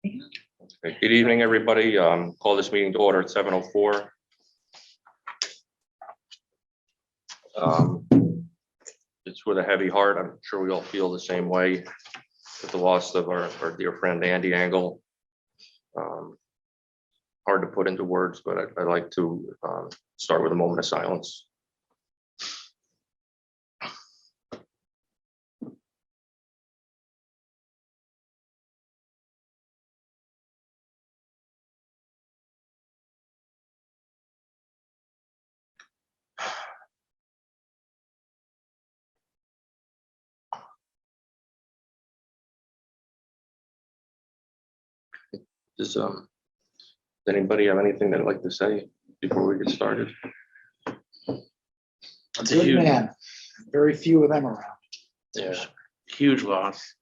Okay, good evening, everybody. Call this meeting to order at 7:04. It's with a heavy heart. I'm sure we all feel the same way with the loss of our dear friend Andy Angle. Hard to put into words, but I'd like to start with a moment of silence. Does anybody have anything they'd like to say before we get started? It's a good man. Very few of them around. Yeah, Huge loss.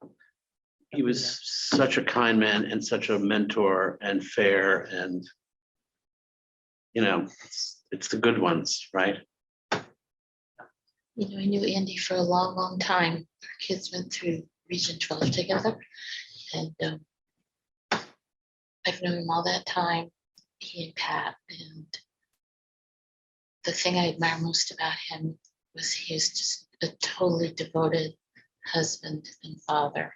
He was such a kind man and such a mentor and fair, and it's the good ones, right? You know, I knew Andy for a long, long time. Our kids went through Region 12 together, and I've known him all that time, he and Pat. And the thing I admire most about him was he was just a totally devoted husband and father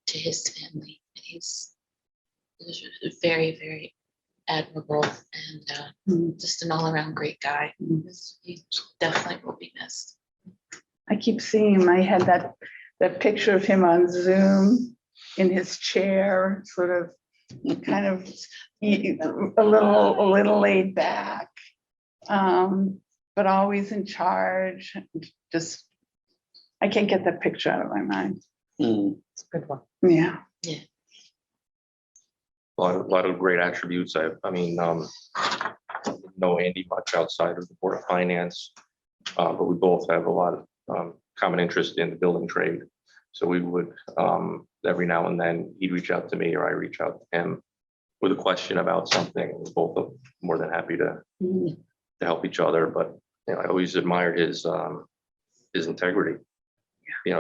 to his family. He was very, very admirable and just an all-around great guy. He definitely will be missed. I keep seeing him. I had that picture of him on Zoom in his chair, sort of kind of a little laid back, but always in charge. Just, I can't get that picture out of my mind. It's a good one. Yeah. Yeah. a lot of great attributes. I mean, know Andy much outside of the Board of Finance, but we both have a lot of common interest in the building trade. So we would, every now and then, he'd reach out to me or I reach out to him with a question about something. We're both more than happy to help each other. But I always admired his integrity. He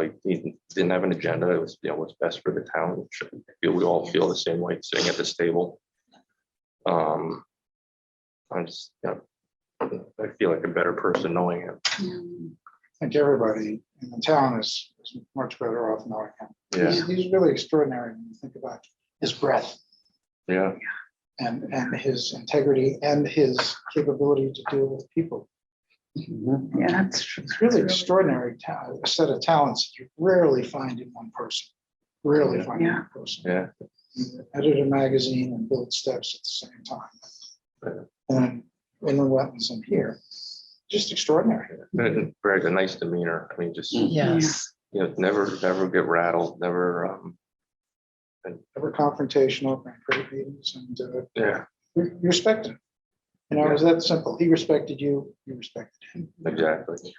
didn't have an agenda. It was what's best for the town. Which I feel we all feel the same way sitting at this table. I'm just, I feel like a better person knowing him. I think everybody in the town is much better off knowing him. Yeah. He's really extraordinary when you think about his breadth Yeah. and his integrity and his capability to deal with people. Yeah, that's true. It's really extraordinary a set of talents that you rarely find in one person. Rarely find in one person. Yeah. Edit a magazine and build steps at the same time. And in the weapons in here, just extraordinary. Very nice demeanor. I mean, just Yes. never get rattled. Never. Never confrontational, great meetings, and Yeah. you respect him. It was that simple. He respected you, you respected him. Exactly.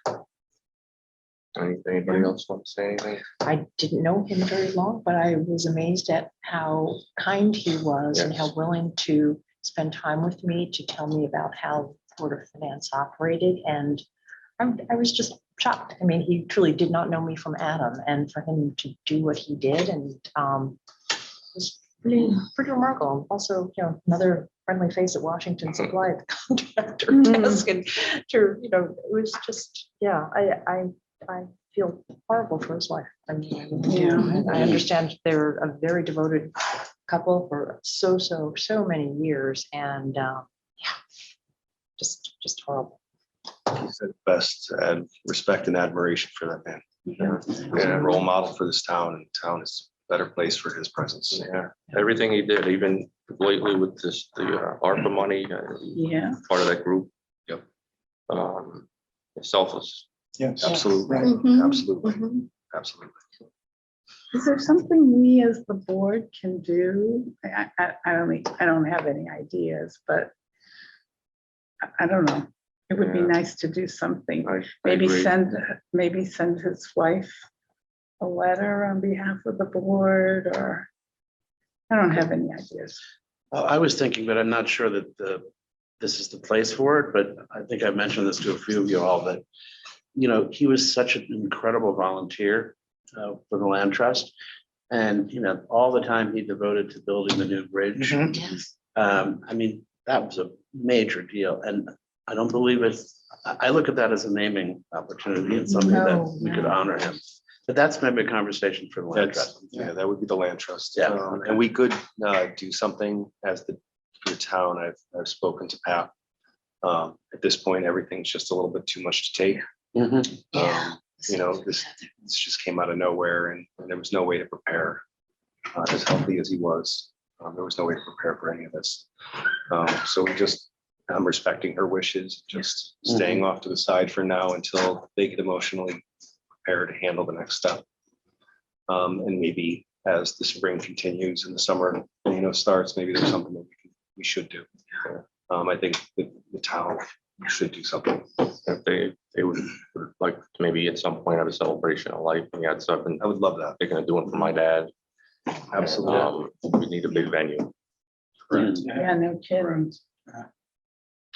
Anybody else want to say anything? I didn't know him very long, but I was amazed at how kind he was and how willing to spend time with me to tell me about how Board of Finance operated. And I was just shocked. I mean, he truly did not know me from Adam, and for him to do what he did and was pretty remarkable. Also, another friendly face at Washington Supply at the contractor desk, and it was just, I feel horrible for his wife. I mean, I understand they're a very devoted couple for so many years, and just horrible. He said best, and respect and admiration for that man. Yeah, role model for this town, and the town is a better place for his presence. Yeah. Everything he did, even lately with the ARPA money, part of that group. Yep. Selfless. Yes. Absolutely, Mhm. absolutely, Mhm. absolutely. Is there something we as the board can do? I don't have any ideas, but I don't know. It would be Yeah. nice to do something. I Maybe agree. send his wife a letter on behalf of the board, or I don't have any ideas. I was thinking, but I'm not sure that this is the place for it. But I think I mentioned this to a few of you all, that he was such an incredible volunteer for the land trust, And, you know, all the time he devoted to building the new bridge. Mhm. Yes, I mean, that was a major deal, and I don't believe it's, I look at that as a naming opportunity and something that No, we could no. honor him. But that's maybe a conversation for the land That's, trust. yeah, that would be the land trust. Yeah, And we could do something as the town. I've spoken to Pat. At this point, everything's just a little bit too much to take. Mhm. yeah. You know, this just came out of nowhere and there was no way to prepare. As healthy as he was, there was no way to prepare for any of this. So I'm respecting her wishes, just staying off to the side for now until they get emotionally prepared to handle the next step. And maybe as the spring continues and the summer, you know, starts, maybe there's something that we should do. I think the town should do something. If they would like to maybe at some point have a celebration of life. And yeah, so I've been I would love that. thinking of doing for my dad. Absolutely. We need a big venue. Correct. Yeah, no kidding.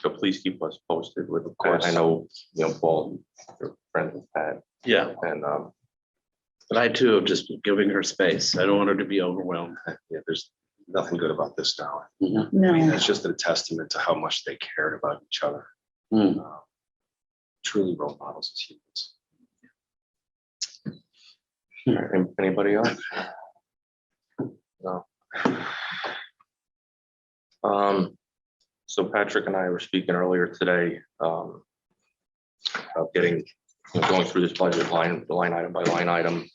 So please keep us posted with, of course. I know, you know, Paul, your friend with Pat, Yeah, and but I too am just giving her space. I don't want her to be overwhelmed. Yeah, there's nothing good about this town. No. It's just a testament to how much they cared about each other. Mm. Truly role models as humans. anybody else? No. So Patrick and I were speaking earlier today, about getting, going through this budget line item by line item.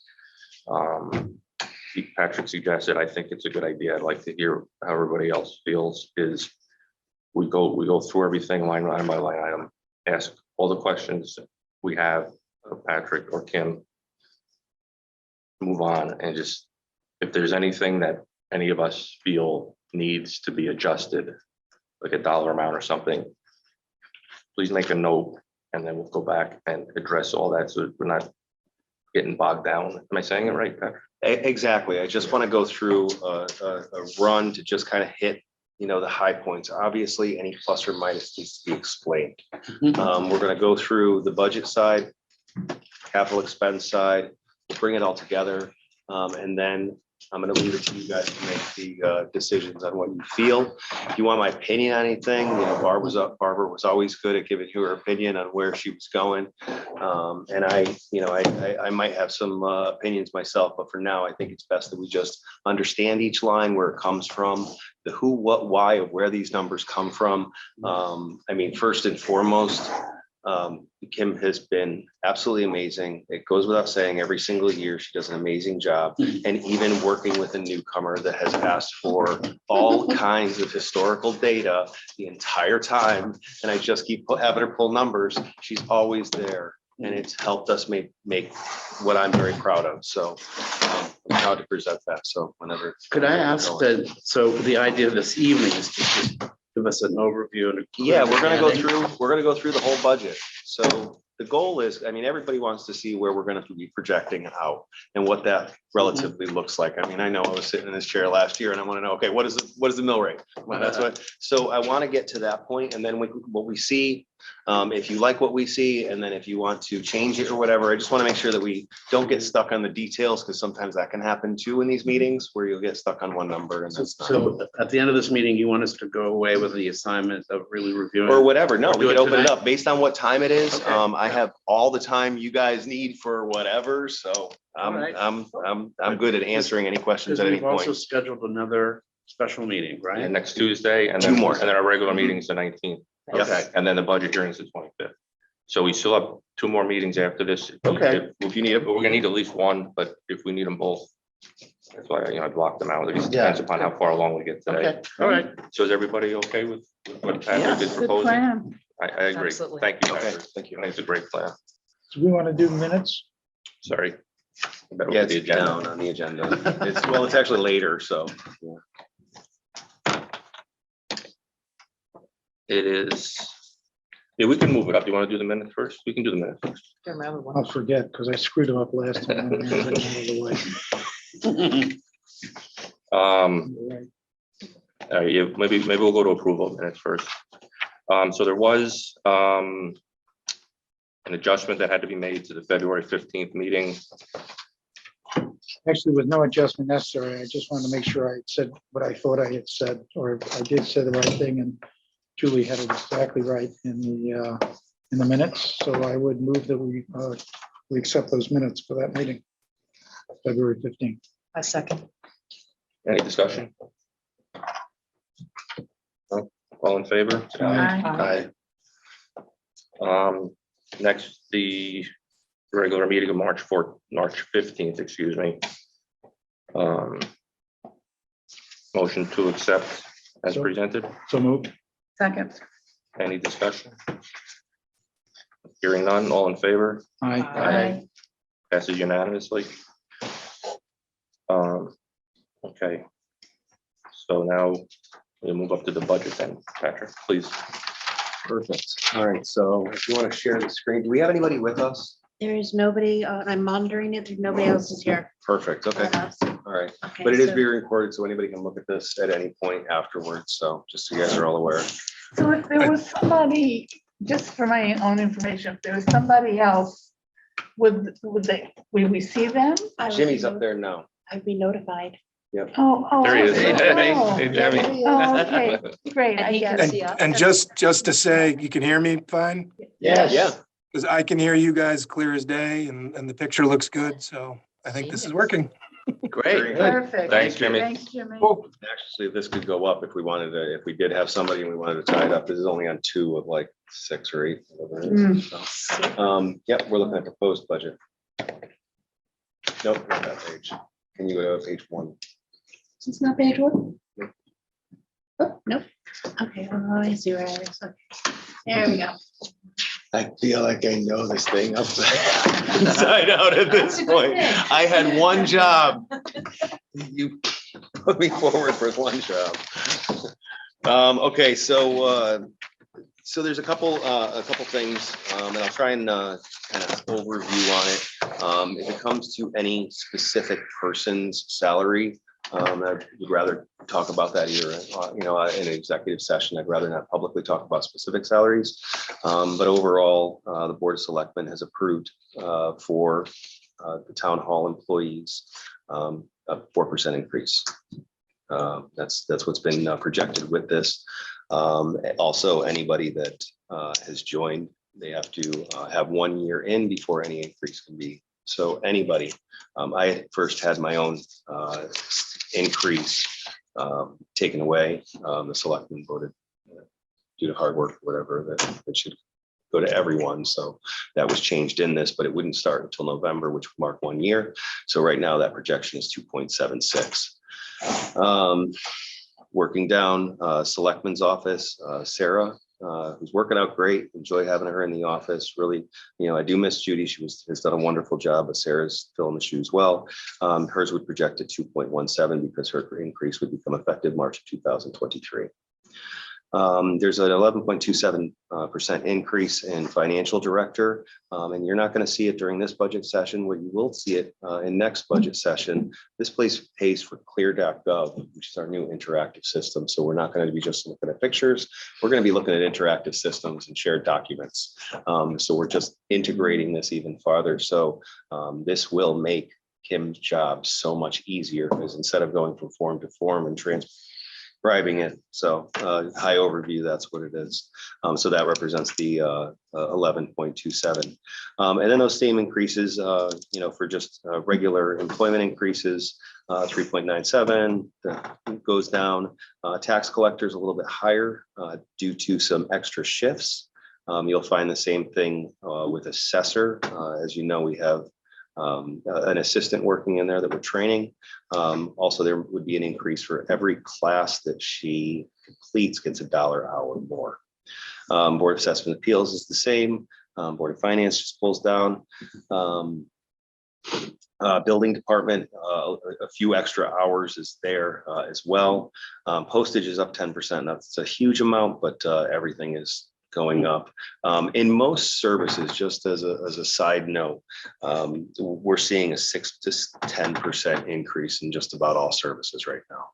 Patrick suggested, I think it's a good idea. I'd like to hear how everybody else feels, is we go through everything line item by line item, ask all the questions we have of Patrick or Kim, move on, and just, if there's anything that any of us feel needs to be adjusted, like a dollar amount or something, please make a note, and then we'll go back and address all that, so we're not getting bogged down. Am I saying it right, Patrick? Exactly. I just want to go through a run to just kind of hit, you know, the high points. Obviously, any plus or minus needs to be explained. We're going to go through the budget side, capital expense side, bring it all together. And then I'm going to leave it to you guys to make the decisions on what you feel. If you want my opinion on anything, you know, Barbara was always good at giving you her opinion on where she was going. And I might have some opinions myself, but for now, I think it's best that we just understand each line, where it comes from, the who, what, why of where these numbers come from. I mean, first and foremost, Kim has been absolutely amazing. It goes without saying, every single year she does an amazing job. And even working with a newcomer that has asked for all kinds of historical data the entire time, and I just keep having her pull numbers, she's always there. And it's helped us make what I'm very proud of. So I'm proud to present that. So whenever. Could I ask that, so the idea of this evening is to just give us an overview and. Yeah, we're gonna go through the whole budget. So the goal is, I mean, everybody wants to see where we're gonna be projecting out and what that relatively looks like. I mean, I know I was sitting in this chair last year and I want to know, okay, what is the mill rate? Well, that's what, so I want to get to that point, and then what we see, if you like what we see, and then if you want to change it or whatever, I just want to make sure that we don't get stuck on the details, because sometimes that can happen too in these meetings, where you'll get stuck on one number and that's not. So at the end of this meeting, you want us to go away with the assignment of really reviewing? Or whatever. No, Or we do can it open it tonight? up based on what time it is. Okay. I have all the time you guys need for whatever, so All right. I'm good at answering any questions Because at any we've also point. scheduled another special meeting, Yeah, right? next Tuesday, and Two then more. and then our regular meeting's the 19th. Okay. And then the budget hearing is the 25th. So we still have 2 more meetings after this. Okay. If you need it, But we're gonna need at least one, but if we need them both, that's why, I blocked them out. It just Yeah. depends upon how far along we get today. Okay, all right. So is everybody okay with what Patrick Yes, is Good proposing? plan. I agree. Absolutely. Thank you, okay, Patrick. thank you. I think it's a great plan. Do we want to do minutes? Sorry. I better look Yeah, at the it's agenda. down on the agenda. It's actually later, so. It is. Yeah, we can move it up. Do you want to do the minutes first? We can do the minutes first. Don't remember I'll what. forget, because I screwed them up last time. I ran them out of the way. Right. All right, yeah, maybe we'll go to approval of minutes first. So there was an adjustment that had to be made to the February 15th meeting. Actually, with no adjustment necessary, I just wanted to make sure I said what I thought I had said, or I did say the right thing, and Julie had it exactly right in the minutes. So I would move that we accept those minutes for that meeting, February 15th. A second. Any discussion? No? All in favor? Aye. Next, the regular meeting of March 15th, excuse me. Motion to accept as So- presented. So moved. Second. Any discussion? Hearing none, all in favor? Aye. Aye. Passes unanimously. Okay. So now we'll move up to the budget then, Patrick, please. Perfect. All right, so if you want to share the screen, do we have anybody with us? There is nobody, I'm monitoring it, nobody else is here. Perfect, okay, but us. all right. Okay, But it is so- being recorded, so anybody can look at this at any point afterwards, so just so you guys are all aware. So if there was somebody, just for my own information, if there was somebody else, would we see them? I would Jimmy's be up no- there now. I'd be notified. Oh. There he is. okay. Hey, Jimmy. Oh, Hey, Jimmy. Oh, okay, great, And I he get can it. see us. And just to say, you can hear me fine? Yes. Yeah, Because I can hear you guys clear as day and the picture looks good. So I think this is working. great. Perfect. Thanks, Jimmy. Thanks, Jimmy. Actually, this could go up if we wanted to, if we did have somebody and we wanted to tie it up. This is only on 2 of like 6 or 8. whatever it is. So, yep, we're looking at proposed budget. Nope, not that page. Can you go to page 1? It's not page one? Oh, nope. Okay, I see where it is. Okay. There we go. I feel like I know this thing inside out at this point. I had one job. You put me forward for one job. Okay, so there's a couple things, and I'll try and kind of overview on it. If it comes to any specific person's salary, I would rather talk about that either, in an executive session. I'd rather not publicly talk about specific salaries. But overall, the Board of Selectmen has approved for the town hall employees a 4% increase. That's what's been projected with this. Also, anybody that has joined, they have to have 1 year in before any increase can be. So anybody, I first had my own increase taken away. The selectmen voted due to hard work, whatever, that it should go to everyone. So that was changed in this, but it wouldn't start until November, which would mark 1 year. So right now that projection is 2.76. Working down, Selectman's office, Sarah, who's working out great. Enjoy having her in the office. Really, I do miss Judy. She has done a wonderful job, but Sarah's filling the shoes well. Hers would project at 2.17 because her increase would become effective March of 2023. There's an 11.27% increase in financial director, and you're not going to see it during this budget session. What you will see it in next budget session. This place pays for clear.gov, which is our new interactive system. So we're not going to be just looking at pictures. We're going to be looking at interactive systems and shared documents. So we're just integrating this even farther. So this will make Kim's job so much easier, because instead of going from form to form and transcribing it. So high overview, that's what it is. So that represents the 11.27. And then those same increases, for just regular employment increases, 3.97 goes down. Tax collectors a little bit higher due to some extra shifts. You'll find the same thing with assessor. As you know, we have an assistant working in there that we're training. Also, there would be an increase for every class that she completes gets $1 hour more. Board of Assessment Appeals is the same. Board of Finance just pulls down. Building Department, a few extra hours is there as well. Postage is up 10%. That's a huge amount, but everything is going up. In most services, just as a side note, we're seeing a 6 to 10% increase in just about all services right now.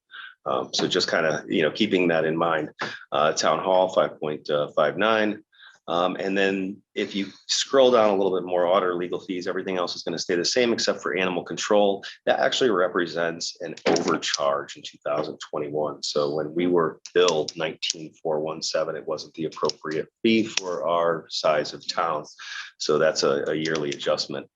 So just kind of, keeping that in mind. Town Hall, 5.59. And then if you scroll down a little bit more, auditor legal fees, everything else is going to stay the same except for animal control. That actually represents an overcharge in 2021. So when we were billed 19,417, it wasn't the appropriate fee for our size of town. So that's a yearly adjustment.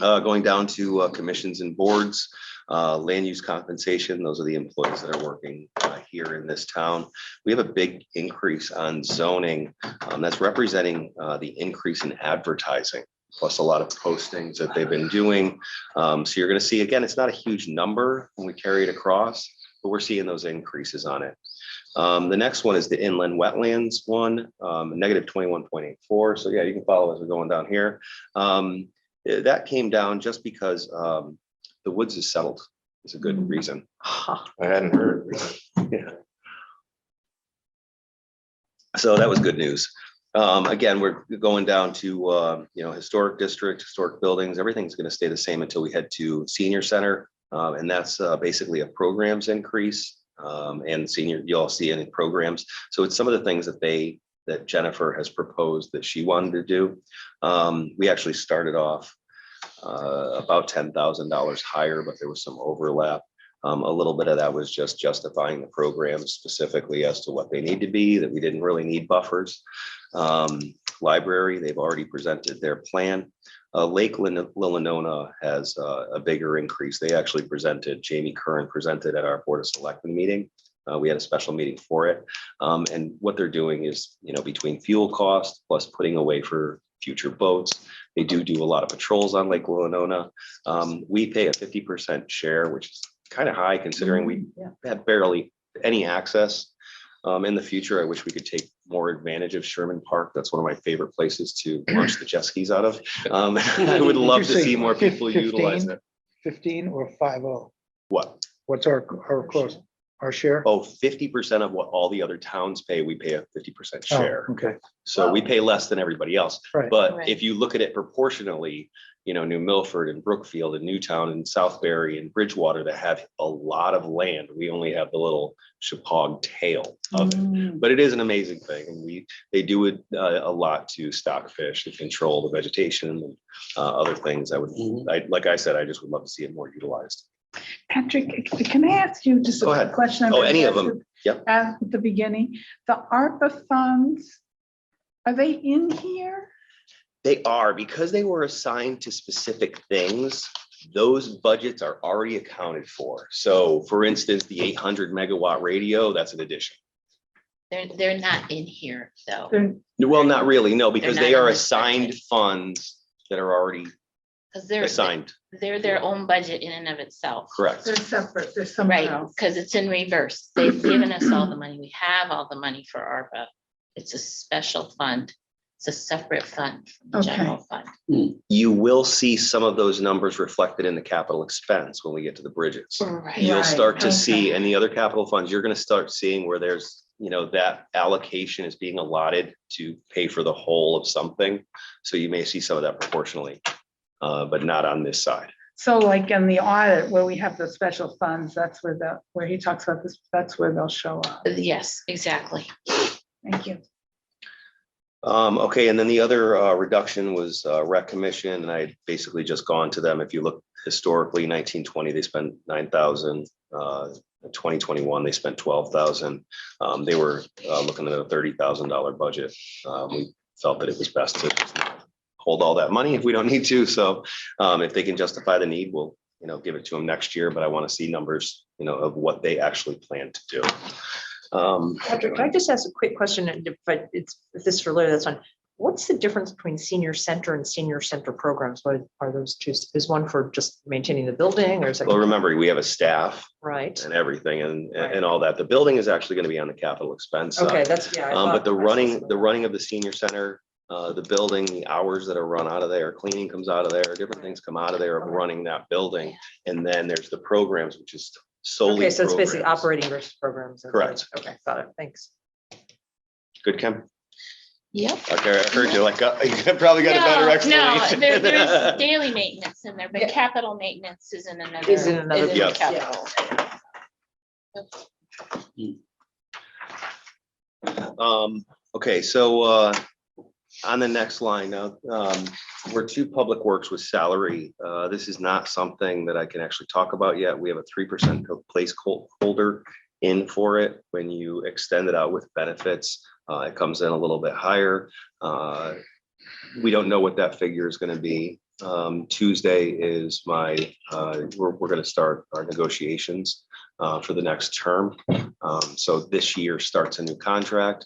Going down to commissions and boards, land use compensation, those are the employees that are working here in this town. We have a big increase on zoning. That's representing the increase in advertising, plus a lot of postings that they've been doing. So you're going to see, again, it's not a huge number when we carry it across, but we're seeing those increases on it. The next one is the inland wetlands one, negative 21.84. So yeah, you can follow as we're going down here. That came down just because the woods is settled. Is a good reason. I hadn't heard. Yeah. So that was good news. Again, we're going down to historic district, historic buildings. Everything's going to stay the same until we head to senior center, and that's basically a programs increase. And senior, you all see any programs. So it's some of the things that Jennifer has proposed that she wanted to do. We actually started off about $10,000 higher, but there was some overlap. A little bit of that was just justifying the programs specifically as to what they need to be, that we didn't really need buffers. Library, they've already presented their plan. Lake Lilinona has a bigger increase. They actually presented, Jamie Curran presented at our Board of Selectmen meeting. We had a special meeting for it. And what they're doing is, between fuel cost plus putting away for future boats, they do a lot of patrols on Lake Lilinona. We pay a 50% share, which is kind of high considering we had barely any access. In the future, I wish we could take more advantage of Sherman Park. That's one of my favorite places to launch the jet skis out of. I would love to see more people utilize it. 15 or 50? What? What's our cost, our share? Oh, 50% of what all the other towns pay, we pay a 50% Oh, share. okay, So we pay less than everybody else. right. But Right. if you look at it proportionally, New Milford and Brookfield and Newtown and Southbury and Bridgewater that have a lot of land, we only have the little Chippewa tail of it. But it is an amazing thing, and they do it a lot to stock fish and control the vegetation and other things. Like I said, I just would love to see it more utilized. Patrick, can I ask you just Go a ahead. question? Oh, any of them. Yep. At the beginning, the ARPA funds, are they in here? They are, because they were assigned to specific things. Those budgets are already accounted for. So for instance, the 800 megawatt radio, that's an addition. They're not in here, though. They're- Well, not really, no, because They're not they are in this assigned budget. funds that are already Because they're assigned. they're their own budget in and of itself. Correct. They're separate, they're somewhere Right, else. because it's in reverse. They've given us all the money. We have all the money for ARPA. It's a special fund. It's a separate fund from the Okay. general fund. You will see some of those numbers reflected in the capital expense when we get to the bridges. Right. You'll Right, start to okay. see, and the other capital funds, you're going to start seeing where there's, that allocation is being allotted to pay for the whole of something. So you may see some of that proportionally, but not on this side. So like in the audit where we have the special funds, that's where he talks about this, that's where they'll show up. Yes, exactly. Thank you. Okay, and then the other reduction was rec commission, and I had basically just gone to them. If you look historically, 1920, they spent 9,000. 2021, they spent 12,000. They were looking at a $30,000 budget. We felt that it was best to hold all that money if we don't need to. So if they can justify the need, we'll give it to them next year. But I want to see numbers, of what they actually plan to do. Patrick, can I just ask a quick question? And if this is for later, that's fine. What's the difference between senior center and senior center programs? What are those two? Is one for just maintaining the building, or is it? Well, remember, we have a staff Right. and everything and Right. all that. The building is actually going to be on the capital expense side. Okay, that's, yeah. I But thought- the running of the senior center, the building, the hours that are run out of there, cleaning comes out of there, different things come out of there of running that building. And then there's the programs, which is solely. Okay, so it's basically programs. operating versus programs. Correct. Okay, got it. Thanks. Good, Kim? Yep. Okay, I heard you like, you probably got a better No, explanation. there's daily maintenance in there, but capital maintenance is in another. Is in another is in Yes. capital. Okay, so on the next line, we're to Public Works with salary. This is not something that I can actually talk about yet. We have a 3% placeholder in for it. When you extend it out with benefits, it comes in a little bit higher. We don't know what that figure is going to be. Tuesday is we're going to start our negotiations for the next term. So this year starts a new contract.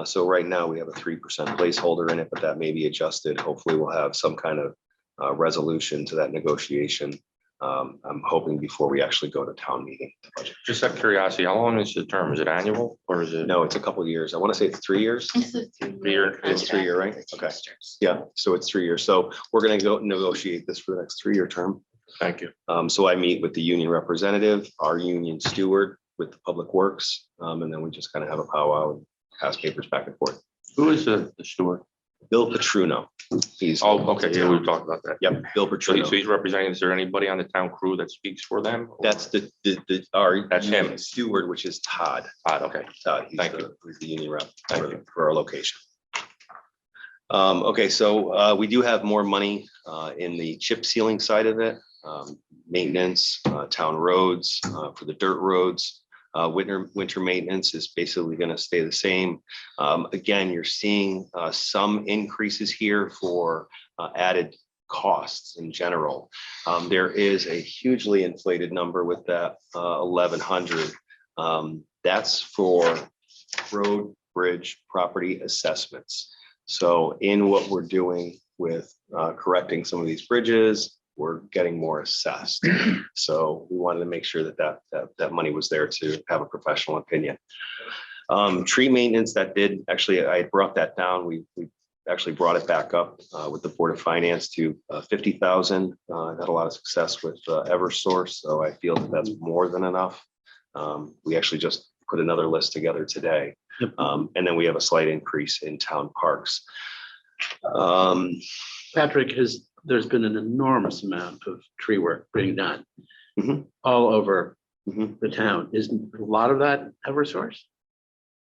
So right now we have a 3% placeholder in it, but that may be adjusted. Hopefully we'll have some kind of resolution to that negotiation. I'm hoping before we actually go to town meeting. Just out of curiosity, how long is the term? Is it annual or is it? No, it's a couple of years. I want to say it's 3 years. It's a 3-year It's 3 year, right? contract with Okay. Teamsters. Yeah, so it's 3 years. So we're going to go negotiate this for the next 3-year term. Thank you. So I meet with the union representative, our union steward with the Public Works, and then we just kind of have a powwow and pass papers back and forth. Who is the steward? Bill Petruno. He's. Oh, okay, yeah, we've talked about that. Yep, Bill So Petruno. he's representing, is there anybody on the town crew that speaks for them? That's our. That's him. union steward, which is Todd. Okay, Todd, he's Thank he's the union rep Thank you. for our location. Okay, so we do have more money in the chip sealing side of it. Maintenance, town roads, for the dirt roads. Winter maintenance is basically going to stay the same. Again, you're seeing some increases here for added costs in general. There is a hugely inflated number with that 1,100. That's for road, bridge, property assessments. So in what we're doing with correcting some of these bridges, we're getting more assessed. So we wanted to make sure that money was there to have a professional opinion. Tree maintenance, that did actually, I brought that down. We actually brought it back up with the Board of Finance to 50,000. Had a lot of success with Eversource, so I feel that that's more than enough. We actually just put another list together today. Yep. And then we have a slight increase in town parks. Patrick, there's been an enormous amount of tree work being done Mhm. all over Mhm. the town. Isn't a lot of that Eversource?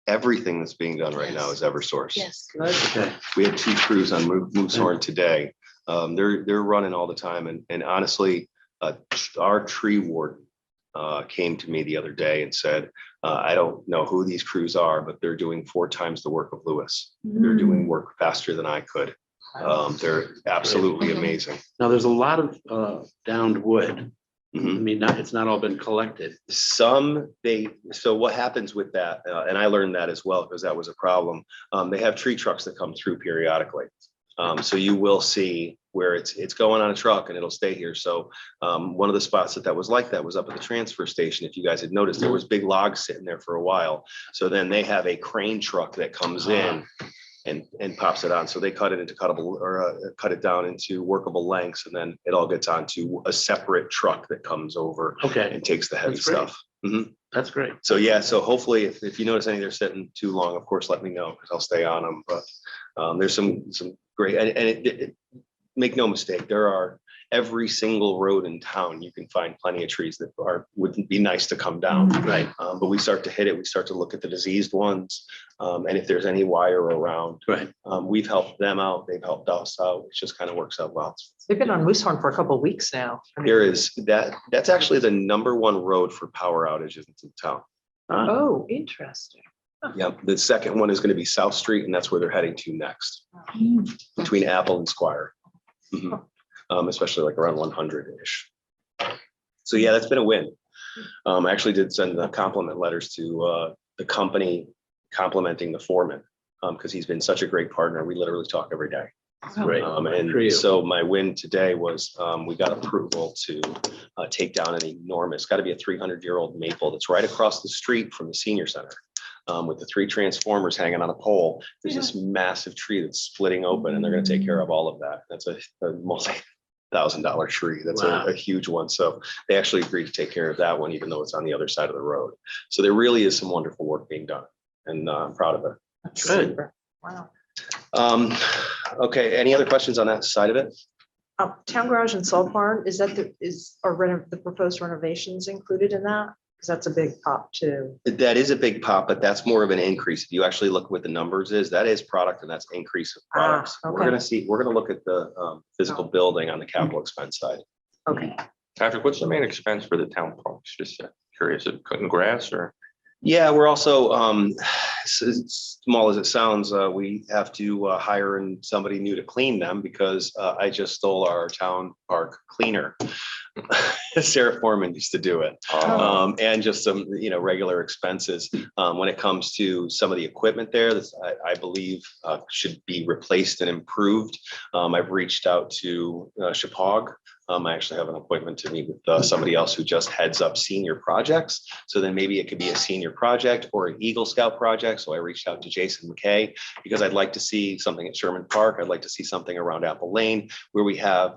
Everything that's being done right now is Eversource. Yes. Okay. We had 2 crews on Moosehorn today. They're running all the time, and honestly, our tree warden came to me the other day and said, I don't know who these crews are, but they're doing 4 times the work of Lewis. They're doing work faster than I could. They're absolutely amazing. Now, there's a lot of downed wood. I Mhm. mean, it's not all been collected. So what happens with that, and I learned that as well, because that was a problem. They have tree trucks that come through periodically. So you will see where it's going on a truck and it'll stay here. So one of the spots that was like that was up at the transfer station. If you guys had noticed, there was big logs sitting there for a while. So then they have a crane truck that comes in and pops it on. So they cut it into cut it down into workable lengths, and then it all gets onto a separate truck that comes over Okay, and takes the heavy That's great. stuff. Mhm. that's great. So yeah, so hopefully if you notice any they're sitting too long, of course, let me know, because I'll stay on them. But there's some great, and make no mistake, there are every single road in town, you can find plenty of trees that wouldn't be nice to come down. Right, But we start to hit it, we start to look at the diseased ones. And if there's any wire around, right. we've helped them out, they've helped us out. It just kind of works out well. They've been on Moosehorn for a couple of weeks now. I mean, There is that's actually the #1 road for power outages in town. Oh, interesting. Yep, the second one is going to be South Street, and that's where they're heading to next, between Apple and Squire. Mhm. Especially like around 100-ish. So yeah, that's been a win. I actually did send the compliment letters to the company complimenting the foreman, because he's been such a great partner. We literally talk every day. Great. Good for you. And so my win today was we got approval to take down an enormous, got to be a 300-year-old maple that's right across the street from the senior center. With the 3 transformers hanging on a pole, there's this massive tree that's splitting open, and they're going to take care of all of that. That's a multi-$1,000 tree. That's Wow. a huge one. So they actually agreed to take care of that one, even though it's on the other side of the road. So there really is some wonderful work being done, and I'm proud of it. That's Good. super. Wow. Okay, any other questions on that side of it? Town garage and salt barn, is that the proposed renovations included in that? Because that's a big pop too. That is a big pop, but that's more of an increase. If you actually look what the numbers is, that is product and that's increase of products. We're okay. gonna look at the physical building on the capital expense side. Okay. Patrick, what's the main expense for the town parks? Just curious, is it cutting grass or? Yeah, we're also, as small as it sounds, we have to hire in somebody new to clean them because I just stole our town park cleaner. Sarah Foreman used to do it. And just some, regular expenses. When it comes to some of the equipment there, that I believe should be replaced and improved. I've reached out to Chippewa. I actually have an appointment to meet with somebody else who just heads up senior projects. So then maybe it could be a senior project or an Eagle Scout project. So I reached out to Jason McKay because I'd like to see something at Sherman Park. I'd like to see something around Apple Lane where we have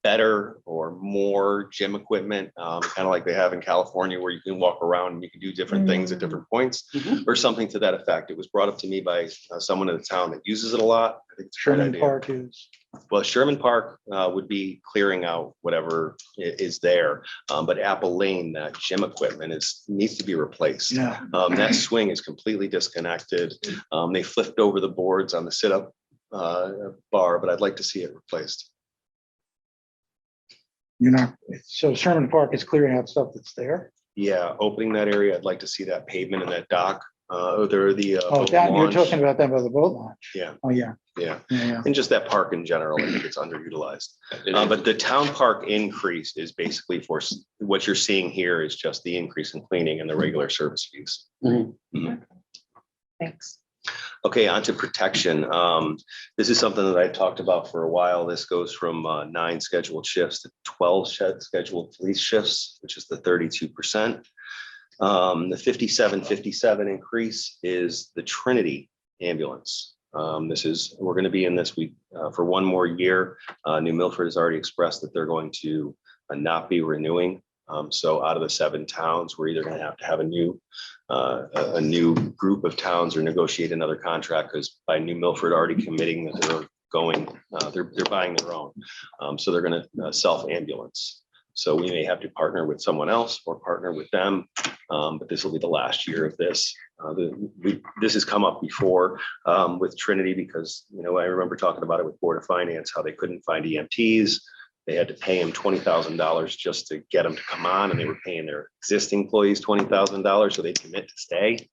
better or more gym equipment, kind of like they have in California, where you can walk around and you can do different things at different points, or something to that effect. It was brought up to me by someone in the town that uses it a lot. I think it's a great Sherman idea. Park is, Well, Sherman Park would be clearing out whatever is there, but Apple Lane, that gym equipment needs to be replaced. yeah, That swing is completely disconnected. They flipped over the boards on the sit-up bar, but I'd like to see it replaced. so Sherman Park is clearing out stuff that's there. Yeah, opening that area, I'd like to see that pavement and that dock. There are the Oh, boat down, you're launch. talking about that by the boat launch. Yeah, Oh, yeah, yeah, yeah. and just that park in general, I think it's underutilized. But the town park increase is basically for what you're seeing here is just the increase in cleaning and the regular service fees. Thanks. Okay, on to protection. This is something that I've talked about for a while. This goes from 9 scheduled shifts to 12 scheduled police shifts, which is the 32%. The 5757 increase is the Trinity ambulance. We're going to be in this week for one more year. New Milford has already expressed that they're going to not be renewing. So out of the 7 towns, we're either going to have a new group of towns or negotiate another contract, because by New Milford already committing that they're buying their own. So they're going to self-ambulance. So we may have to partner with someone else or partner with them, but this will be the last year of this. This has come up before with Trinity because, I remember talking about it with Board of Finance, how they couldn't find EMTs. They had to pay him $20,000 just to get them to come on, and they were paying their existing employees $20,000 so they commit to stay.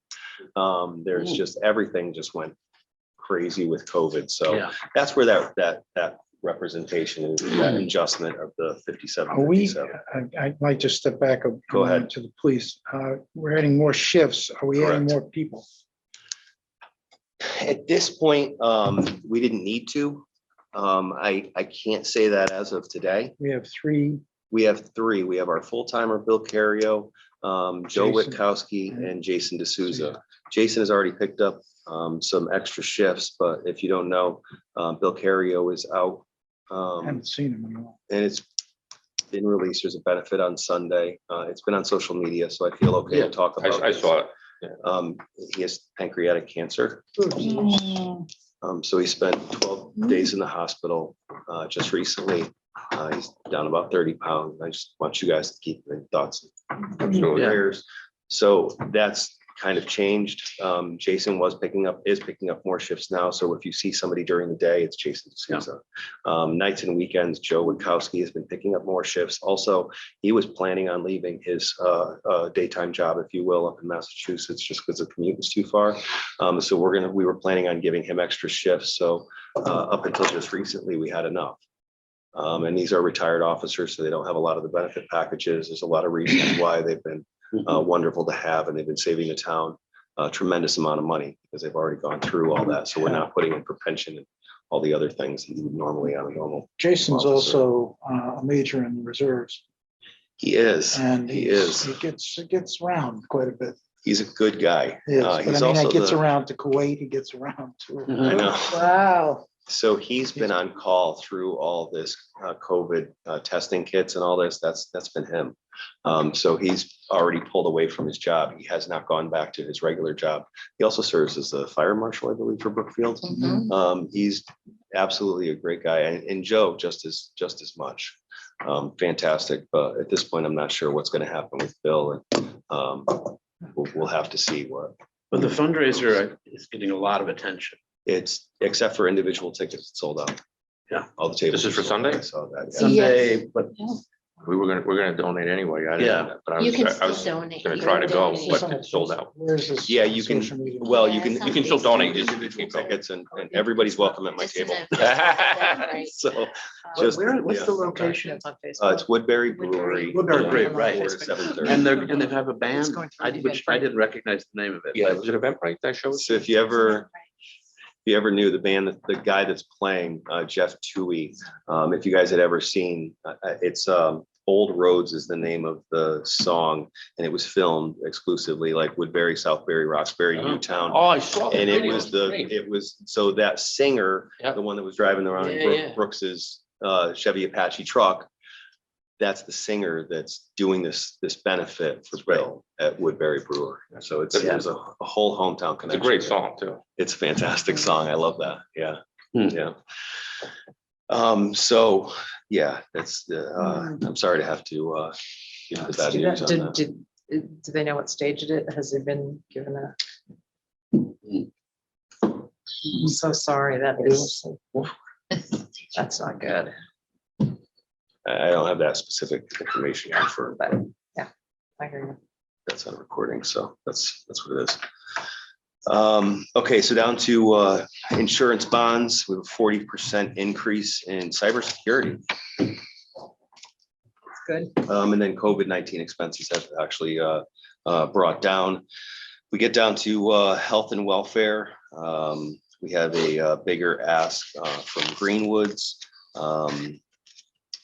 There's just everything just went crazy with COVID. So Yeah. that's where that representation is, that adjustment of the 57. Are we, I might just step back. Go ahead. To the police. We're adding more shifts. Are we adding Correct. more people? At this point, we didn't need to. I can't say that as of today. We have 3. We have 3. We have our full-timer, Bill Cario, Joe Jason. Witkowski, and Jason D'Souza. Jason has already picked up some extra shifts, but if you don't know, Bill Cario is out. I haven't seen him in a while. And it's been released. There's a benefit on Sunday. It's been on social media, so I feel okay to talk about. I saw it. He has pancreatic cancer. Mm. So he spent 12 days in the hospital just recently. He's down about 30 pounds. I just want you guys to keep your thoughts and prayers. So that's kind of changed. Jason is picking up more shifts now. So if you see somebody during the day, it's Jason D'Souza. Nights and weekends, Joe Witkowski has been picking up more shifts. Also, he was planning on leaving his daytime job, if you will, up in Massachusetts, just because the commute was too far. So we were planning on giving him extra shifts. So up until just recently, we had enough. And these are retired officers, so they don't have a lot of the benefit packages. There's a lot of reasons why they've been wonderful to have, and they've been saving the town a tremendous amount of money because they've already gone through all that. So we're not putting in for pension and all the other things that you would normally on a normal. Jason's officer. also a major in the reserves, He is. and He is. He gets around quite a bit. He's a good guy. Yes, but He's I mean, also he gets the- around to Kuwait. He gets around to. I know. Wow. So he's been on call through all this COVID testing kits and all this. That's been him. So he's already pulled away from his job. He has not gone back to his regular job. He also serves as the fire marshal, I believe, for Brookfield. He's absolutely a great guy, and Joe just as much. Fantastic. But at this point, I'm not sure what's going to happen with Bill. And We'll have to see what But the fundraiser is getting a lot of attention. it's, except for individual tickets, it's sold out. Yeah. All the tables. This is for are sold out. Sunday? I saw that, yeah. Sunday, but We're gonna donate anyway. I didn't know that, but I You was, can I still was donate. gonna You try can to go, donate. but it's sold out. Where's this? Yeah, you can, social media? well, you Yeah, can, it's You on can still Facebook. donate individual tickets and everybody's welcome at my This is table. a- right. So just, what's yeah. the location? It's on Facebook. It's Woodbury Brewery. Woodbury Brewery, on right. 4 to Facebook. 7:30. And they have a band, going through which I didn't recognize the name of it. Yeah. Was it Eventbrite that show? So if you ever knew the band, the guy that's playing, Jeff Toohey, if you guys had ever seen, it's Old Roads is the name of the song, and it was filmed exclusively like Woodbury, Southbury, Roxbury, Newtown. Oh, I saw. And the it video. was Great. so that singer, Yep. the one that was driving around Yeah, in yeah. Brooks's Chevy Apache truck, that's the singer that's doing this benefit for Bill at Woodbury Brewer. So there's a whole hometown It's a connection. great there. song too. It's a fantastic song. I love that. Yeah. Hmm. Yeah. So yeah, that's I'm sorry to have to give you the bad news on that. Do they know what stage it is? Has it been given a? I'm so sorry, that's not good, I don't have that specific information for but yeah, I hear you. that's on recording, so that's what it is. Okay, so down to insurance bonds, we have a 40% increase in cybersecurity. Good. And then COVID-19 expenses have actually brought down. We get down to health and welfare. We have a bigger ask from Greenwoods,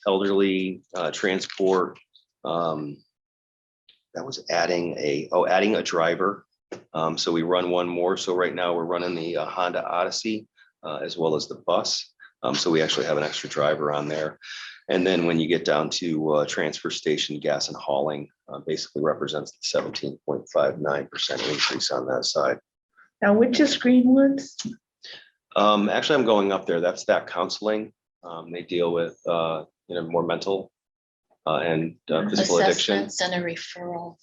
elderly transport. That was adding a driver. So we run one more. So right now we're running the Honda Odyssey as well as the bus. So we actually have an extra driver on there. And then when you get down to transfer station gas and hauling, basically represents the 17.59% increase on that side. Now, which is Greenwoods? Actually, I'm going up there. That's that counseling. They deal with more mental and physical addiction. Assessments and a referral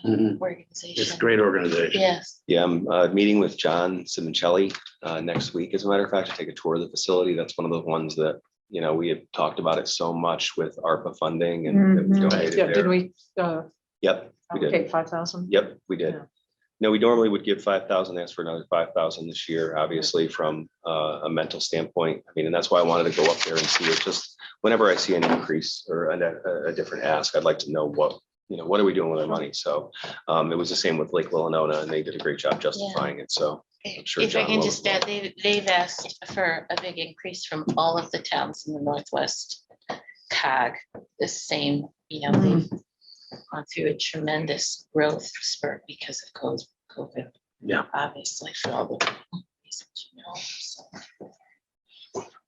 Mhm. organization. It's a great organization. Yes. Yeah, I'm meeting with John Simoncelli next week. As a matter of fact, to take a tour of the facility. That's one of the ones that, we had talked about it so much with ARPA funding and that we Mhm. donated Yeah, did there. we Yep, we did. allocate 5,000? Yep, we did. Yeah. No, we normally would give 5,000, ask for another 5,000 this year, obviously from a mental standpoint. I mean, and that's why I wanted to go up there and see it. Just whenever I see an increase or a different ask, I'd like to know what are we doing with our money? So it was the same with Lake Willenona, and they did a great job justifying it. So sure If I John can will just as add, they've asked for a big increase from all of the towns in the Northwest COG, the same, they've gone through a tremendous growth spurt because of COVID. Yeah. Obviously, for all the reasons, so.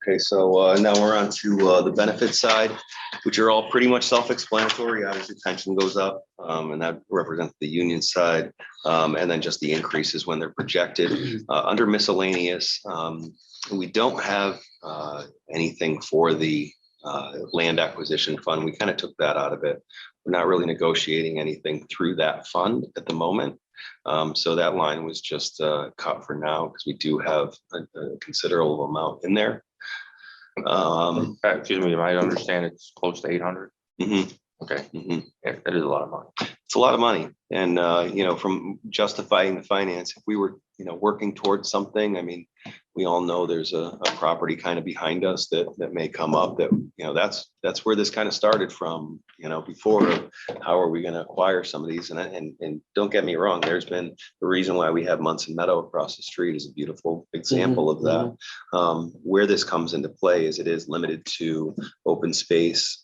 Okay, so now we're on to the benefit side, which are all pretty much self-explanatory. Obviously, pension goes up, and that represents the union side, and then just the increases when they're projected. Under miscellaneous, we don't have anything for the land acquisition fund. We kind of took that out of it. We're not really negotiating anything through that fund at the moment. So that line was just cut for now because we do have a considerable amount in there. Excuse me, I understand it's close to 800. Mhm, Okay, mhm. yeah, that is a lot of money. It's a lot of money. And, from justifying the finance, if we were, working towards something, I mean, we all know there's a property kind of behind us that may come up that, that's where this kind of started from, before. How are we going to acquire some of these? And don't get me wrong, there's been the reason why we have Munson Meadow across the street is a beautiful example of that. Where this comes into play is it is limited to open space,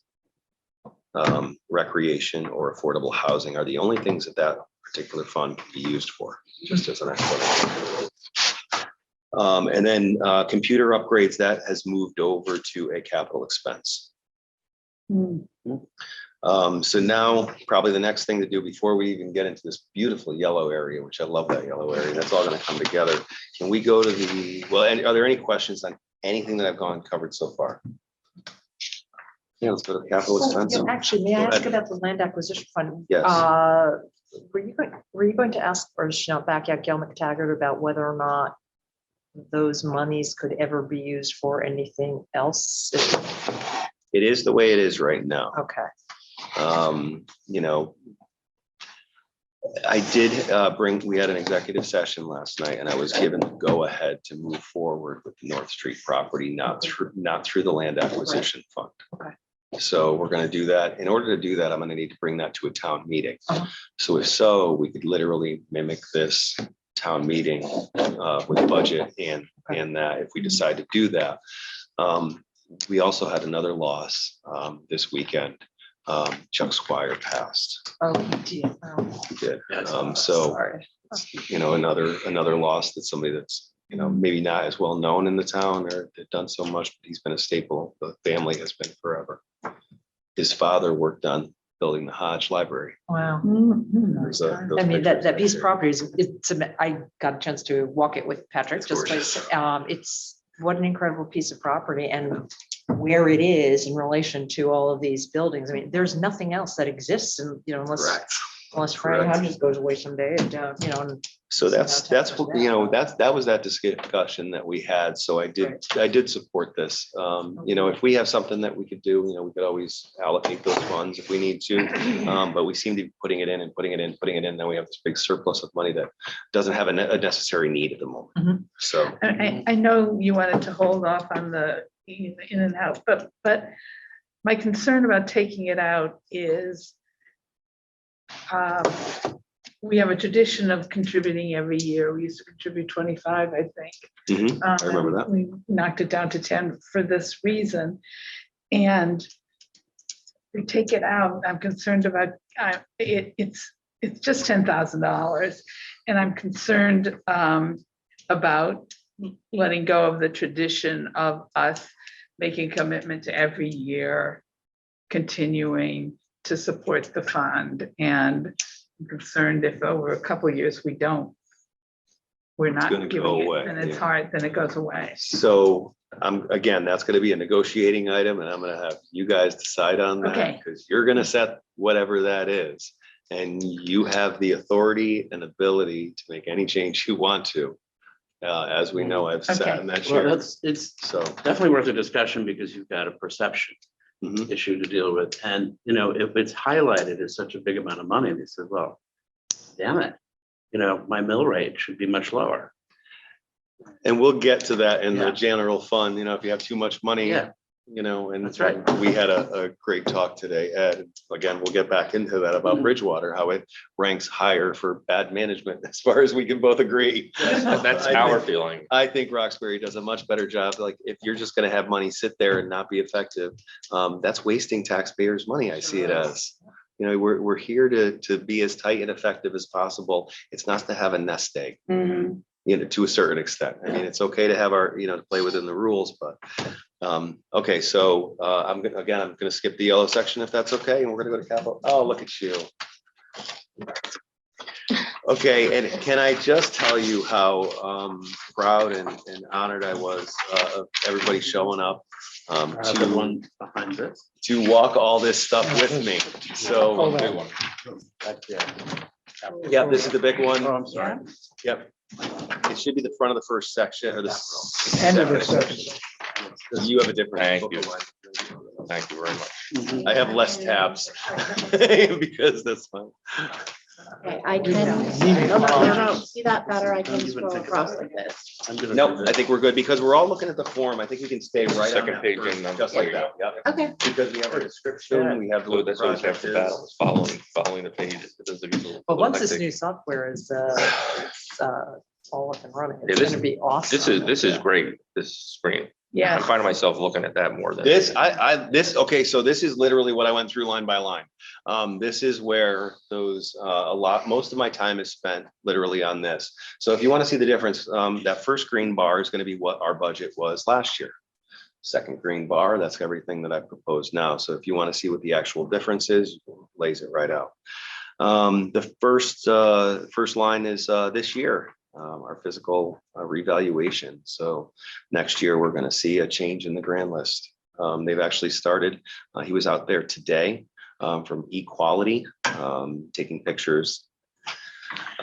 recreation or affordable housing are the only things that particular fund can be used for, just as an explanation. And then computer upgrades, that has moved over to a capital expense. So now probably the next thing to do before we even get into this beautiful yellow area, which I love that yellow area, that's all going to come together. Can we go to and are there any questions on anything that I've covered so far? Yeah, let's go to capital expense. Actually, may I Go ask ahead. about the land acquisition fund? Yes. were you going to ask first, back at Gail McTaggart about whether or not those monies could ever be used for anything else? It is the way it is right now. Okay. You know, I did we had an executive session last night and I was given the go ahead to move forward with the North Street property, not through the land acquisition fund. Okay. So we're going to do that. In order to do that, I'm going to need to bring that to a town meeting. Uh-huh. So if so, we could literally mimic this town meeting with budget and that if we decide to do that. We also had another loss this weekend. Chuck Squire passed. Oh, dear. He did. Yeah, So, Sorry. you know, another loss that somebody that's, you know, maybe not as well known in the town or had done so much, but he's been a staple. The family has been forever. His father worked on building the Hodge Library. Wow. Those I mean, pictures that piece of there. property I got a chance to walk it with Patrick, It's just gorgeous. like, it's what an incredible piece of property and where it is in relation to all of these buildings. I mean, there's nothing else that exists and, unless Correct. Frank Correct. Hodges goes away someday and, and So that's what, that was that discussion that we had. So I did support this. If we have something that we could do, we could always allocate those funds if we need to. But we seem to be putting it in and putting it in. Then we have this big surplus of money that doesn't have a necessary need at the moment. Mhm. So I know you wanted to hold off on the in and out, but my concern about taking it out is we have a tradition of contributing every year. We used to contribute 25, I think. I remember that. We knocked it down to 10 for this reason. And we take it out. I'm concerned about it's just $10,000. And I'm concerned about letting go of the tradition of us making a commitment to every year continuing to support the fund. And I'm concerned if over a couple of years we're not gonna giving go it, away, and it's yeah. hard, then it goes away. So again, that's going to be a negotiating item and I'm going to have you guys decide on that Okay. because you're going to set whatever that is. And you have the authority and ability to make any change you want to. As we know, I've sat in that Well, chair. it's So, definitely worth a discussion because you've got a perception mhm. issue to deal with. And, if it's highlighted as such a big amount of money, they said, well, damn it, my mill rate should be much lower. And we'll get to that in the Yeah. general fund, if you have too much money. Yeah. And That's right. we had a great talk today, Ed. Again, we'll get back into that about Mhm. Bridgewater, how it ranks higher for bad management, as far as we can both agree. That's I our think- feeling. I think Roxbury does a much better job. Like, if you're just gonna have money sit there and not be effective, that's wasting taxpayers' money. I see it as. We're here to be as tight and effective as possible. It's not to have a nest egg, to a certain extent. I mean, it's okay to have our, to play within the rules, but, okay, so, I'm gonna skip the yellow section if that's okay, and we're gonna go to capital. Oh, look at you. Okay, and can I just tell you how proud and honored I was of everybody showing up The to one behind this. walk all this stuff with me. So, Hold on. yeah, this is the big one. Oh, I'm sorry. Yep. It should be the front of the first section or the End of this section. section. You have a different. Thank book you. of mine. Thank you very much. Mhm. I have less tabs because that's fine. Okay, I can, see that better, I can Don't even scroll think across about like this. I'm gonna Nope, do I this. think we're good because we're all looking at the form. I think we can stay right on Second that page first, in, just like that. Yep. Okay, Because we have a description, we have So what the that's always half project the is. battle, is following the pages. It doesn't get a little But once this hectic. new software is all up and running, Yeah, it's this- gonna be awesome. This is great, this screen. I'm Yes. finding myself looking at that more than. Okay, so this is literally what I went through line by line. This is where those, most of my time is spent literally on this. So if you want to see the difference, that first green bar is going to be what our budget was last year. Second green bar, that's everything that I propose now. So if you want to see what the actual difference is, it lays it right out. The first line is this year. Our physical revaluation. So next year, we're going to see a change in the grand list. They've actually started, he was out there today from Equality, taking pictures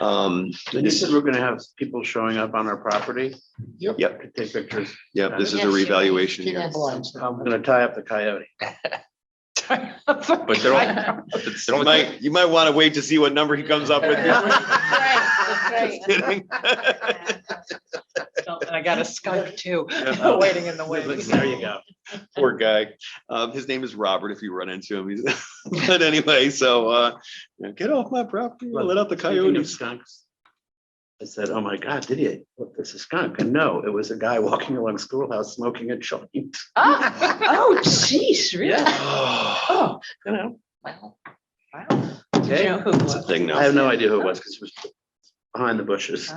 And you said we're gonna have people showing up on our property Yep, to take pictures. yep, this is Yes, a you're right. revaluation Do year. that. Blinds. I'm gonna tie up the coyote. But they're all, You might want to wait to see what number he comes up with. Right, Just kidding. And I got a skunk too, Yeah. waiting in the wings. There you go. Poor guy. His name is Robert, if you run into him. But anyway, so get off my property, let out the Speaking of coyotes. skunks, I said, oh my God, did you? Look, this is skunk. And no, it was a guy walking along Schoolhouse smoking a joint. Oh, geez, really? Yeah. Oh, You know, Well, wow. Did you okay. know who it It's a was? thing now. I have no idea who it was because it was behind the bushes.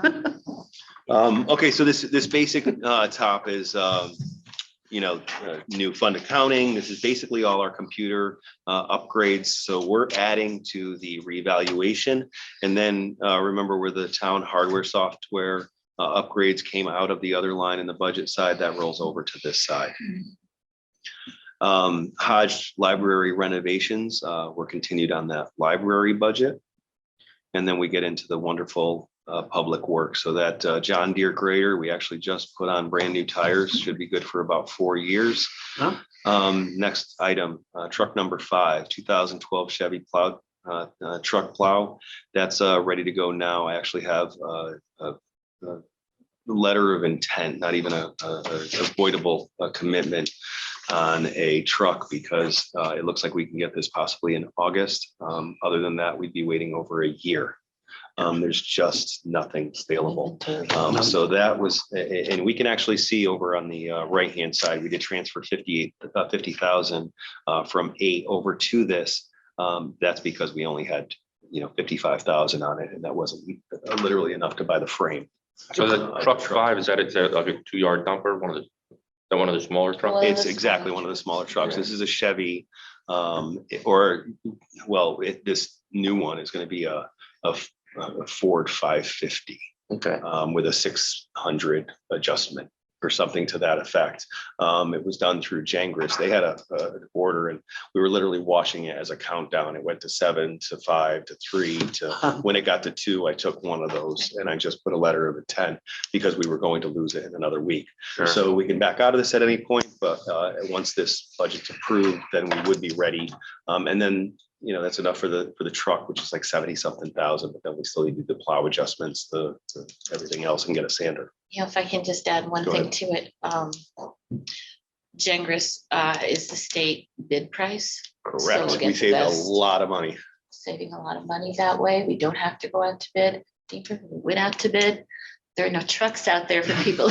Okay, so this basic top is, new fund accounting. This is basically all our computer upgrades. So we're adding to the revaluation. And then remember where the town hardware software upgrades came out of the other line in the budget side, that rolls over to this side. Hodge Library renovations, we're continued on that library budget. And then we get into the wonderful public works. So that John Deere grader, we actually just put on brand new tires, should be good for about 4 years. Huh? Next item, truck number 5, 2012 Chevy plow, truck plow. That's ready to go now. I actually have a letter of intent, not even a avoidable commitment on a truck, because it looks like we can get this possibly in August. Other than that, we'd be waiting over a year. There's just nothing saleable. So that was, and we can actually see over on the right-hand side, we did transfer 50,000 from 8 over to this. That's because we only had, 55,000 on it, and that wasn't literally enough to buy the frame. so the truck 5, is that it's like a 2-yard dumper, one of the smaller trucks? Well, It's exactly one of the smaller trucks. This is a Chevy, this new one is going to be a Ford 550 Okay. with a 600 adjustment or something to that effect. It was done through Jangris. They had an order, and we were literally watching it as a countdown. It went to 7 to 5 to 3 to when it got to 2, I took one of those and I just put a letter of intent because we were going to lose it in another week. Sure. So we can back out of this at any point, but once this budget's approved, then we would be ready. And then, that's enough for the truck, which is like 70-something thousand, but then we still need to do the plow adjustments, to everything else, and get a sander. if I can just add one Go thing ahead. to it. Gengris is the state bid price. Correct. we'll get We the saved a best. lot of money. Saving a lot of money that way. We don't have to go out to bid. We went out to bid. There are no trucks out there for people.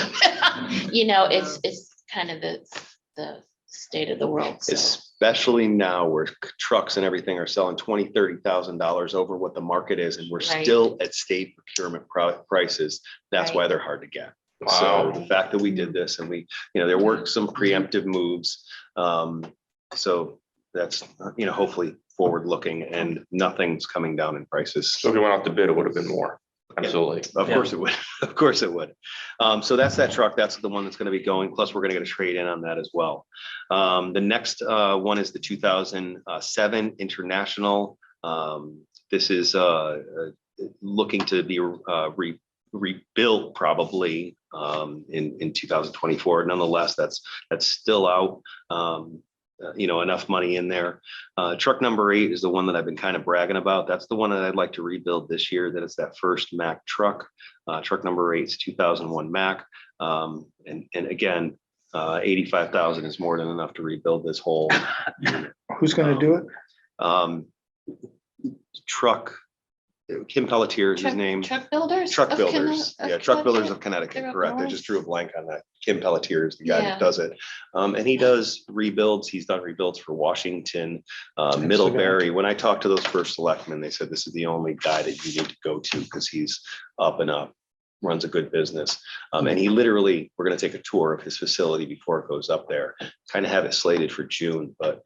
It's kind of the state of the world. So Especially now where trucks and everything are selling $20,000, $30,000 over what the market is, and we're Right. still at state procurement prices. That's Right. why they're hard to get. Wow. So the fact that we did this, and we, there were some preemptive moves. So that's, hopefully forward looking, and nothing's coming down in prices. So if you went out to bid, it would have been more. Absolutely. Of course it would. Of course it would. So that's that truck. That's the one that's going to be going. Plus, we're going to get a trade in on that as well. The next one is the 2007 International. This is looking to be rebuilt probably in 2024. Nonetheless, that's still out. Enough money in there. Truck number 8 is the one that I've been kind of bragging about. That's the one that I'd like to rebuild this year. That is that first Mack truck. Truck number 8 is 2001 Mack. And again, 85,000 is more than enough to rebuild this whole Who's gonna do it? truck. Kim Pelletier is his truck, name. truck builders. Truck of builders, Conne- yeah, of truck builders Connecticut? of Connecticut, They're correct. I up just drew a blank on that. Kim Pelletier is the guy Yeah. that does it. And he does rebuilds. He's done rebuilds for Washington, Middlebury. When I talked to those first selectmen, they said this is the only guy that you need to go to because he's up and up, runs a good business. And he literally, we're going to take a tour of his facility before it goes up there, kind of have it slated for June. But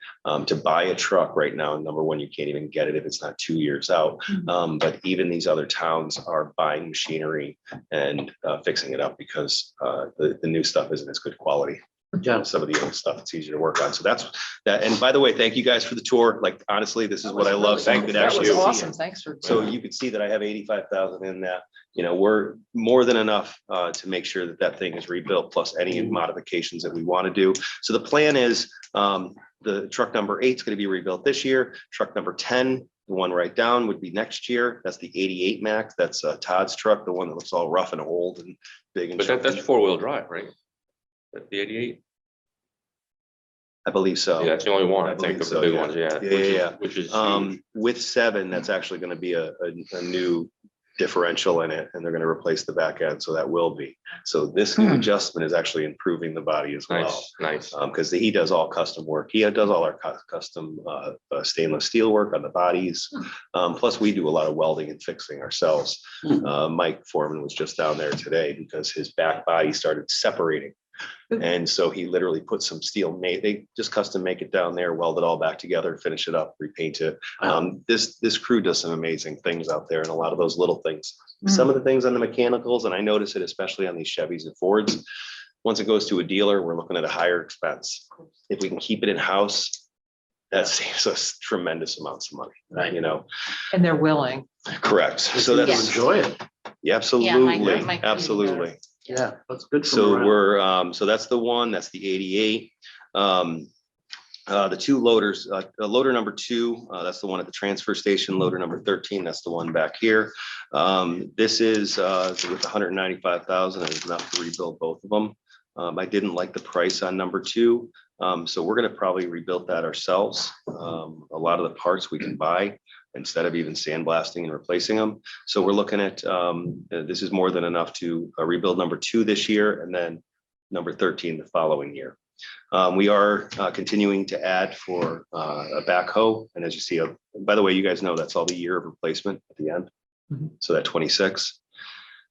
to buy a truck right now, number one, you can't even get it if it's not 2 years out. But even these other towns are buying machinery and fixing it up because the new stuff isn't as good quality. Yeah. Some of the other stuff, it's easier to work on. So that's that. And by the way, thank you guys for the tour. Like, honestly, this is what I love. So you could That was actually, awesome. Thanks for. so you could see that I have 85,000 in that. You know, we're more than enough to make sure that that thing is rebuilt, plus any modifications that we want to do. So the plan is the truck number 8 is going to be rebuilt this year. Truck number 10, the one right down, would be next year. That's the 88 Max. That's Todd's truck, the one that looks all rough and old and big. And But that's 4-wheel drive, right? That the 88? I believe so. Yeah, that's the only one, I I think, believe of the so, big yeah. ones, yeah. Yeah. Which is huge. With 7, that's actually going to be a new differential in it, and they're going to replace the back end, so that will be. So this new adjustment is actually improving the body as well. Nice. Because he does all custom work. He does all our custom stainless steel work on the bodies. Plus, we do a lot of welding and fixing ourselves. Mike Foreman was just down there today because his back body started separating. And so he literally put some steel, they just custom make it down there, weld it all back together, finish it up, repaint it. This crew does some amazing things out there, and a lot of those little things. Some of the things on the mechanicals, and I notice it especially on these Chevys and Fords, once it goes to a dealer, we're looking at a higher expense. If we can keep it in-house, that saves us tremendous amounts of money, Right. you know? And they're willing. Correct. So They that's, enjoy it. yeah, absolutely, Mike really absolutely. Yeah, that's good. for So morale. we're, so that's the one, that's the 88. The 2 loaders, loader number 2, that's the one at the transfer station. Loader number 13, that's the one back here. This is with 195,000, and it's enough to rebuild both of them. I didn't like the price on number 2. So we're going to probably rebuild that ourselves. A lot of the parts we can buy instead of even sandblasting and replacing them. So we're looking at, this is more than enough to rebuild number 2 this year, and then number 13 the following year. We are continuing to add for a backhoe. And as you see, by the way, you guys know that's all the year of replacement at the end. So that 26.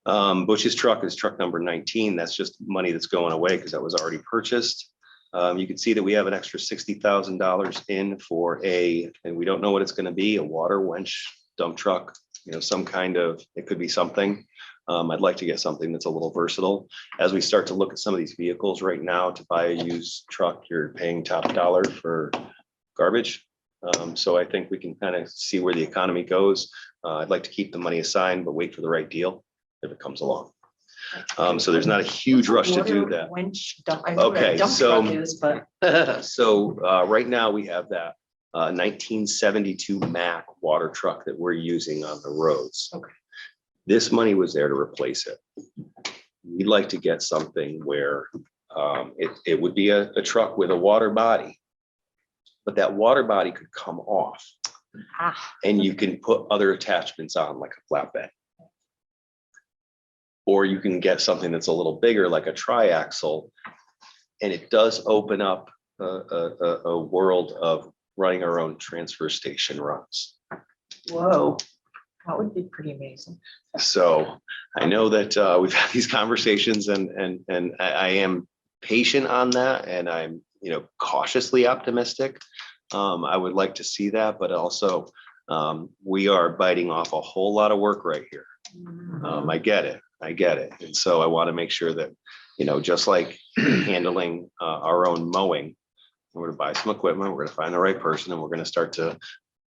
Butch's truck is truck number 19. That's just money that's going away because that was already purchased. You can see that we have an extra $60,000 in for and we don't know what it's going to be, a water winch dump truck, you know, some kind of, it could be something. I'd like to get something that's a little versatile. As we start to look at some of these vehicles right now, to buy a used truck, you're paying top dollar for garbage. So I think we can kind of see where the economy goes. I'd like to keep the money assigned, but wait for the right deal if it comes along. So there's not a huge rush to do that. Winch dump. I know what a Okay, dump so- truck is, but So right now we have that 1972 Mack water truck that we're using on the roads. Okay. This money was there to replace it. We'd like to get something where it would be a truck with a water body, but that water body could come off and you can put other attachments on like a flatbed. Or you can get something that's a little bigger, like a triaxle, and it does open up a world of running our own transfer station runs. whoa, that would be pretty amazing. So I know that we've had these conversations, and I am patient on that, and I'm, you know, cautiously optimistic. I would like to see that, but also we are biting off a whole lot of work right here. I get it. And so I want to make sure that, you know, just like handling our own mowing, we're going to buy some equipment, we're going to find the right person, and we're going to start to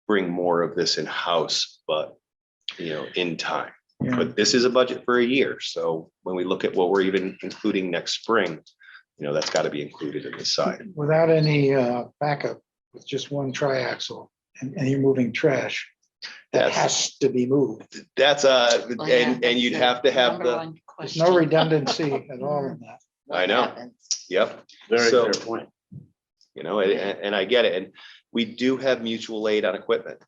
bring more of this in-house, but, you know, in time. Yeah. But this is a budget for a year. So when we look at what we're even including next spring, you know, that's got to be included in the side. Without any backup, with just one triaxle and you're moving trash, that That's- has to be moved. That's Well, yeah, and that's you'd the have to have number the, one There's no question. redundancy at all in that. What I know. happens? yep. Very So- fair point. You know, and I get it. And we do have mutual aid on equipment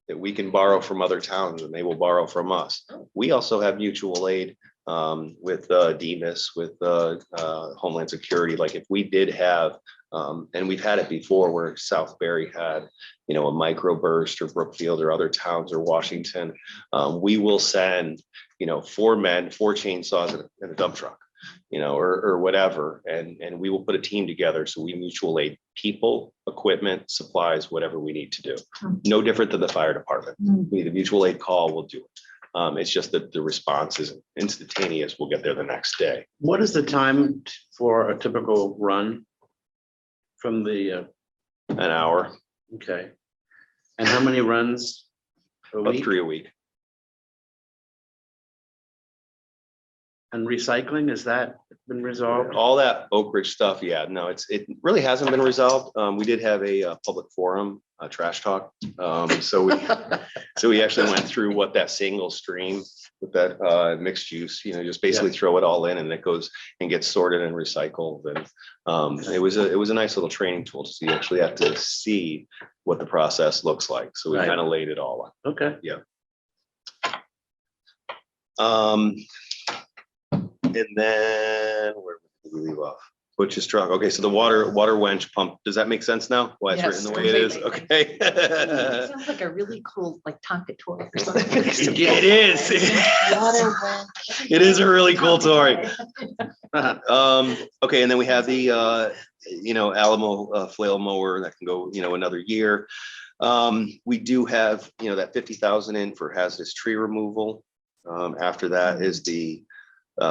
that we can borrow from other towns and they will borrow from us. We also have mutual aid with Demas, with Homeland Security. Like if we did have, and we've had it before where Southbury had, you know, a microburst or Brookfield or other towns or Washington, we will send, you know, 4 men, 4 chainsaws and a dump truck, you know, or whatever. And we will put a team together. So we mutual aid people, equipment, supplies, whatever we need to do. No different than the fire department. We need a mutual aid call, we'll do it. It's just that the response is instantaneous. We'll get there the next day. What is the time for a typical run from the, An hour, okay. And how many runs a about week? 3 a week. And recycling, has that been resolved? All that Oak Ridge stuff, yeah, no, it really hasn't been resolved. We did have a public forum, trash talk. So we actually went through what that single stream with that mixed use, just basically throw it all in and it goes and gets sorted and recycled. And it was a nice little training tool. So you actually have to see what the process looks like. So we Right. kind of laid it all out. Okay. And then where did we leave off? Butch's truck. Okay, so the water wench pump. Does that make sense now? Why it's written Yes, the way it is? completely. It Okay. sounds like a really cool, like Tonka toy or something. It is. Water went. It is a really cool toy. Okay, and then we have the Alamo flail mower that can go, another year. We do have, that 50,000 in for hazardous tree removal. After that is the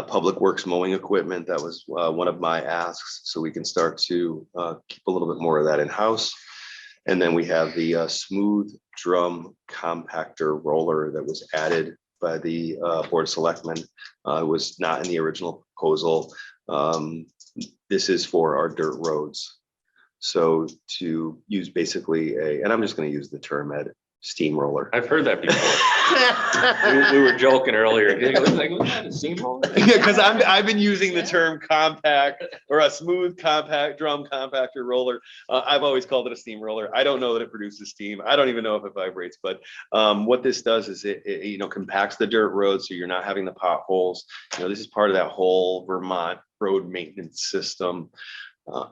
public works mowing equipment. That was one of my asks, so we can start to keep a little bit more of that in-house. And then we have the smooth drum compactor roller that was added by the Board of Selectmen. It was not in the original proposal. This is for our dirt roads. So to use basically and I'm just going to use the term, Ed, steamroller. I've heard that before. We were joking earlier. Like, was that a steamroller? Yeah, because I've been using the term compact or a smooth compact drum compactor roller. I've always called it a steam roller. I don't know that it produces steam. I don't even know if it vibrates, but what this does is it compacts the dirt road, so you're not having the potholes. This is part of that whole Vermont road maintenance system.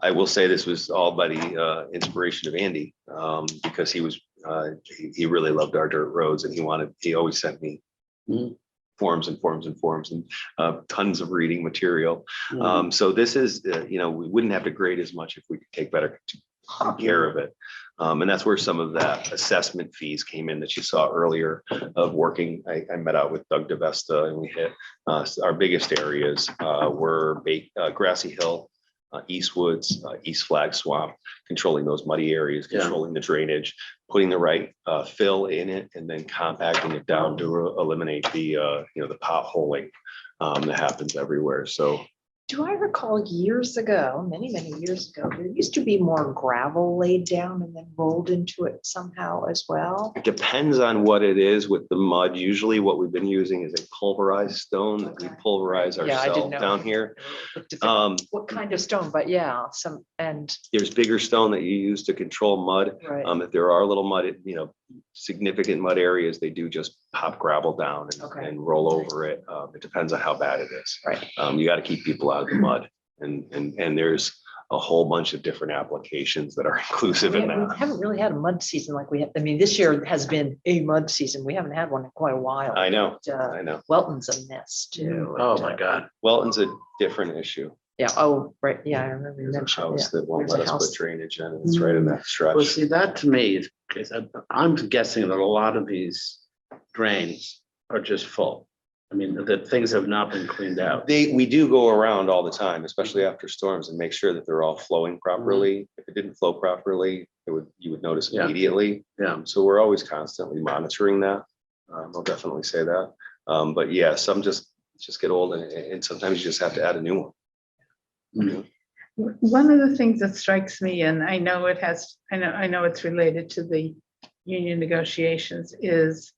I will say this was all by the inspiration of Andy, because he really loved our dirt roads, and he always sent me forms and forms and forms and tons of reading material. So this is, we wouldn't have to grade as much if we could take better care of it. And that's where some of that assessment fees came in that you saw earlier of working. I met out with Doug DeVesta, and we hit our biggest areas were Grassy Hill, Eastwoods, East Flag Swamp, controlling those muddy areas, controlling the drainage, putting the right fill in it, and then compacting it down to eliminate the the potholing that happens everywhere. So Do I recall years ago, many, many years ago, there used to be more gravel laid down and then rolled into it somehow as well? it depends on what it is with the mud. Usually what we've been using is a pulverized stone that we pulverize Yeah, I didn't ourselves know. down here. What kind of stone, but yeah, There's bigger stone that you use to control mud. right. If there are little mud, significant mud areas, they do just pop gravel down Okay. and roll over it. It depends on how bad it is. Right. You got to keep people out of the mud, and there's a whole bunch of different applications that are inclusive in We that. haven't really had a mud season like we have. I mean, this year has been a mud season. We haven't had one in quite a while. I know, But, I know. Welton's a mess too. Oh, And, my God. Welton's a different issue. Yeah, oh, right, yeah, I remember you There's a mentioned, house yeah. that won't There's a let us house. put drainage in. It's right in that Well, stretch. see, that to me is, I'm guessing that a lot of these drains are just full. I mean, that things have not been cleaned out. We do go around all the time, especially after storms, and make sure that they're all flowing properly. If it didn't flow properly, you would notice Yeah. immediately. Yeah. So we're always constantly monitoring that. I'll definitely say that. But yeah, some just get old, and sometimes you just have to add a new one. One of the things that strikes me, and I know it's related to the union negotiations, is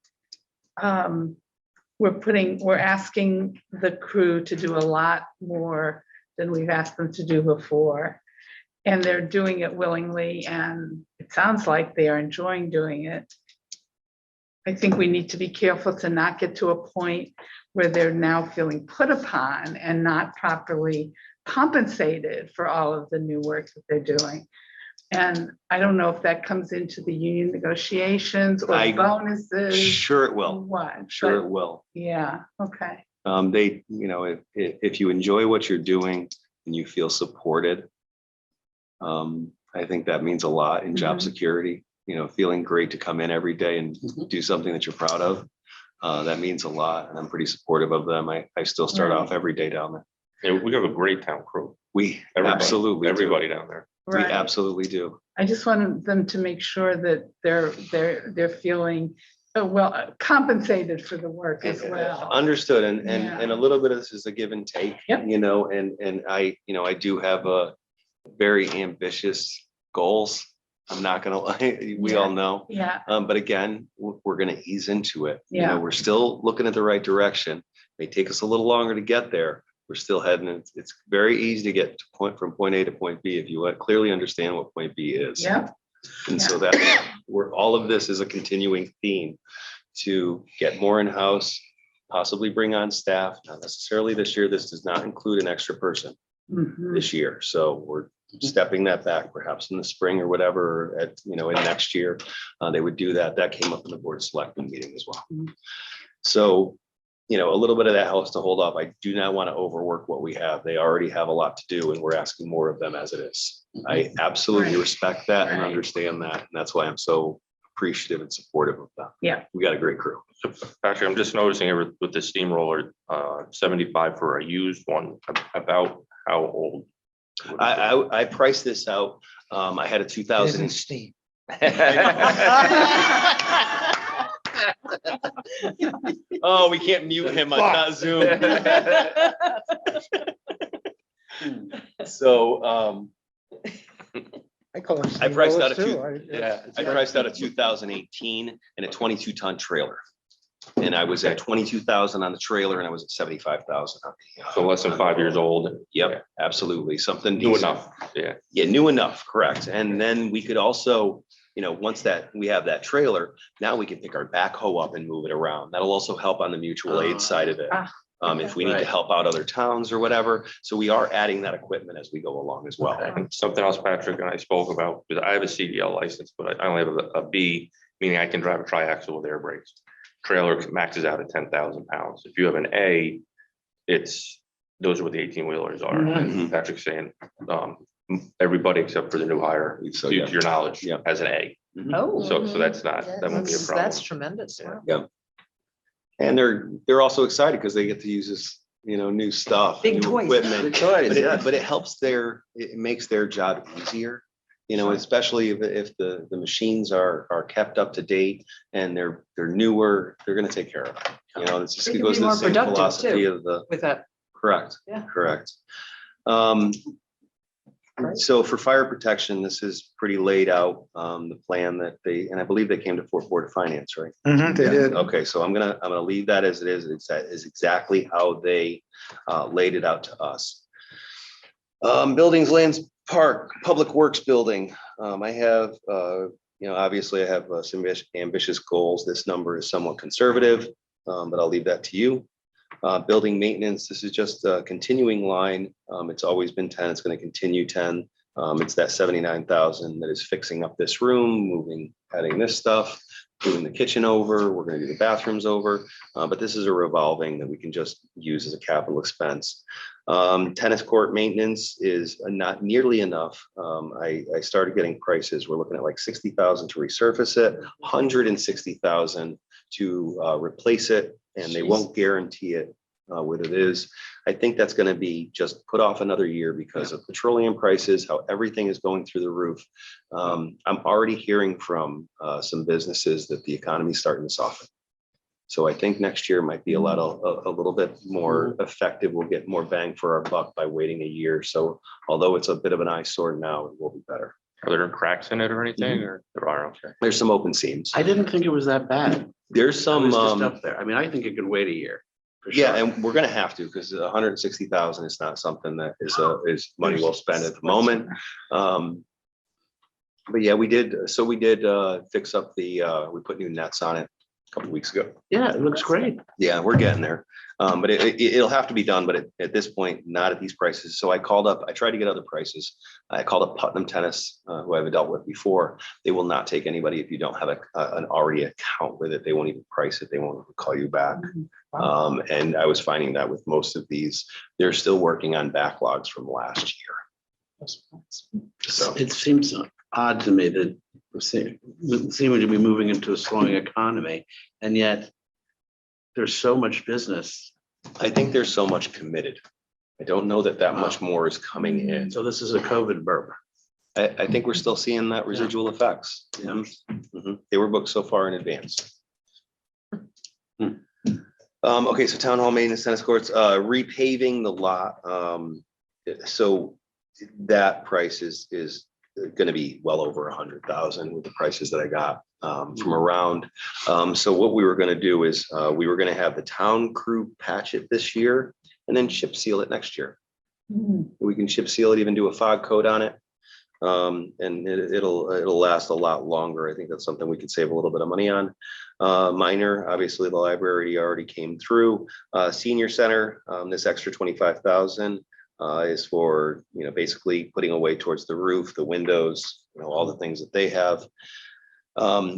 we're asking the crew to do a lot more than we've asked them to do before. And they're doing it willingly, and it sounds like they are enjoying doing it. I think we need to be careful to not get to a point where they're now feeling put upon and not properly compensated for all of the new work that they're doing. And I don't know if that comes into the union negotiations or bonuses. Sure it will. What? Sure it But, will. yeah, okay. If you enjoy what you're doing and you feel supported, I think that means a lot in job Mhm. security. Feeling great to come in every day and Mhm. do something that you're proud of. That means a lot, and I'm pretty supportive of them. I still start off every day down there. Yeah, we have a great town crew. We Everybody- absolutely do. Everybody down there. We Right. absolutely do. I just wanted them to make sure that they're feeling well compensated for the work as well. Understood, and Yeah. a little bit of this is a give and take, Yep. you know, and I, you know, I do have a very ambitious goals. I'm not gonna lie, we all know. Yeah, But again, we're gonna ease into it. You know, Yeah. we're still looking at the right direction. May take us a little longer to get there. We're still heading, it's very easy to get from point A to point B if you clearly understand what point B is. yeah, And so that, all of this is a continuing theme to get more in-house, possibly bring on staff, not necessarily this year. This does not include an extra person mhm, this year. So we're stepping that back perhaps in the spring or whatever at, you know, in next year. They would do that. That came up in the board selectmen meeting as well. Mhm. So, you know, a little bit of that helps to hold up. I do not want to overwork what we have. They already have a lot to do and we're asking more of them as it is. I absolutely Right. respect that and Right. understand that. And that's why I'm so appreciative and supportive of them. Yeah. We got a great crew. So Patrick, I'm just noticing here with the steamroller, 75 for a used one, about how old? would it be? I priced this out. I had a 2000. Steam. Oh, we can't mute him on not Zoom. So I call them I priced out a steamrollers too. few- Yeah. I priced out a 2018 and a 22-ton trailer. And I was at 22,000 on the trailer and I was at 75,000 on the. So less than 5 years old. Yep, absolutely. Something New decent. enough, yeah. Yeah, new enough, correct. And then we could also, you know, once that we have that trailer, now we can pick our backhoe up and move it around. That'll also help on the mutual aid side of it. If we need to Right. help out other towns or whatever. So we are adding that equipment as we go along as well. And something else Patrick and I spoke about, because I have a CDL license, but I only have a B, meaning I can drive a triaxle with air brakes. Trailer maxes out at 10,000 pounds. If you have an A, those are what the 18-wheelers are. And Patrick's saying, everybody except for the new hire, So, due yeah. to your knowledge, Yeah. has an A. Oh. So that's not, that won't be a problem. That's tremendous. Yeah. Wow. And they're also excited because they get to use this, you know, new stuff. Big new toys. Equipment. Big toys, But yeah. it helps it makes their job easier, you know, especially if the machines are kept up to date and they're newer, they're gonna take care of it. You know, it's just, They it can goes be to the more same productive, philosophy too. of the, With that, correct, Yeah. correct. Right. So for fire protection, this is pretty laid out, the plan that and I believe they came to Fort Board of Finance, right? They did. Okay, so I'm gonna leave that as it is. Is exactly how they laid it out to us. Buildings, lands, park, public works building. I have, you know, obviously I have some ambitious goals. This number is somewhat conservative, but I'll leave that to you. Building maintenance, this is just a continuing line. It's always been 10, it's gonna continue 10. It's that 79,000 that is fixing up this room, moving, adding this stuff, doing the kitchen over, we're gonna do the bathrooms over. But this is a revolving that we can just use as a capital expense. Tennis court maintenance is not nearly enough. I started getting prices. We're looking at like 60,000 to resurface it, 160,000 to replace it, and they won't guarantee it what it is. I think that's going to be just put off another year because of petroleum prices, how everything is going through the roof. I'm already hearing from some businesses that the economy is starting to soften. So I think next year might be a little bit more effective. We'll get more bang for our buck by waiting a year. So although it's a bit of an eyesore now, it will be better. Are there cracks in it or anything, or there are, okay? There's some open seams. I didn't think it was that bad. There's It some, was just up there. I mean, I think it could wait a year. for yeah, sure. and we're gonna have to, because 160,000 is not something that is money well spent at the moment. But yeah, we did fix up we put new nets on it a couple weeks ago. Yeah, it looks great. Yeah, we're getting there. But it'll have to be done, but at this point, not at these prices. So I tried to get other prices. I called up Putnam Tennis, who I haven't dealt with before. They will not take anybody if you don't have an already account with it. They won't even price it. They won't even call you back. And I was finding that with most of these, they're still working on backlogs from last year. So It seems odd to me that we seem to be moving into a slowing economy, and yet there's so much business. I think there's so much committed. I don't know that much more is coming in. So this is a COVID burp. I think we're still seeing that residual effects. Yeah. Mhm. They were booked so far in advance. Okay, so town hall maintenance, tennis courts, repaving the lot. So that price is gonna be well over 100,000 with the prices that I got from around. So what we were gonna do is, we were gonna have the town crew patch it this year and then chip seal it next year. We can chip seal it, even do a fog coat on it. And it'll last a lot longer. I think that's something we could save a little bit of money on. Minor, obviously the library already came through. Senior center, this extra 25,000 is for, basically putting away towards the roof, the windows, all the things that they have.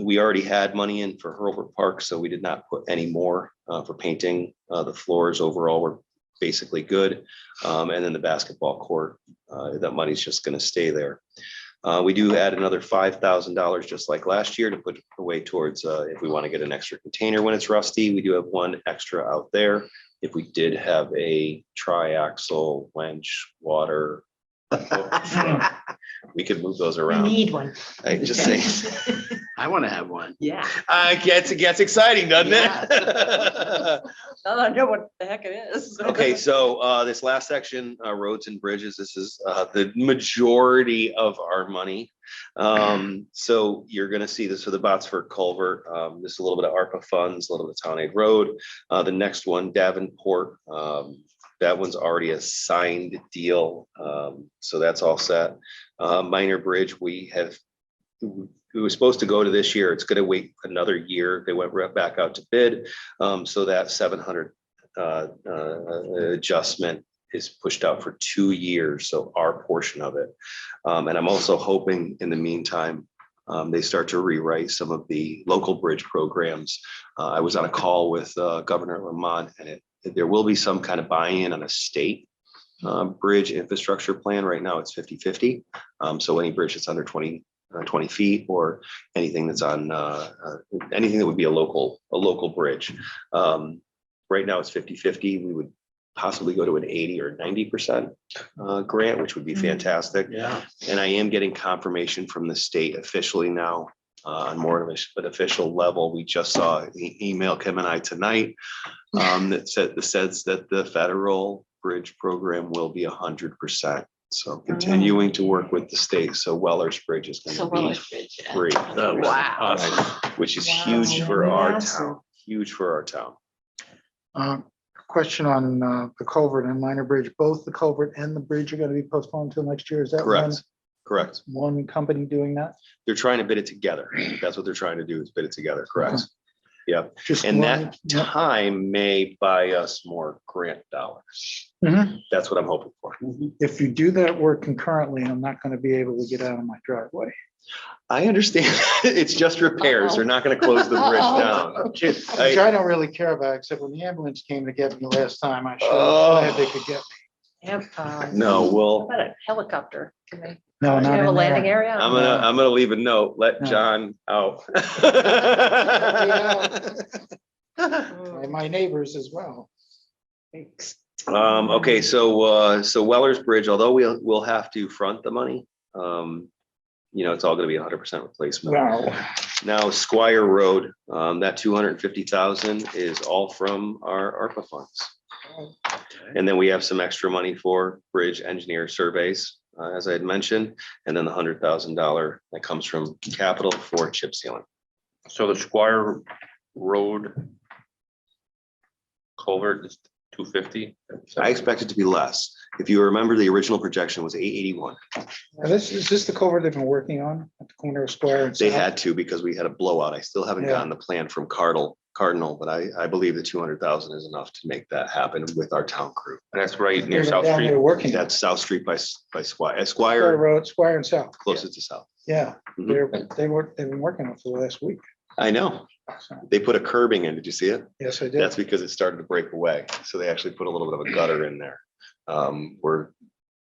We already had money in for Hurlburt Park, so we did not put any more for painting. The floors overall were basically good. And then the basketball court, that money's just gonna stay there. We do add another $5,000, just like last year, to put away towards, if we want to get an extra container when it's rusty. We do have one extra out there. If we did have a triaxle, winch, water, we could move those You around. need one. I just say, I want to have one. Yeah. it gets exciting, doesn't it? I know what the heck it is. Okay, so this last section, roads and bridges, this is the majority of our money. So you're gonna see this for the Botsford culvert. This is a little bit of ARPA funds, a little bit of Town Aid Road. The next one, Davenport, that one's already a signed deal. So that's all set. Minor bridge, it was supposed to go to this year. It's gonna wait another year. They went right back out to bid. So that 700 adjustment is pushed out for 2 years. So our portion of it. And I'm also hoping in the meantime, they start to rewrite some of the local bridge programs. I was on a call with Governor Lamont, and there will be some kind of buy-in on a state bridge infrastructure plan. Right now it's 50-50. So any bridge that's under 20 feet, or anything that's on anything that would be a local bridge. Right now it's 50-50. We would possibly go to an 80 or 90% grant, which would be fantastic. Yeah. And I am getting confirmation from the state officially now on more of an official level. We just saw an email Kim and I tonight that says that the federal bridge program will be 100%. So continuing to work with the state. So Weller's Bridge is So going to Weller's Bridge, yeah. be free. Wow. Awesome. Which is Wow, huge for our massive. town, huge for our town. Question on the culvert and minor bridge, both the culvert and the bridge are gonna be postponed until next year. Is that Correct. one company doing that? They're trying to bid it together. That's what they're trying to do, is bid it together, correct? Yeah, Just and one? that time may buy us more grant dollars. Mhm. That's what I'm hoping for. If you do that work concurrently, I'm not gonna be able to get out of my driveway. I understand. It's just repairs. They're not gonna close the bridge down. Which I don't really care about, except when the ambulance came to get me last time, I sure was glad they could get me. Yep. No, How well, about a helicopter? Can they, No, do you not have a in landing there. area? I'm gonna leave a note. Let No. John out. And my neighbors as well. Thanks. Okay, so Weller's Bridge, although we'll have to front the money, it's all gonna be 100% replacement. Wow. Now Squire Road, that 250,000 is all from our ARPA funds. And then we have some extra money for bridge engineer surveys, as I had mentioned, and then the $100,000 that comes from capital for chip sealing. So the Squire Road culvert is 250. I expect it to be less. If you remember, the original projection was 881. Is this the culvert they've been working on at the corner of Square and They South? had to, because we had a blowout. I still haven't Yeah. gotten the plan from Cardinal, but I believe the 200,000 is enough to make that happen with our town crew. And that's right They near were South down Street. there working. That's South Street by Squire, Square Road, Squire and South. closest to South. Yeah, Mhm. they've been working on it for the last week. I know. So, They put a curbing in. Did you see it? yes, I did. That's because it started to break away. So they actually put a little bit of a gutter in there. I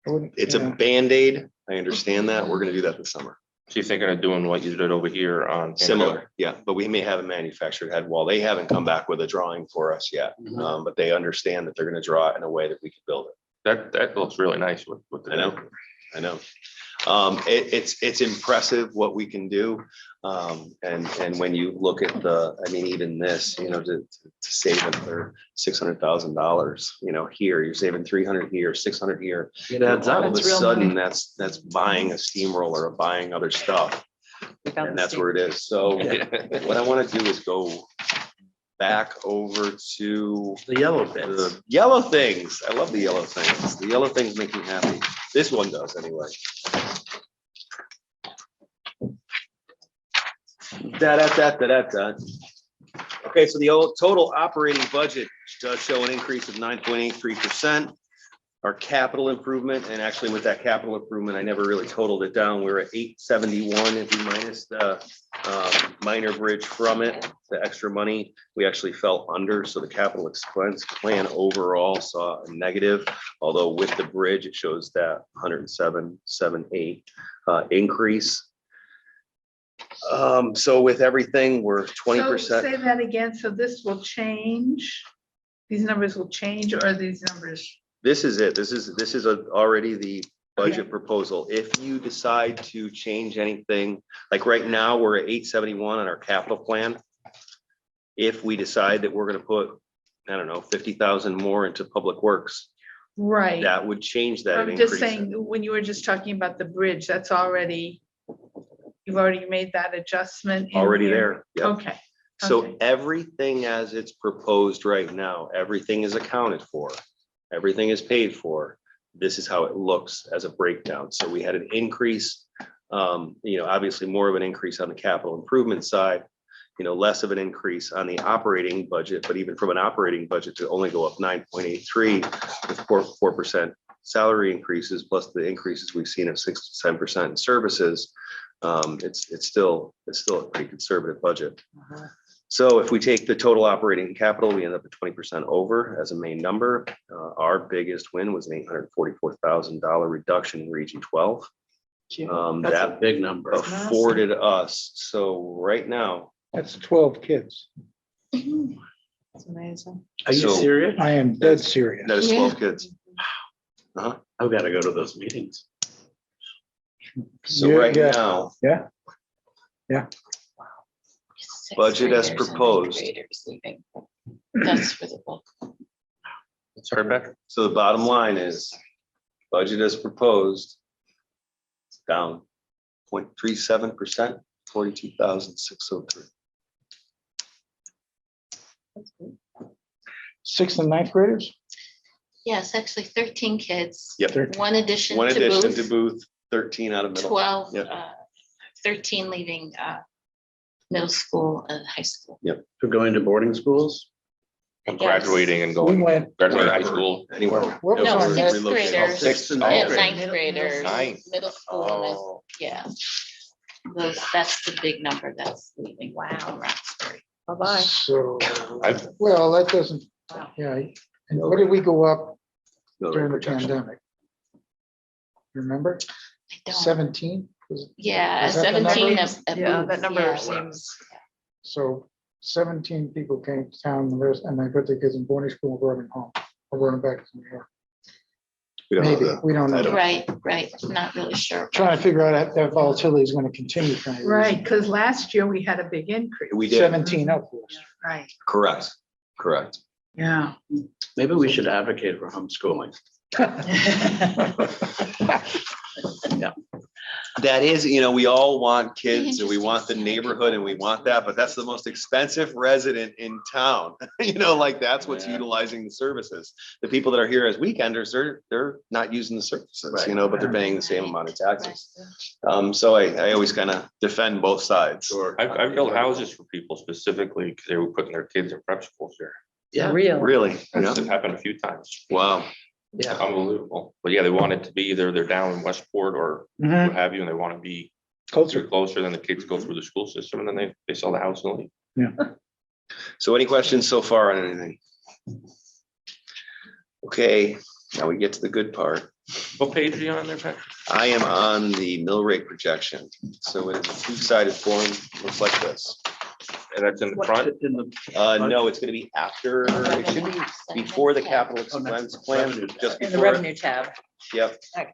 wouldn't- It's a yeah. Band-Aid. I understand that. We're gonna do that this summer. So you're thinking of doing what you did over here on. Similar, yeah, but we may have a manufactured head wall. They haven't come back with a drawing for us yet. But they understand that they're gonna draw it in a way that we can build it. That looks really nice with the. I know. I know. It's impressive what we can do. And when you look at I mean, even this, to save another $600,000, here, you're saving 300 here, 600 here. It adds All up. of a That's real sudden, money. that's buying a steamroller or buying other stuff. Without And the that's where it is. So what I want to do is go back over to The yellow bits. the yellow things. I love the yellow things. The yellow things make me happy. This one does anyway. Da. Okay, so the total operating budget does show an increase of 9.83%. Our capital improvement, and actually with that capital improvement, I never really totaled it down. We were at 871 if you minus the minor bridge from it, the extra money. We actually fell under, so the capital expense plan overall saw a negative, although with the bridge, it shows that 107.78 increase. So with everything, we're 20%. Say that again. So this will change? These numbers will change, or are these numbers? This is it. This is already the budget proposal. If you decide to change anything, like right now, we're at 871 on our capital plan. If we decide that we're gonna put, I don't know, 50,000 more into public works, Right. that would change that. I'm just saying, when you were just talking about the bridge, that's already, you've already made that adjustment. in Already here? there. Yep. Okay. So okay. everything as it's proposed right now, everything is accounted for. Everything is paid for. This is how it looks as a breakdown. So we had an increase, obviously more of an increase on the capital improvement side, less of an increase on the operating budget, but even from an operating budget to only go up 9.83 with 4% salary increases, plus the increases we've seen of 6 to 7% in services. It's still a pretty conservative budget. So if we take the total operating capital, we end up at 20% over as a main number. Our biggest win was an $844,000 reduction in Region 12. That's a That big number. afforded us. So right now, That's 12 kids. That's amazing. Are you So- serious? I am dead serious. that is 12 kids. I've got to go to those meetings. So Yeah, right yeah. now, Sixth Budget as graders and ninth proposed. graders leaving. That's for the book. Sorry, Beck. so the bottom line is budget as proposed, it's down 0.37%, 42,603. Sixth and ninth graders? Yes, actually 13 kids. Yep. One addition One to addition to Booth, Booth, 13 out of middle. 12, Yep. 13 leaving middle school and high school. For going to boarding schools? I'm Yes. graduating and We going, went, graduating high school. Anywhere. what was No, our sixth next? graders, Sixth and and ninth. ninth graders, Ninth. middle school, Oh, yeah. That's the big number that's leaving. Wow. Roxbury. Bye-bye. So, I've- well, that doesn't, yeah. And what did we go up No during the projection. pandemic? Remember? I don't, 17? yeah, is that the 17 number? at Yeah, Booth, that number yeah. seems, So 17 people came to town and I put the kids in boarding school and brought them home. Or brought them back to New York. We don't know Maybe, that. we don't I know. don't- Right, not really sure. Trying to figure out if that volatility is going to continue. kind of Right, because last year we had a big increase. We did, 17 up for us. Right, correct. yeah. Maybe we should advocate for homeschooling. That is, we all want kids and we Interesting want the side. neighborhood and we want that, but that's the most expensive resident in town. Like that's what's Yeah. utilizing the services. The people that are here as weekenders, they're not using the services, Right. but they're paying the same amount of taxes. Right. So I always kind of defend both sides. Sure. I've built houses for people specifically because they were putting their kids in prep schools there. Yeah. real. Really? That's Yeah. happened a few times. Wow. Yeah. Unbelievable. But yeah, they want it to be either they're down in Westport or Mhm. what have you, and they want to be Culture. closer than the kids go through the school system, and then they sell the house and leave. So any questions so far on anything? Okay, now we get to the good part. What page are you on there, Patrick? I am on the mill rate projection. So it's a two-sided form, looks like this. And that's in the front. In the, No, it's gonna be after, it should be before the capital expense plan, just In the before. revenue tab. Yep, Okay.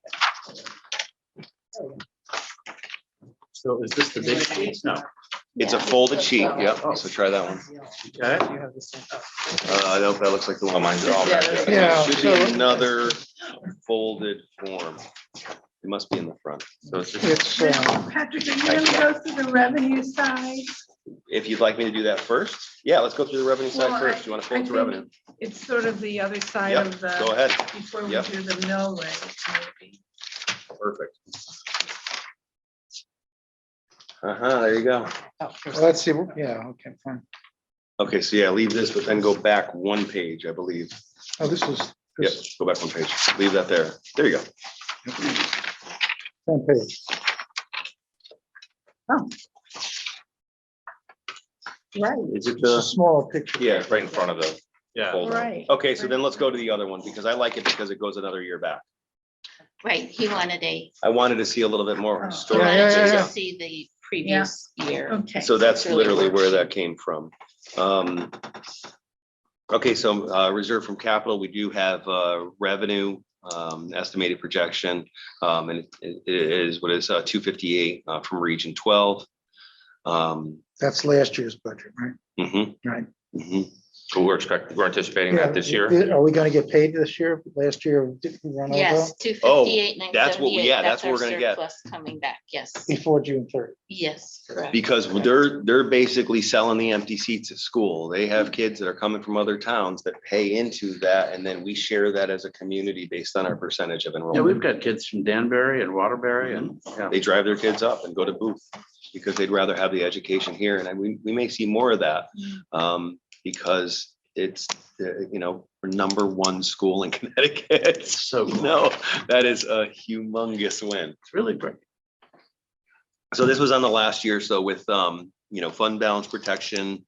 so is this the big sheet? No. it's a folded sheet, yep, so try that one. Okay. You have the same. Nope, that looks like the one. Oh, mine's all Yeah, right. Yeah. Should be another folded form. It must be in the front. So it's just, It's, Patrick, are you gonna go through the revenue side? If you'd like me to do that first, yeah, let's go through the revenue side Well, first. You want to I fold to think revenue? It's sort of the other side Yep, of go the, ahead. before we Yep. do the mill rate, maybe. Perfect. There you go. Oh, here's well, let's see, yeah, okay, fine. Okay, so yeah, leave this, but then go back one page, I believe. Oh, this is, Yep, this, go back one page. Leave that there. There you go. same page. Right, Is it It's a the? smaller picture. Yeah, right in front of the Yeah. folder. right. Okay, so then let's go to the other one because I like it because it goes another year back. Right, he wanted I wanted to see a little bit more he historical. Yeah, wanted you yeah. to see the previous year. Okay. So that's It's really literally where that worksheet. came from. Okay, so reserve from capital, we do have revenue estimated projection. And it is what is 258 from Region 12. That's last year's budget, right? Mhm, Right. mhm. So we're anticipating Yeah, that this year. Are we gonna get paid this year? Last year, did we run over Yes, 258, that's what 978. yeah, That's that's what our we're gonna get. surplus coming back, yes, before June 30th? yes, correct. Because they're basically selling the empty seats at school. They have kids that are coming from other towns that pay into that, and then we share that as a community based on our percentage of Yeah, enrollment. we've got kids from Danbury and Waterbury and, yeah. They drive their kids up and go to Booth because they'd rather have the education here. And we may see more of that because it's, we're #1 school in Connecticut. So no, that is a humongous win. It's really great. So this was on the last year. So with, fund balance protection,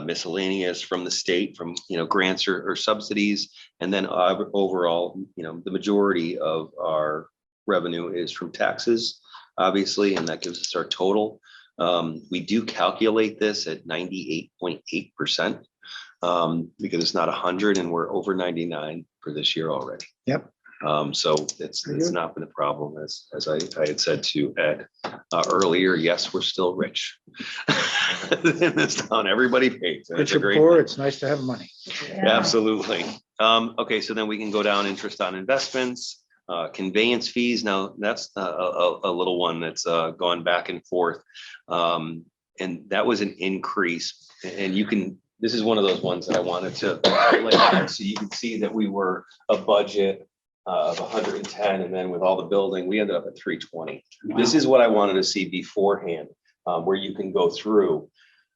miscellaneous from the state, from, grants or subsidies. And then overall, the majority of our revenue is from taxes, obviously, and that gives us our total. We do calculate this at 98.8%. Because it's not 100 and we're over 99 for this year already. Yep. So it's not been a problem as I had said to Ed earlier. Yes, we're still rich in this town. Everybody pays. and it's Rich a or great poor, thing. it's nice to have money. Absolutely. Okay, so then we can go down interest on investments, conveyance fees. Now that's a little one that's gone back and forth. And that was an increase, and this is one of those ones that I wanted to lay out so you can see that we were a budget of 110, and then with all the building, we ended up at 320. This is what I wanted to see beforehand, where you can go through.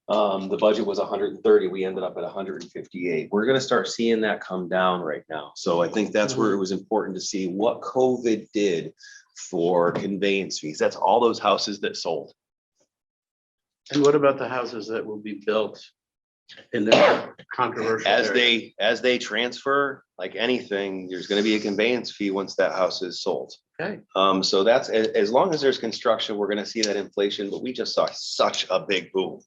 The budget was 130, we ended up at 158. We're gonna start seeing that come down right now. So I think that's where it was important to see what COVID did for conveyance fees. That's all those houses that sold. And what about the houses that will be built in the controversial area? As they transfer, like anything, there's gonna be a conveyance fee once that house is sold. Okay. So that's, as long as there's construction, we're gonna see that inflation, but we just saw such a big boom.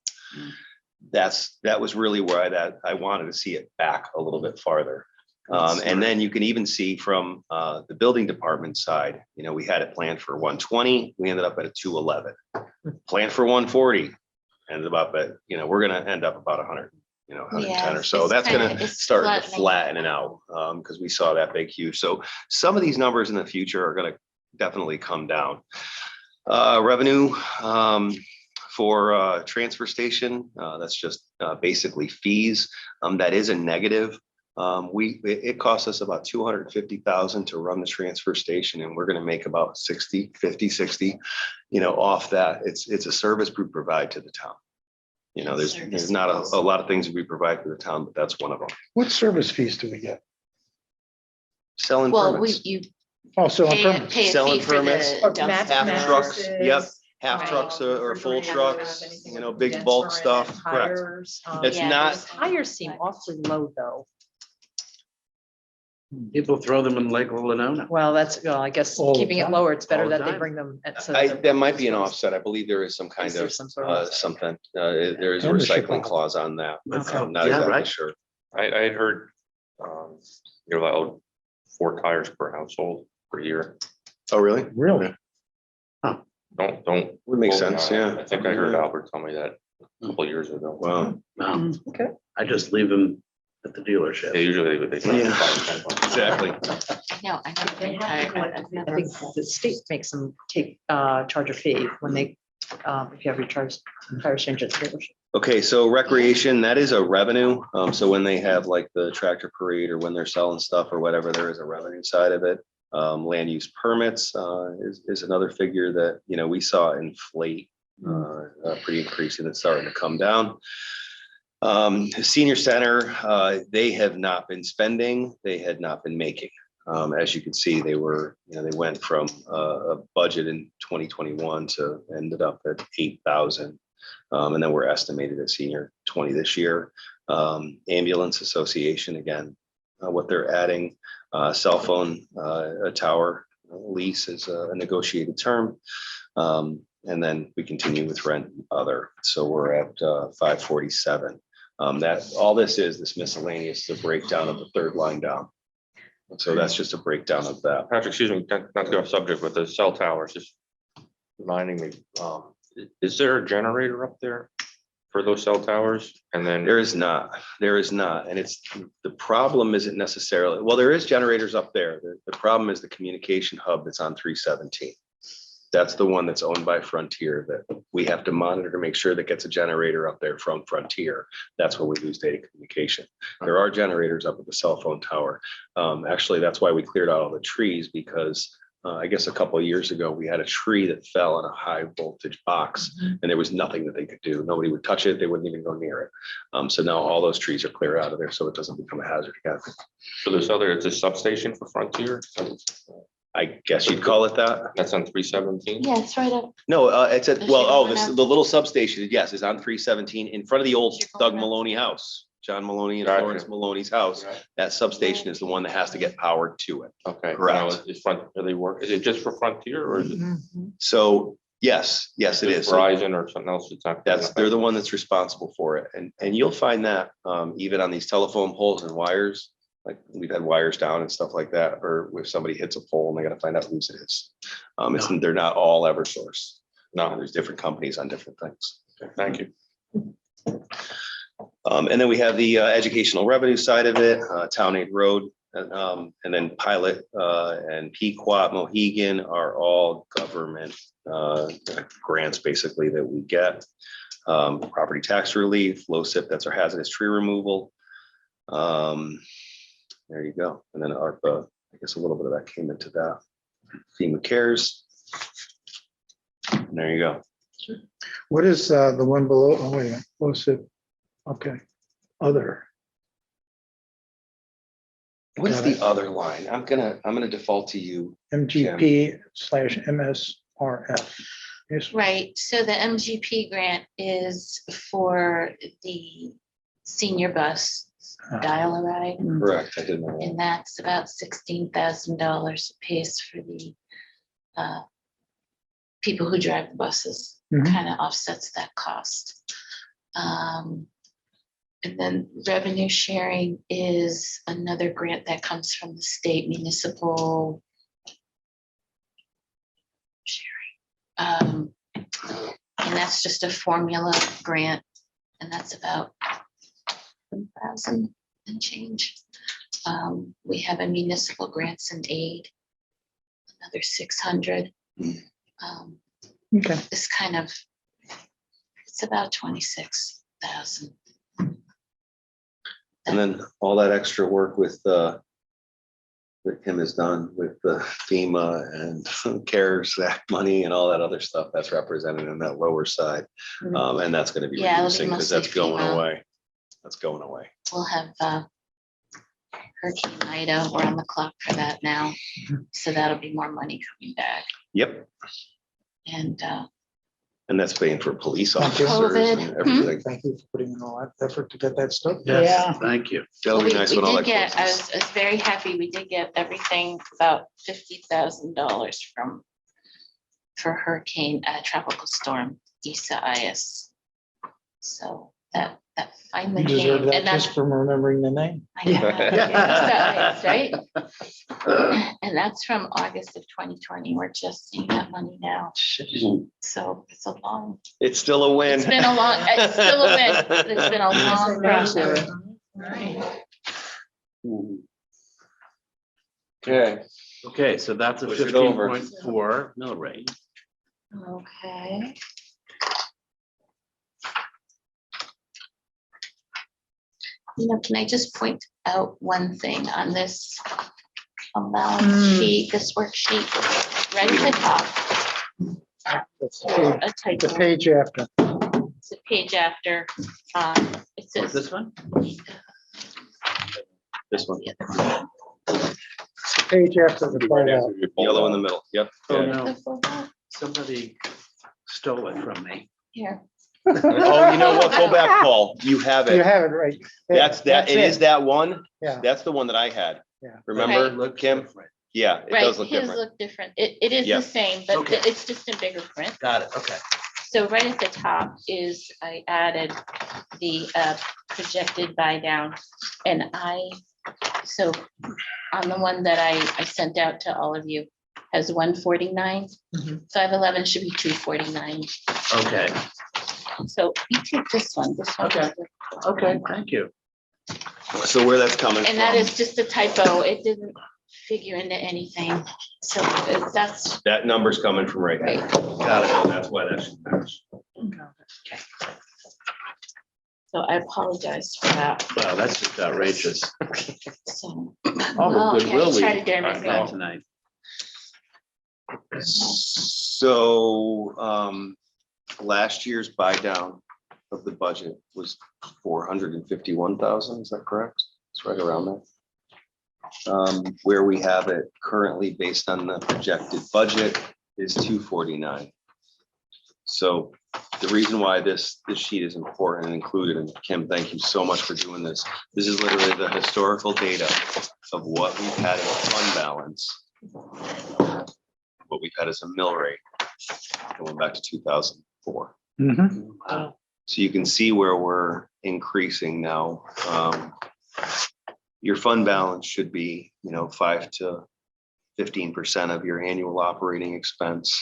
That was really where I wanted to see it back a little bit farther. And then you can even see from the building department side, we had it planned for 120, we ended up at a 211. Planned for 140, ended up at, we're gonna end up about 100, 110 or so. it's That's kinda- gonna it's start to flattening flatten out because we saw that big huge. So some of these numbers in the future are gonna definitely come down. Revenue for transfer station, that's just basically fees. That is a negative. It costs us about 250,000 to run the transfer station, and we're going to make about 60 off that. It's a service we provide to the town. There's not a lot of things we provide for the town, but that's one of them. What service fees do we get? Selling Well, permits, you Oh, so on pay permits. a Selling fee for permits, the dumpster. half trucks, yep, half Right. trucks or full refrigerators, trucks, anything with big condenser bulk in it, stuff, correct. tires, It's Yeah, not, there's- Tires seem awfully low, though. People throw them in Lake Winona. Well, I guess All the keeping it time. lower, it's better All the that they time. bring them. That might be an offset. I believe there is some kind Is there of some sort of- something. There is a And the ship recycling out. clause on that. but Okay. I'm not Yeah, exactly right. sure. I had heard, you're allowed 4 tires per household per year. Oh, really? Really? Don't. Would make quote me sense, on it. yeah. I think I heard Albert tell me that a couple of years ago. Wow. Wow. Okay. I just leave them at the dealership. Yeah, usually they. Yeah. Exactly. No, I don't think I. I think the state makes them charge a fee when they, if you have your tire change at the dealership. Okay, so recreation, that is a revenue. So when they have like the tractor parade or when they're selling stuff or whatever, there is a revenue side of it. Land use permits is another figure that, you know, we saw inflate pretty increasing. It's starting to come down. Senior center, they have not been spending, they had not been making. As you can see, they were, you know, they went from a budget in 2021 to ended up at 8,000. And then we're estimated at senior 20 this year. Ambulance Association, again, what they're adding, cell phone, a tower lease is a negotiated term. And then we continue with rent and other. So we're at 547. That all this miscellaneous, the breakdown of the third line down. So that's just a breakdown of that. Patrick, excuse me, not to go off subject, but the cell towers, just reminding me, is there a generator up there for those cell towers? And then There is not. And it's, the problem isn't necessarily, well, there is generators up there. The problem is the communication hub that's on 317. That's the one that's owned by Frontier that we have to monitor to make sure that gets a generator up there from Frontier. That's where we lose data communication. There are generators up at the cell phone tower. Actually, that's why we cleared out all the trees, because I guess a couple of years ago, we had a tree that fell in a high voltage box and there was nothing that they could do. Nobody would touch it. They wouldn't even go near it. So now all those trees are clear out of there so it doesn't become a hazard again. so it's a substation for Frontier? I guess you'd call it that. That's on 317? Yeah, it's right up. No, it's at, Does well, she oh, go this, now? the little substation, yes, is on 317 in front of the old Does she go Doug now? Maloney house. John Maloney and Gotcha. Florence Maloney's house. That substation is the one that has to get powered to it. Okay. Correct. Now, are they work, is it just for Frontier or is it So, yes, it is. So Verizon or something else? It's not. they're the one that's responsible for it. And you'll find that even on these telephone poles and wires, like we've had wires down and stuff like that, or if somebody hits a pole and they gotta find out whose it is. They're not all Eversource. No, there's different companies on different things. Okay, thank you. And then we have the educational revenue side of it, Town Aid Road, and then Pilot and Pequot, Mohegan are all government grants basically that we get. Property tax relief, low SIP, that's our hazardous tree removal. There you go. And then ARPA, I guess a little bit of that came into that. FEMA cares. And there you go. What is the one below? Oh, wait a minute. What's it? Okay. Other. What is Got the it. other line? I'm gonna default to you. MGP/MSRF. Yes. Right, so the MGP grant is for the senior bus dial-a-ride. Correct. I didn't know. And that's about $16,000 pays for the people who drive the buses, Mhm. kind of offsets that cost. And then revenue sharing is another grant that comes from the state municipal sharing. And that's just a formula grant, and that's about 1,000 and change. We have a municipal grants and aid, another 600. Okay. It's kind of, it's about 26,000. And then all that extra work with that Kim has done with the FEMA and CARES Act money and all that other stuff that's represented in that lower side. And that's going to be Yeah, it'll be reducing because mostly that's going FEMA. away. That's going away. We'll have Hurricane Ida, we're on the clock for that now. So that'll be more money coming back. Yep. And And that's paying for police Thank you. officers and COVID. everything. Thank you for putting in all that effort to get that stuff. Yeah. Thank you. That'll be We nice when all did that get, I closes. was very happy, we did get everything about $50,000 for Hurricane, tropical storm Isaias. So that finally You came, deserve that and that's. just from remembering the name. I know, Isaias, right? And that's from August of 2020, we're just seeing that money now, so it's a long, It's still a win. it's been a long, it's still a win, but it's been a long process. Okay, Okay, so that's a Push it over. 15.4 mill rate. Okay. You know, can I just point out one thing on this balance sheet, this worksheet, right at the top, That's a the typo, page after. it's a page after, it What's says. this one? this one, Page after the part out. yellow in the middle, yep. Oh, Yeah. no, somebody stole it from me. Here, Oh, you know what, go back, Paul, you have You it. have it right. there. That's that, it is that one, Yeah. that's the one that I had. Yeah. Remember, It looks Kim? different. Yeah, it right, does look his different. look different, it is Yeah. the same, but Okay. it's just in bigger print. Got it, okay. So right at the top is, I added the projected buy down, and so on the one that I sent out to all of you has 149. Mhm. 511 should be 249. Okay, So you take this one, Okay. okay, thank you. So where that's coming And that from, is just a typo, it didn't figure into anything, so that's that number's coming from right here. Got it, so that's why that should match. so I apologize for that, Wow, that's just outrageous. so. All Well, the yeah, goodwill we try to get got everything. tonight. So, last year's buy down of the budget was 451,000, is that correct? It's right around there. Where we have it currently based on the projected budget is 249. So the reason why this sheet is important and included, and Kim, thank you so much for doing this. This is literally the historical data of what we've had in fund balance, what we've had as a mill rate going back to 2004. Mhm. So you can see where we're increasing now. Your fund balance should be, 5 to 15% of your annual operating expense.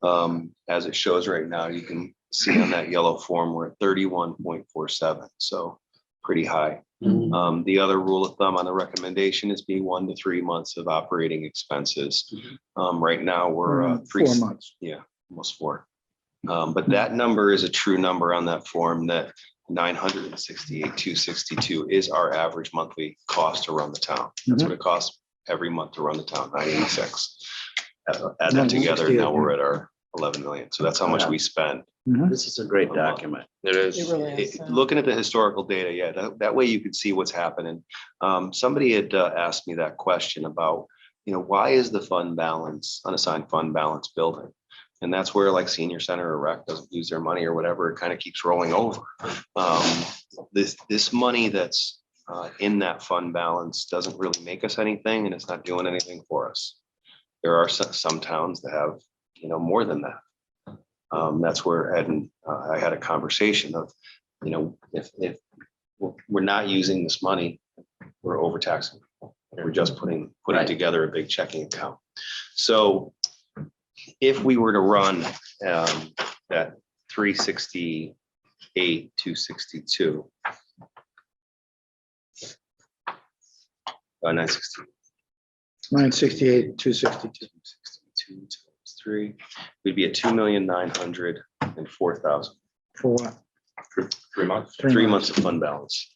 As it shows right now, you can see on that yellow form, we're at 31.47, so pretty high. The other rule of thumb on the recommendation is be 1 to 3 months of operating expenses. Right now, we're 4 months. Yeah, almost 4. But that number is a true number on that form, that 968,262 is our average monthly cost to run the town. That's what it costs every month to run the town, 986. Add that together, now we're at our 11 million. So that's how much we spend. This is a great document. It is. It really is. Looking at the historical data, yeah, that way you could see what's happening. Somebody had asked me that question about, why is the fund balance, unassigned fund balance building? And that's where, like, senior center or rec doesn't use their money or whatever, it kind of keeps rolling over. This money that's in that fund balance doesn't really make us anything, and it's not doing anything for us. There are some towns that have, more than that. That's where I had a conversation of, if we're not using this money, we're overtaxing. We're just putting Right. together a big checking account. So if we were to run that 368, 262, 960. 968, 262. 262 times 3, we'd be at 2,904,000 For what? For 3 months. 3 months of fund balance.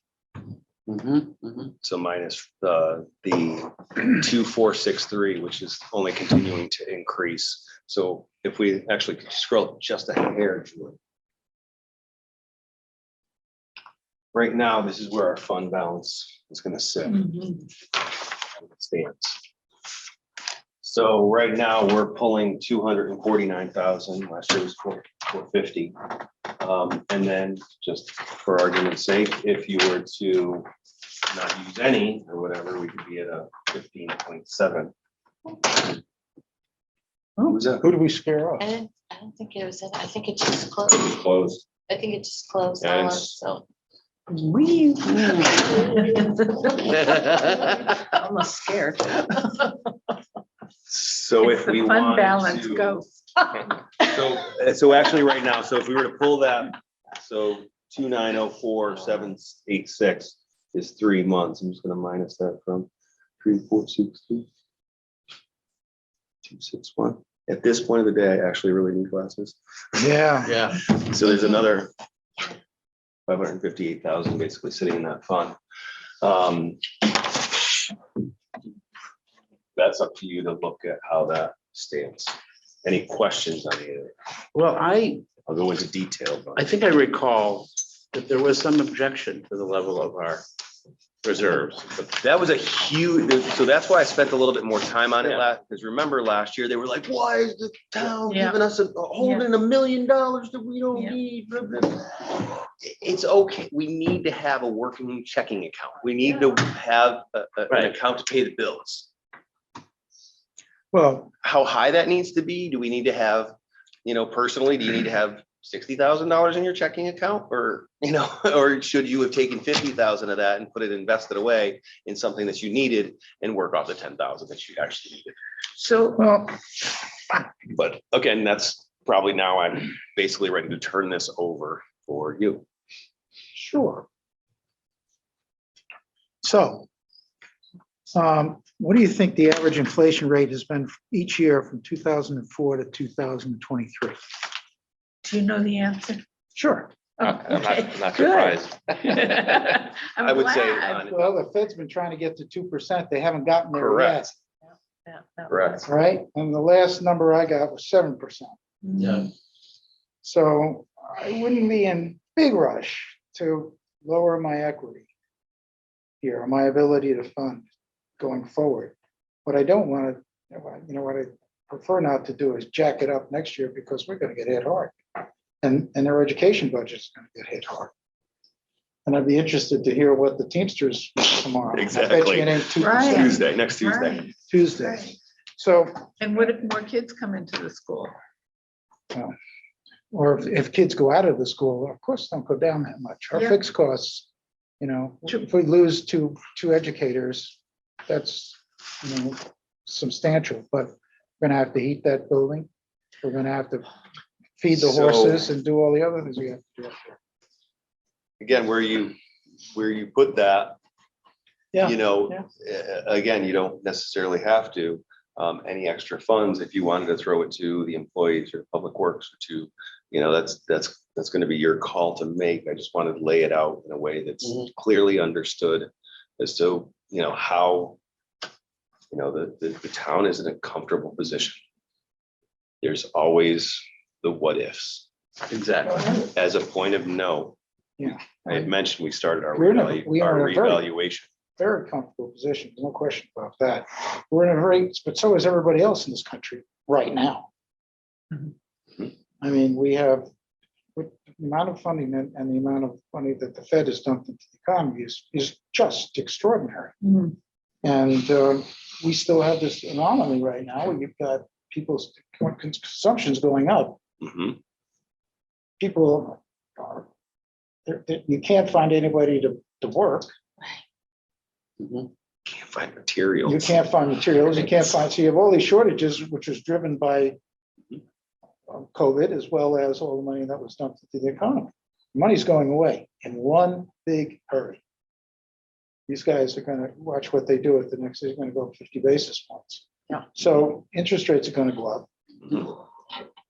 Mm-hmm. So minus the 2,463, which is only continuing to increase. So if we actually could scroll just a hair, Julie. Right now, this is where our fund balance is going to sit. It stands. So right now, we're pulling 249,000. Last year was 450. And then just for argument's sake, if you were to not use any or whatever, we could be at a 15.7. Who's that? Who do we scare off? I don't think it was, I think it just closed. Closed. I think it just closed. Yeah, on it's- us, So. We. Almost scared. So It's if the we fund want balance to. goes. So actually right now, so if we were to pull that, so 2904,786 is 3 months. I'm just gonna minus that from 3460. 261. At this point of the day, I actually really need glasses. Yeah. Yeah. So there's another 558,000 basically sitting in that fund. That's up to you to look at how that stands. Any questions on it? Well, I'll go into detail. but- I think I recall that there was some objection to the level of our reserves, but That was a huge, so that's why I spent a little bit more time on it Yeah. because remember last year, they were like, why is the town Yeah. giving us holding $1 million that we don't Yeah. need? Blah, blah, blah. It's okay. We need to have a working checking account. We need to have an Right. account to pay the bills. Well, How high that needs to be? Do we need to have, personally, do you need to have $60,000 in your checking account? Or, or should you have taken 50,000 of that and put it invested away in something that you needed and work off the 10,000 that you actually needed? So, well, But again, that's probably now I'm basically ready to turn this over for you. sure. So, what do you think the average inflation rate has been each year from 2004 to 2023? do you know the answer? Sure. Oh, I'm okay, not good. surprised. I'm I would say glad. on- Well, the Fed's been trying to get to 2%. They haven't gotten there yet, Correct. Yeah, that Correct. right? And the last number I got was 7%. yeah. So I wouldn't be in big rush to lower my equity here, or my ability to fund going forward. What I don't want to, what I prefer not to do is jack it up next year because we're going to get hit hard. And their education budget is going to get hit hard. And I'd be interested to hear what the Teamsters tomorrow. I bet Exactly. you it ain't 2% Right. Tuesday, next Tuesday. Right, Tuesday. right. So, And what if more kids come into the school? or if kids go out of the school, of course, don't go down that much. Our Yeah. fixed costs, if we lose two educators, that's, substantial, but we're gonna have to heat that building. We're gonna have to feed the So- horses and do all the other things we have to do. up there. Again, where you put that, Yeah, again, you don't necessarily have to. Any extra funds, if you wanted to throw it to the employees or public works or to, that's going to be your call to make. I just wanted to lay it out in a way that's clearly understood as to, how, the town is in a comfortable position. There's always the what ifs. Exactly. As a point of no, yeah, I had mentioned we started our we are in a very- reevaluation. very comfortable position, no question about that. We're in a very, but so is everybody else in this country right now. Mhm. I mean, we have, with the amount of funding and the amount of money that the Fed has dumped into the economy is just extraordinary. Mhm. And we still have this anomaly right now where you've got people's consumption's going up. Mhm. People are, you can't find anybody to work. Can't find materials. You can't find materials, you can't find, so you have all these shortages, which was driven by COVID, as well as all the money that was dumped into the economy. Money's going away in one big hurry. These guys are gonna watch what they do at the next, they're gonna go up 50 basis points. Yeah. So interest rates are gonna go up. Mhm.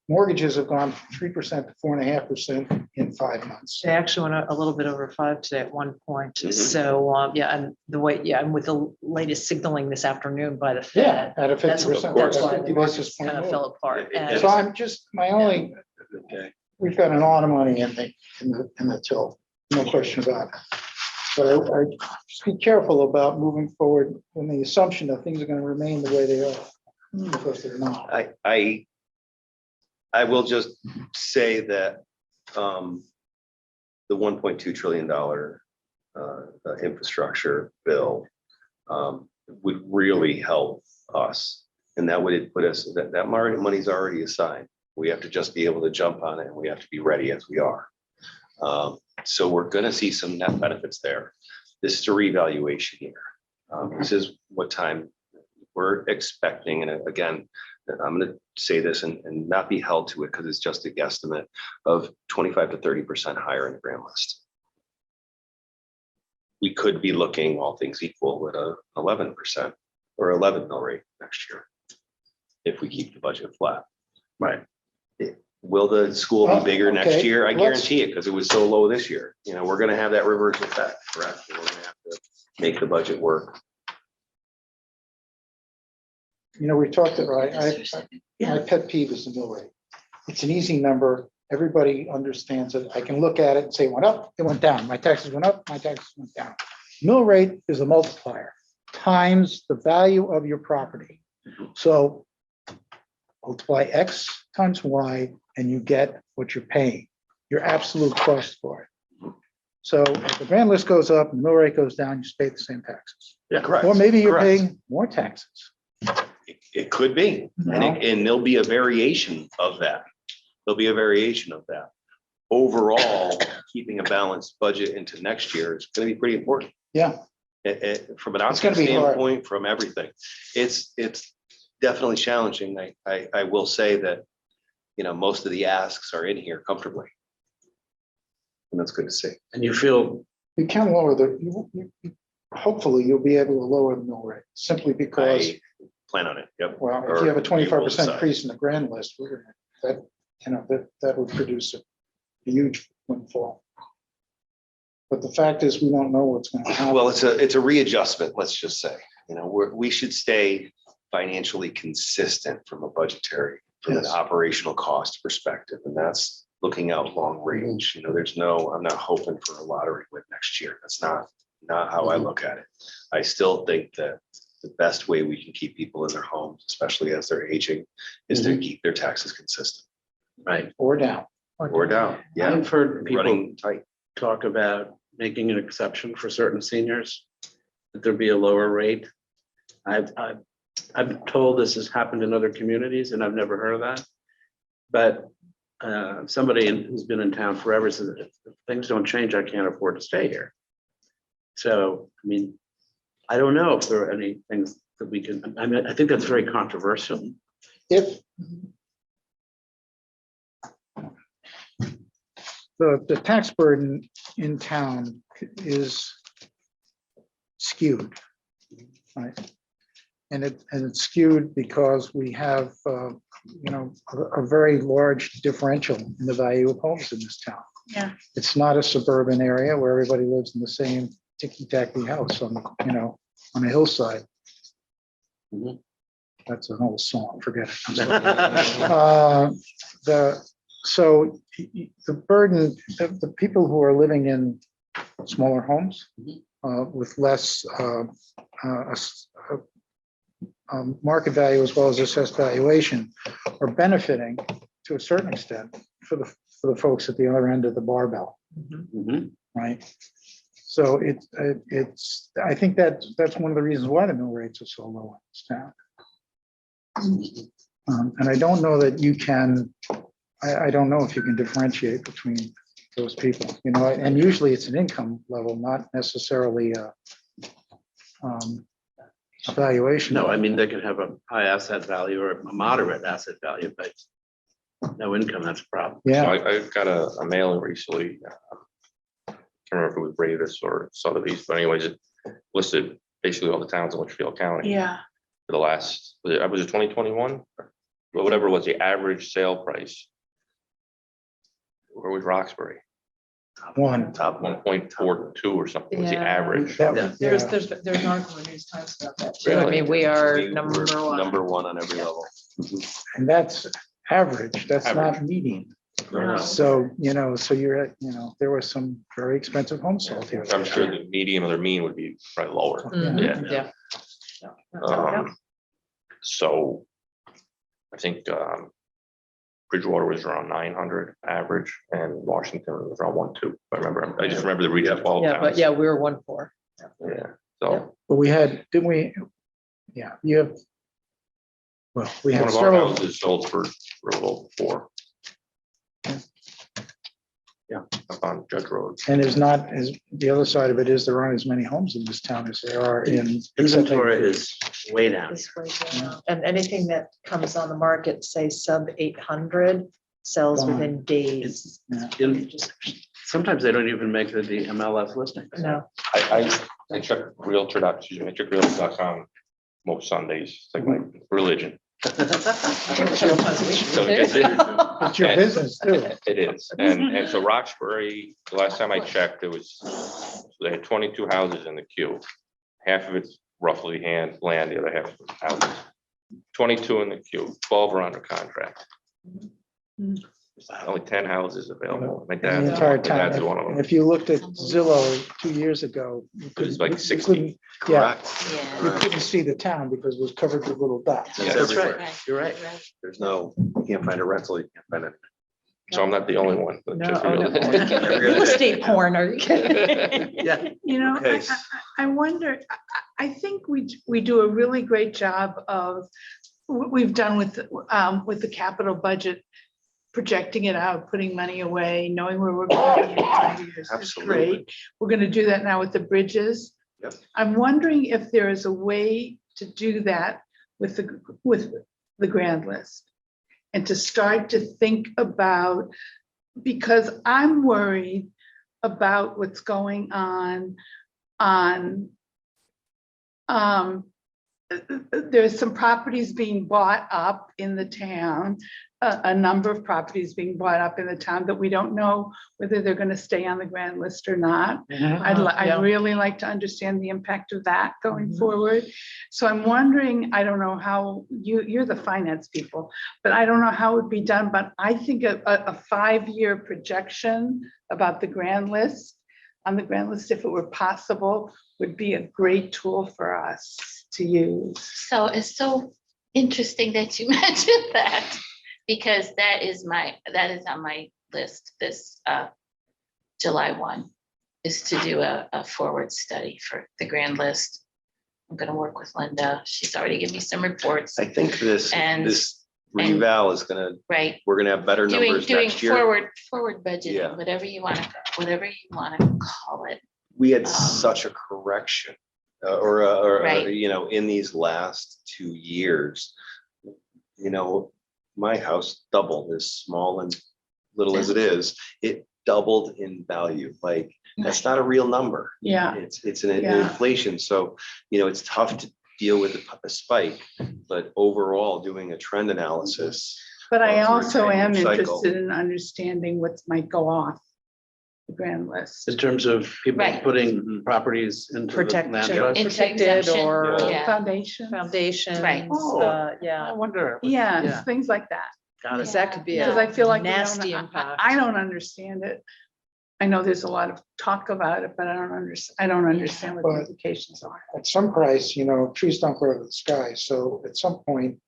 Mortgages have gone from 3% to 4.5% in 5 months. They actually went a little bit over 5 today at one point. Mhm. So, yeah, and the way, yeah, and with the latest signaling this afternoon by the Yeah, Fed, at a that's 50%. that's why 50 the basis markets point kind of move. fell apart. And So I'm just, my only, Okay. we've got a lot of money in the till, no question about it. But I just be careful about moving forward on the assumption that things are gonna remain the way they are, because they're not. I will just say that the $1.2 trillion infrastructure bill would really help us. And that would put us, that money's already assigned. We have to just be able to jump on it and we have to be ready as we are. So we're gonna see some net benefits there. This is a revaluation year. This is what time we're expecting. And again, I'm gonna say this and not be held to it because it's just a guesstimate of 25 to 30% higher in the grand list. We could be looking, all things equal, at a 11% or 11 mill rate next year if we keep the budget flat. Right. Will the school be bigger next Okay, year? I let's- guarantee it, because it was so low this year. You know, we're gonna have that reverse effect, correct? We're gonna have to make the budget work. You know, we talked about, my pet peeve is the mill rate. It's an easy number. Everybody understands it. I can look at it and say, it went up, it went down. My taxes went up, my taxes went down. Mill rate is a multiplier times the value of your property. So multiply X times Y and you get what you're paying, your absolute cost for it. So if the grand list goes up, the mill rate goes down, you just pay the same taxes. Yeah, correct. Or maybe you're Correct. paying more taxes. It could be, and there'll be a variation of that. There'll be a variation of that. Overall, keeping a balanced budget into next year is gonna be pretty important. Yeah, From an It's gonna outcome be hard. standpoint, from everything. It's definitely challenging. I will say that, you know, most of the asks are in here comfortably. And that's good to see. And you feel, you can lower hopefully you'll be able to lower the mill rate simply because, I plan on it, yep. well, if Or you have a we will 25% decide. increase in the grand list, that would produce a huge windfall. But the fact is, we don't know what's going to happen. Well, it's a readjustment, let's just say. You know, we should stay financially consistent from a budgetary, from an Yes. operational cost perspective. And that's looking out long range. You know, I'm not hoping for a lottery win next year. That's not how I look at it. I still think that the best way we can keep people in their homes, especially as they're aging, is to keep their taxes consistent right. Or down. or down. Yeah, I've heard people running tight. talk about making an exception for certain seniors, that there be a lower rate. I'm told this has happened in other communities and I've never heard of that. But somebody who's been in town forever says, if things don't change, I can't afford to stay here. So, I mean, I don't know if there are any things that we can, I mean, I think that's very controversial. If the tax burden in town is skewed, right? And it's skewed because we have, a very large differential in the value of homes in this town. Yeah. It's not a suburban area where everybody lives in the same ticky-tacky house on a hillside. Mhm. That's an old song, forget it. I'm sorry. So the burden, the people who are living in smaller homes with less market value as well as assessed valuation are benefiting to a certain extent for the folks at the other end of the barbell, Mhm. right? So I think that's one of the reasons why the mill rates are so low in this town. And I don't know that you can, I don't know if you can differentiate between those people, and usually it's an income level, not necessarily a valuation. No, I mean, they could have a high asset value or a moderate asset value, but no income, that's a problem. So Yeah, I got a mailing recently. I can't remember if it was Bradis or Sotheby's, but anyways, it listed basically all the towns in Litchfield County. Yeah. For the last, was it 2021? Well, whatever was the average sale price. Where was Roxbury? one. Top 1.42 or something was the Yeah. average. That- Yeah. yeah. There's an article in News Times about that too. I Really? mean, we are We're number one. on every level. And that's average, that's not median. No. So, so you're at, there was some very expensive homes sold here. I'm sure the median or the mean would be probably lower. Mhm, Yeah. Yeah. So I think Bridgewater was around 900 average, and Washington was around 1.2. I remember, I just remember the read up all the Yeah, time. but yeah, we were 1.4. Yeah, so But we had, didn't we? Yeah, you have. Well, we one had of our several, houses sold for a little before. Yeah, up on Judge Road. and there's not, as the other side of it is, there aren't as many homes in this town as there are in. Inventory is way down. This way down. And anything that comes on the market, say sub 800, sells Gone. within days. In- Just- Sometimes they don't even make the MLS listing. No. I check realtor.com most Sundays. It's like my religion. So It's your business too. It is. And so Roxbury, the last time I checked, they had 22 houses in the queue. Half of it's roughly land, the other half is houses. 22 in the queue, 12 are under contract. There's only 10 houses available. My The dad's entire my dad's time. one of And them. if you looked at Zillow 2 years ago. you It was couldn't- like you 60. couldn't- Yeah, Correct. Yeah. you couldn't see the town because it was covered with little dots. Yeah. That's right. Right. You're right. There's no, you can't find a rental, you can't find it. So I'm not the only one. but No, just oh, no. real- Real estate porn, are you kidding? Yeah. You know, Okay. I wonder, I think we do a really great job of what we've done with the capital budget, projecting it out, putting money away, knowing where we're going in 5 years. It's Absolutely. great. We're gonna do that now with the bridges. Yep. I'm wondering if there is a way to do that with the grand list. And to start to think about, because I'm worried about what's going on. There's some properties being bought up in the town, a number of properties being bought up in the town that we don't know whether they're gonna stay on the grand list or not. Yeah. I'd really like to understand the impact of that going Mhm. forward. So I'm wondering, I don't know how, you're the finance people, but I don't know how it would be done, but I think a 5-year projection about the grand list, on the grand list, if it were possible, would be a great tool for us to use. So it's so interesting that you mentioned that, because that is on my list this July 1, is to do a forward study for the grand list. I'm gonna work with Linda. She's already given me some reports, I think this And- reval is gonna, right? we're gonna have better Doing numbers next year. forward Yeah. budgeting, whatever you wanna call it. We had um, such a correction, or, Right. you know, in these last 2 years. You know, my house doubled, as small and little as it is, it doubled in value. Like, that's not a real number. Yeah, It's an Yeah. inflation. So, you know, it's tough to deal with a spike, but overall, doing a trend analysis. but I Well, through a also am 10-year cycle. interested in understanding what might go off the grand list. In terms of people Right. putting properties into the land Protection, trust. Into protected exemption, or yeah. Foundation, foundations, Right. Oh. yeah. I wonder. yeah, things like that. Got Because it. that could be Yeah. Because I feel a like we nasty don't, impact. I don't understand it. I know there's a lot of talk about it, but I don't understand what the But- implications are. At some price, you know, trees don't grow to the sky, so at some point,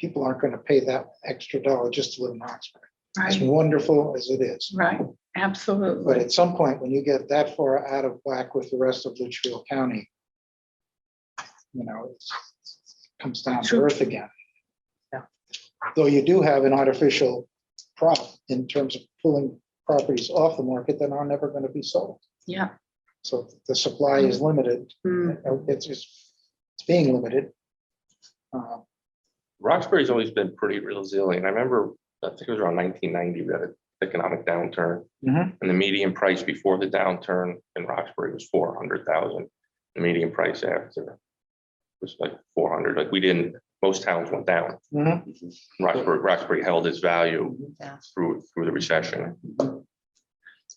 people aren't gonna pay that extra dollar just to live in Roxbury. As Right, wonderful as it is. right, But absolutely. at some point, when you get that far out of whack with the rest of Litchfield County, you know, it comes down to True. earth again. Yeah. Though you do have an artificial prop in terms of pulling properties off the market that are never gonna be sold. Yeah. So the supply is limited. Mm. It's being limited. Roxbury's always been pretty resilient. I remember, I think it was around 1990, we had an economic downturn. Mhm. And the median price before the downturn in Roxbury was 400,000. The median price after was like 400. Like, we didn't, most towns went down. Mhm. Roxbury held its value Yeah. through the recession.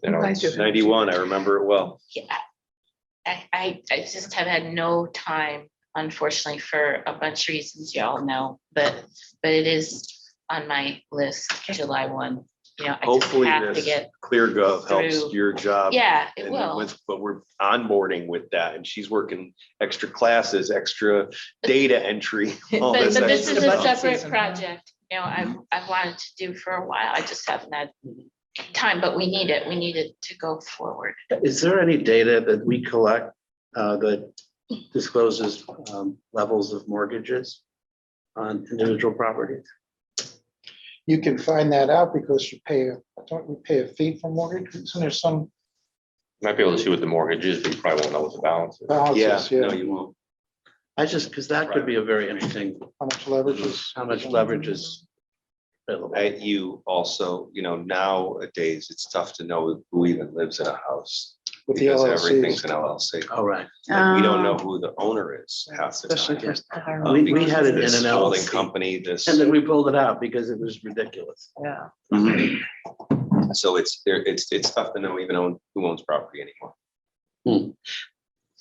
You know, I it's- do. 91, I remember it well. Yeah, I just have had no time, unfortunately, for a bunch of reasons you all know, but it is on my list, July 1. You know, I just Hopefully have to this get, ClearGov helps through- your job. yeah, it And will. but we're onboarding with that, and she's working extra classes, extra data entry. all But this extra is a stuff. separate season, huh? project. you know, I've wanted to do for a while. I just haven't had time, but we need it. We need it to go forward. Is there any data that we collect that discloses levels of mortgages on individual properties? You can find that out because don't we pay a fee for mortgage? Isn't there some Might be able to see what the mortgage is, but you probably won't know what the balance is. balances? No, you won't. Because that could be a very interesting, How much leverage is? how much leverage is available. You also, nowadays, it's tough to know who even lives in a house. With the Because LLCs. everything's an LLC. All right. Like, we don't know who the owner is half the Especially time. for the higher We had it in This an holding LLC. company, this, And then we pulled it out because it was ridiculous. Yeah, so it's tough to know even who owns property anymore.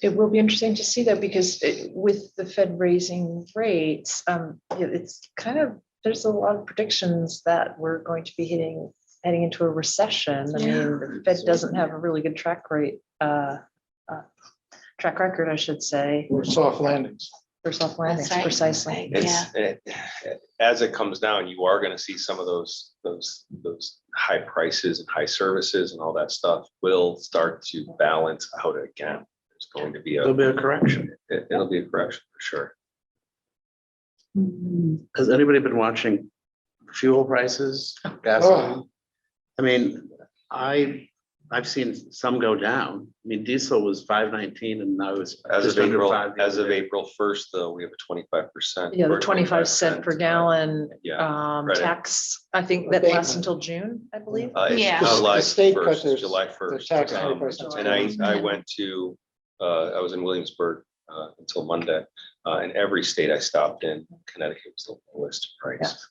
It will be interesting to see that because with the Fed raising rates, it's kind of, there's a lot of predictions that we're going to be heading into a recession. I mean, the Fed doesn't have a really good track record, I should say, Or soft landings. for soft landings, That's right. precisely. Yeah. As it comes down, you are gonna see some of those high prices and high services and all that stuff will start to balance out again. There's going to be There'll be a correction. it'll be a correction for sure. Has anybody been watching fuel prices, gasoline? I mean, I've seen some go down. I mean, diesel was $5.19 and now it's As just of under April, $5. as of April 1st, though, we have a 25%. Yeah, the or 25 cent per gallon Yeah, credit. tax, I think that lasts Abatement. until June, I believe. It's Yeah. July The state cut 1st, their- July their 1st. tax Um, 25%. And I went to, I was in Williamsburg until Monday, and every state I stopped in, Connecticut was the lowest Yeah, price.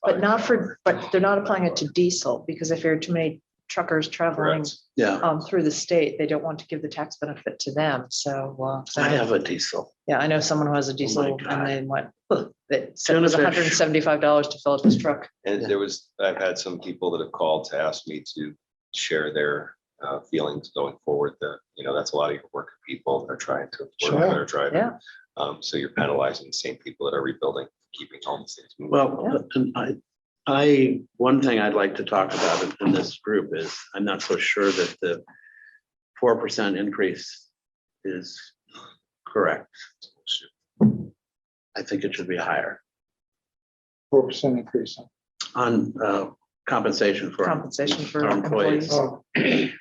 but they're not applying it to diesel because if there are too many truckers traveling Correct. Yeah, through the state, they don't want to give the tax benefit to them. So, I have a diesel. yeah, I know someone who has a diesel God. and they went, "Ugh," it said it was Tuna fish. $175 to fill up his truck. And Yeah. I've had some people that have called to ask me to share their feelings going forward. That, that's a lot of your working people that are trying to afford Sure. what they're driving. Yeah. So you're penalizing the same people that are rebuilding, keeping all these things moving. Well, and one thing I'd like to talk about in this group is, I'm not so sure that the 4% increase is correct. I think it should be higher 4% increase. on compensation for Compensation for our employees. employees. Oh,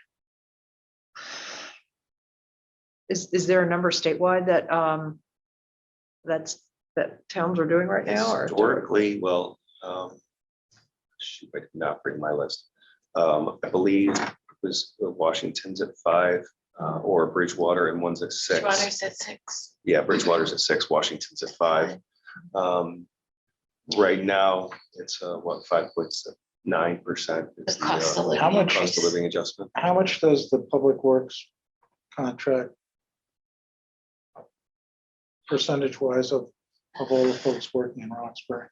Is there a number statewide that towns are doing right now? Or Historically, well, shoot, I did not bring my list. I believe it was Washington's at 5, or Bridgewater, and one's at 6. Water's at 6. Yeah, Bridgewater's at 6, Washington's at 5. Right now, it's what, 5.9%. is The cost of living How much- Cost of increase. living adjustment. how much does the public works contract percentage wise of all the folks working in Roxbury?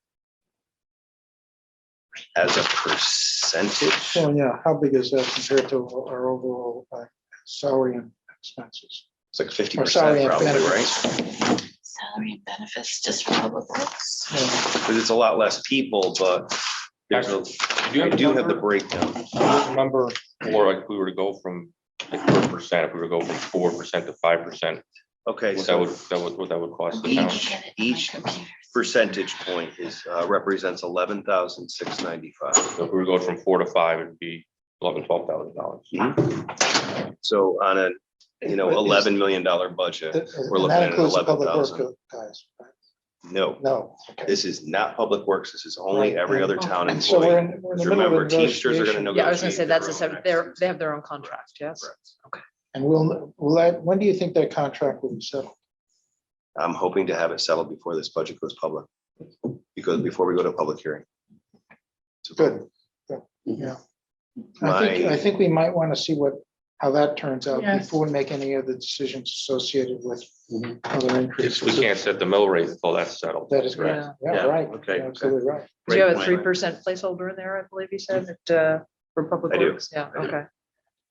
As a percentage, So, yeah, how big is that compared to our overall salary and expenses? it's like Or salary 50% and probably, benefits. right? Salary and benefits just for public works. Yeah. Because it's a lot less people, but there's I do have the breakdown. Remember, or like if we were to go from like 4%, if we were to go from 4% to 5%, Okay, what so what that would cost the You town. can get it on my each computer. percentage point is represents 11,695. So if we were going from 4 to 5, it'd be $12,000. So on a, But is- $11 million budget, we're And looking that at includes the public works 11,000. guys, right? No, No. Okay. this is not Public Works. This is only Right, every and- other town And so we're employee. in we're in the middle Remember, of Teamsters are negotiation. gonna Yeah, I was gonna say, negotiate that's a their own separate, they have their own contract, yes? Correct. And when do you think that contract will be settled? I'm hoping to have it settled before this budget goes public, because before we go to public hearing. Good. Yeah. I My- think we might want to see how that turns out Yes. before we make any of the decisions associated with Mhm. other If increases. we can't set the mill rate until that's settled. That is correct. Yeah. Yeah, Yeah, right. okay, You're Absolutely right. Do you have a Great 3% placeholder in there, I believe you said, for public I do. works? Yeah, I do. okay.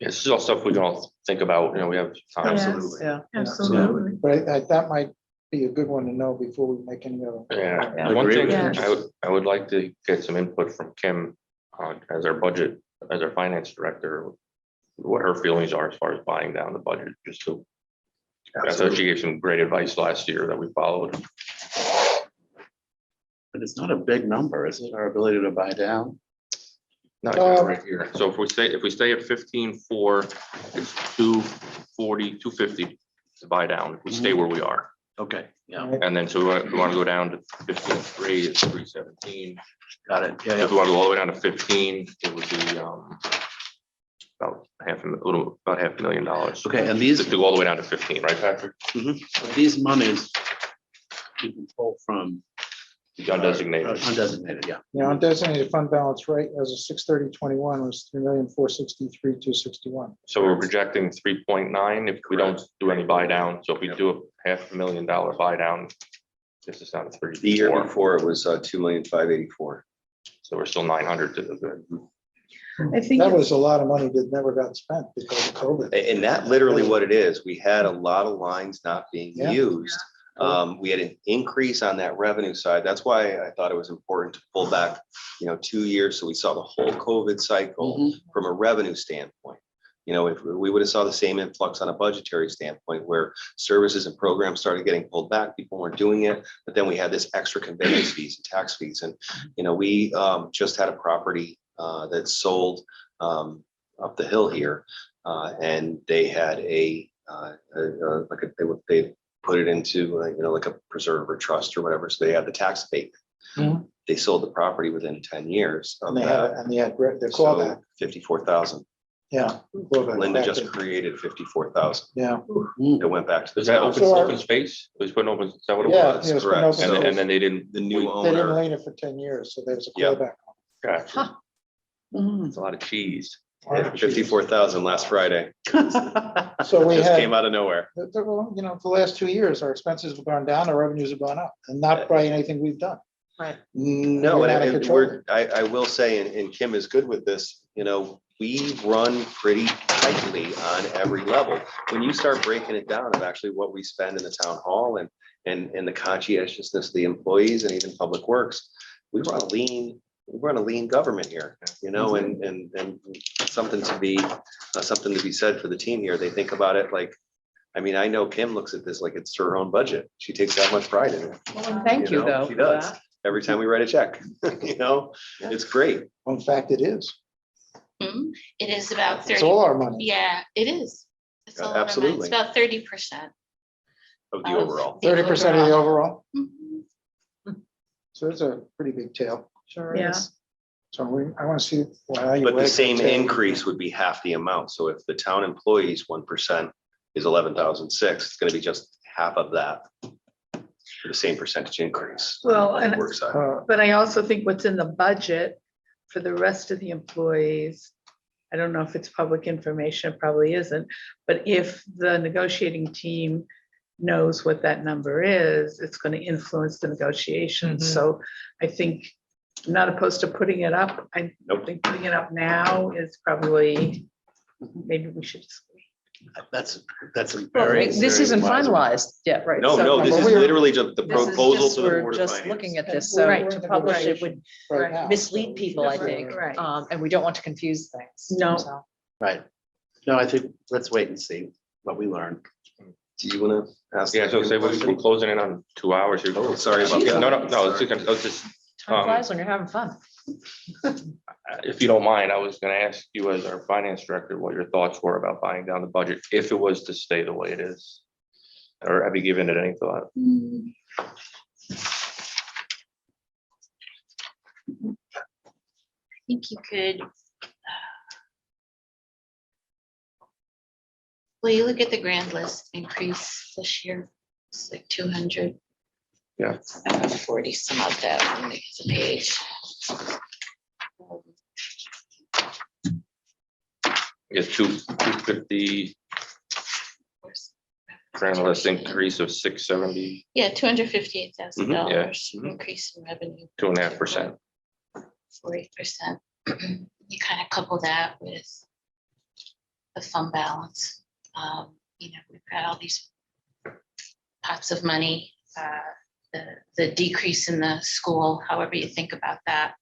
This is all stuff we can all think about, we have time. Absolutely. Yeah. Absolutely. But that might be a good one to know before we make any other. Yeah, Yeah. one thing, Yeah. I would like to get some input from Kim as our finance director, what her feelings are as far as buying down the budget, just to. I thought she gave some great advice last year that we followed. But it's not a big number, is it? Our ability to buy down? No, I got it right here. So if we stay at 15,4, it's 240, 250 to buy down. If we stay where we are. Okay, yeah, And then so we want to go down to 15,3, it's 317. got it. Yeah, If we want to go all the way down to 15, it would be about $500,000. Okay, and these, To go all the way down to 15, right, Patrick? these monies you can pull from The undesignated. undesignated, yeah. Undesignated fund balance rate as of 6/30/21 was 3,463,261. So we're projecting 3.9 if we don't do any buy down. So if we do a $500,000 buy down, this is down to The year 34. before it was 2,584,000. So we're still 900 to the good. I think, That was a lot of money that never got spent because of COVID. And that literally what it is. We had a lot of lines not being Yeah. used. We had an increase on that revenue side. That's why I thought it was important to pull back, 2 years. So we saw the whole COVID cycle from a revenue standpoint. If we would have saw the same influx on a budgetary standpoint where services and programs started getting pulled back, people weren't doing it. But then we had this extra conveyance fees and tax fees. And, we just had a property that sold up the hill here. And they had they put it into like a preserve or trust or whatever. So they had the tax abatement. Mhm. They sold the property within 10 years. of And they that. had the So callback. 54,000. Yeah. Callback Linda back just in. created 54,000. Yeah. It went back to the Is that town. open space? It was putting open, is that what it Yeah. was? it was been correct. open. And then they didn't. The new They didn't owner, lane it for 10 years, so there was a Yeah. callback. Gotcha. Mhm. It's a lot of cheese. 54,000 last Friday. So we Just had, came out of nowhere. for the last 2 years, our expenses have gone down, our revenues have gone up, and not by anything we've done. Right. No, We're out of and control. I will say, and Kim is good with this, we run pretty tightly on every level. When you start breaking it down of actually what we spend in the town hall and the conscientiousness of the employees and even public works, we run a lean government here, and something to be said for the team here. They think about it like, I know Kim looks at this like it's her own budget. She takes that much pride in it. Well, thank you, though. She for does. that. Every time we write a check, it's great. In fact, it is. It is about It's 30. all our money. Yeah, it is. It's all of our money. Absolutely. It's about 30%. Of the overall. 30% of the overall. Mhm. So it's a pretty big tail. Sure Yeah. is. So I want to see how you. But the weigh same tail. increase would be half the amount. So if the town employees 1% is 11,006, it's gonna be just half of that. For the same percentage increase. Well, on the and- work side. But I also think what's in the budget for the rest of the employees, I don't know if it's public information, it probably isn't, but if the negotiating team knows what that number is, it's going to influence the negotiations. Mhm. So I think I'm not opposed to putting it up. I Nope. think putting it up now is probably, maybe we should just wait. That's a Well, very. this very isn't wise- finalized yet, right? No, So- no, this is we're- literally just the This is proposal just- to the we're Board of just Finance. looking at And this, so we're in to publish it would right now, mislead so- people, I think. Right. And we don't want to confuse things. No. so. Right. No, I think, let's wait and see what we learn. Do you wanna ask? Yeah, so that say we're question? closing in on 2 hours here. Oh, sorry about Yeah, that. No, it's just, Time flies when you're having fun. if you don't mind, I was gonna ask you as our finance director, what your thoughts were about buying down the budget, if it was to stay the way it is. Or have you given it any thought? I think you could. Well, you look at the grand list increase this year, it's like 200. Yeah. 40 some of that on the page. I guess 250 grand list increase of 670, Yeah, $258,000 Mhm. increase in revenue. 2.5%. 40%. You kind of couple that with the fund balance. We've got all these pots of money the decrease in the school, however you think about that.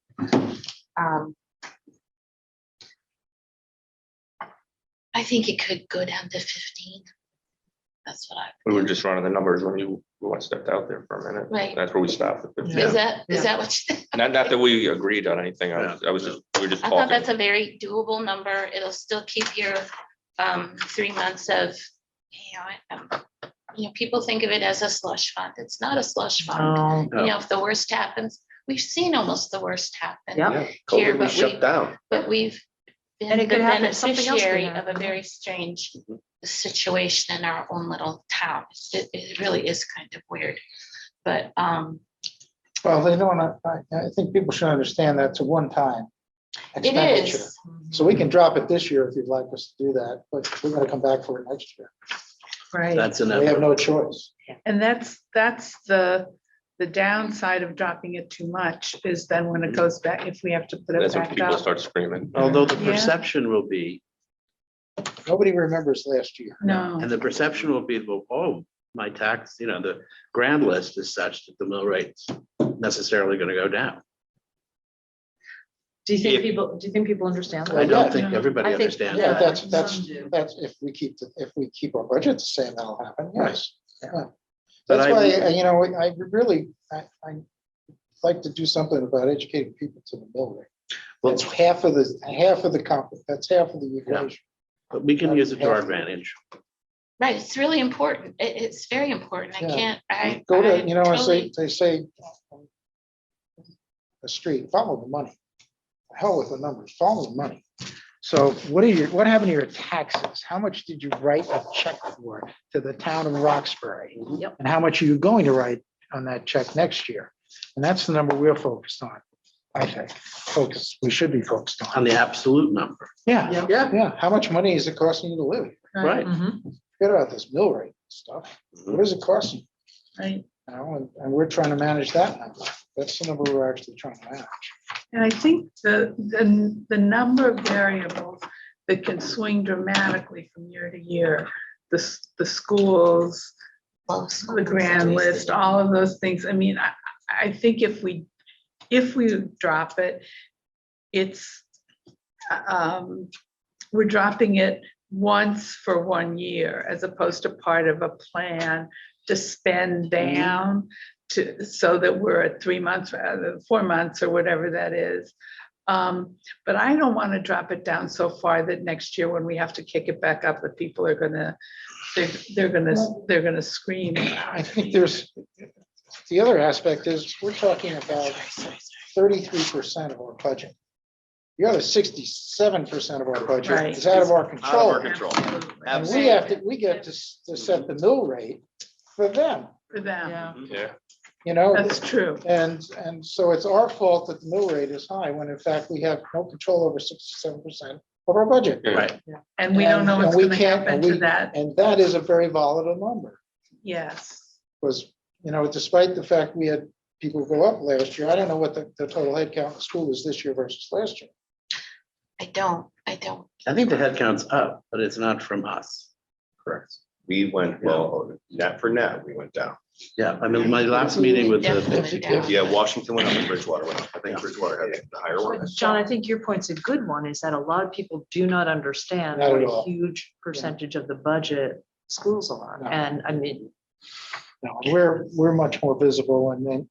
I think it could go down to 15. That's what I. We were just running the numbers when you stepped out there for a minute. Right. That's where we stopped. At 15. Is that what you? Not that we agreed on anything. I was just, we were just I thought that's talking. a very doable number. It'll still keep your 3 months of, people think of it as a slush fund. It's not a slush fund. Oh, If the worst happens, we've seen almost the worst happen. Yep. Yeah, Here, COVID was but shut down. But we've And been it the could happen, something else could beneficiary of happen. a very strange situation in our own little town. It really is kind of weird. But Well, they don't, I think people should understand that's a one-time it expenditure. is. So we can drop it this year if you'd like us to do that, but we're gonna come back for it next year. Right. That's We have enough. no choice. And that's the downside of dropping it too much is then when it goes back, if we have to put it That's when back people up. start screaming. Although the Yeah. perception will be, Nobody remembers last year. No, and the perception will be, well, oh, my tax, the grand list is such that the mill rate's necessarily going to go down. do you think people understand I that? don't Yeah. think everybody I think- understands Yeah, that. that's, if we keep our budget the same, that'll happen, yes. Yeah. But That's I- why, I really, I like to do something about educating people to the mill rate. Well, That's half of the that's half of the equation. but we can use it to our advantage. Right, it's really important. It's very important. I Yeah. can't, I. Go to, I as totally- they say, the street, follow the money. Hell with the numbers, follow the money. So what happened to your taxes? How much did you write a check for to the town of Roxbury? Yep. And how much are you going to write on that check next year? And that's the number we're focused on, I think. We should be focused On on. the absolute number. Yeah, Yeah. yeah. How much money is it costing you to live? Right. Mhm. Forget about this mill rate stuff. What does it cost you? right. And we're trying to manage that number. That's the number we're actually trying to manage. And I think the number of variables that can swing dramatically from year to year, the schools, Well, the grand list, all of those things. I mean, I think if we drop it, it's, we're dropping it once for 1 year as opposed to part of a plan to spend down so that we're at 3 months rather than 4 months or whatever that is. But I don't want to drop it down so far that next year when we have to kick it back up, that people are gonna, they're gonna scream. I think the other aspect is we're talking about 33% of our budget. The other 67% of our budget Right. is out of our Out of control. our control. Absolutely. And we get to set the mill rate for them, For them, Yeah. Yeah. that's true. And so it's our fault that the mill rate is high, when in fact we have no control over 67% of our budget. Right. And we don't know what's And we gonna can't- happen and to we- that. And that is a very volatile number, Yes. because, despite the fact we had people go up last year, I don't know what the total head count in school is this year versus last year. I don't. I think the head count's up, but it's not from us. Correct. We went, well, net for net, we went down. Yeah, I mean, my last meeting with Definitely the, down. Yeah, Washington went up and Bridgewater went up. I think Bridgewater had the higher one. John, I think your point's a good one, is that a lot of people do not understand Not what at a all. huge percentage of the budget schools are. No. And I mean, No, we're much more visible and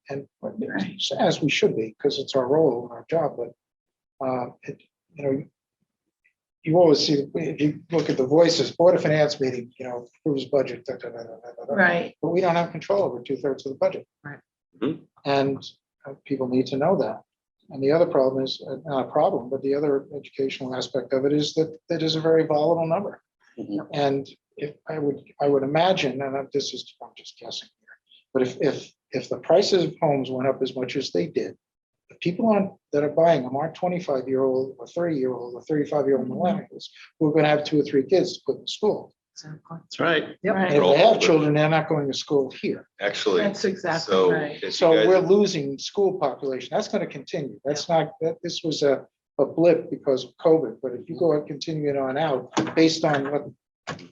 as we should be, because it's our role and our job, but you always see, if you look at the Voices Board of Finance meeting, approves budget. Right. But we don't have control over 2/3 of the budget. Right. Mhm. And people need to know that. And the other problem is, not a problem, but the other educational aspect of it is that it is a very volatile number. Mhm. And if I would imagine, and I'm just guessing here, but if the prices of homes went up as much as they did, the people that are buying them aren't 25-year-old or 30-year-old or 35-year-old millennials who are going to have 2 or 3 kids to put in school. exactly. that's right. Yep. And if they have children, they're not going to school here. Actually, That's exactly so right. if you So guys- we're losing school population. That's going to continue. That's not, this was a blip because of COVID, but if you go and continue it on out, based on what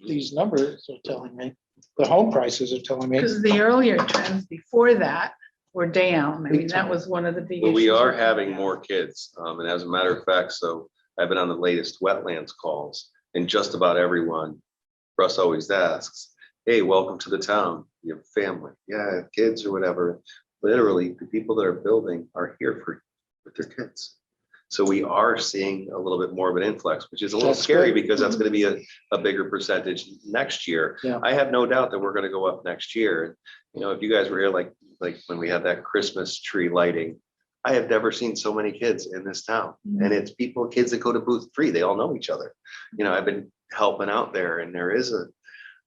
these numbers are telling me, The home prices are telling me. Because the earlier trends before that were down. I mean, that was one of the big But we issues. are having more kids. And as a matter of fact, so I've been on the latest wetlands calls and just about everyone, Russ always asks, hey, welcome to the town. You have family, yeah, kids or whatever. Literally, the people that are building are here with their kids. So we are seeing a little bit more of an influx, which is a little That's scary good. because that's going to be a bigger percentage next year. Yeah. I have no doubt that we're going to go up next year. You know, if you guys were here, like when we had that Christmas tree lighting, I have never seen so many kids in this town. And it's kids that go to booth 3, they all know each other. You know, I've been helping out there, and there is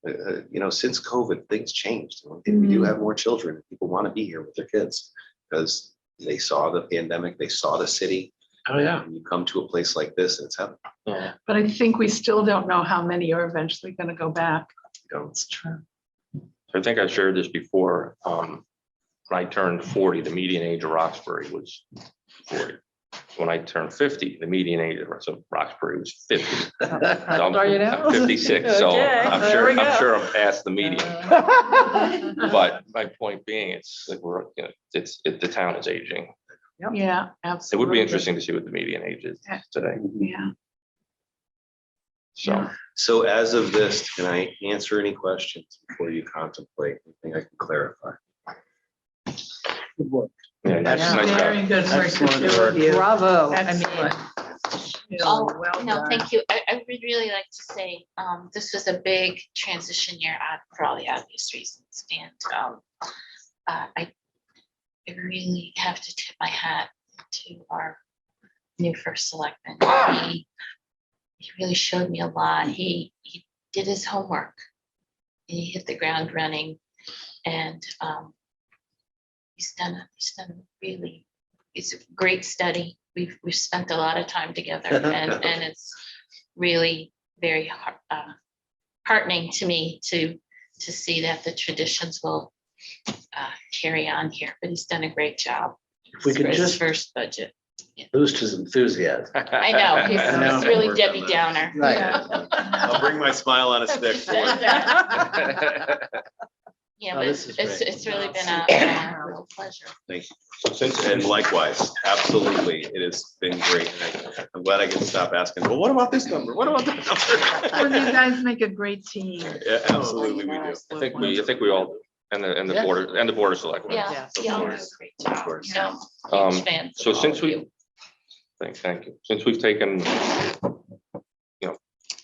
you know, since COVID, things changed. And we do have more children. People want to be here with their kids because they saw the pandemic, they saw the city. Oh, yeah. And you come to a place like this, and it's happening. But I think we still don't know how many are eventually going to go back. That's true. I think I shared this before. When I turned 40, the median age of Roxbury was 40. When I turned 50, the median age of Roxbury was 50. So I'm Are you now? I'm 56, so Okay, I'm there sure, we I'm go. sure I'm past the median. But my point being, it's like the town is aging. Yeah, It absolutely. would be interesting to see what the median age is today. Yeah. So, So as of this, can I answer any questions before you contemplate anything I can clarify? Good work. yeah, nice Yeah. job. Very good work. Excellent the two work. of you. Bravo. I Excellent. mean, Oh, Well no, done. thank you. I would really like to say, this was a big transition year for all the obvious reasons. And I really have to tip my hat to our new first selectman. He really showed me a lot. He did his homework. And he hit the ground running, and he's done it's a great study. We've spent a lot of time together, and it's really very heartening to me to see that the traditions will carry on here. But he's done a great job. If we could for his just first budget. boost his enthusiasm. I know, I know. he's really Work on Debbie that. Downer. Right. I'll bring my smile on a stick for you. Yeah, Oh, but this is it's great. really been a real pleasure. Thank you. And likewise, absolutely, it has been great. And I'm glad I can stop asking, well, what about this number? What about that Well, you number? guys make a great team. Yeah, absolutely, we do. I think we all, and the Yeah. board of selectmen. Yeah, you all do a great Of job. course. So, Um, huge fans So of all since of we, you. thank you, since we've taken,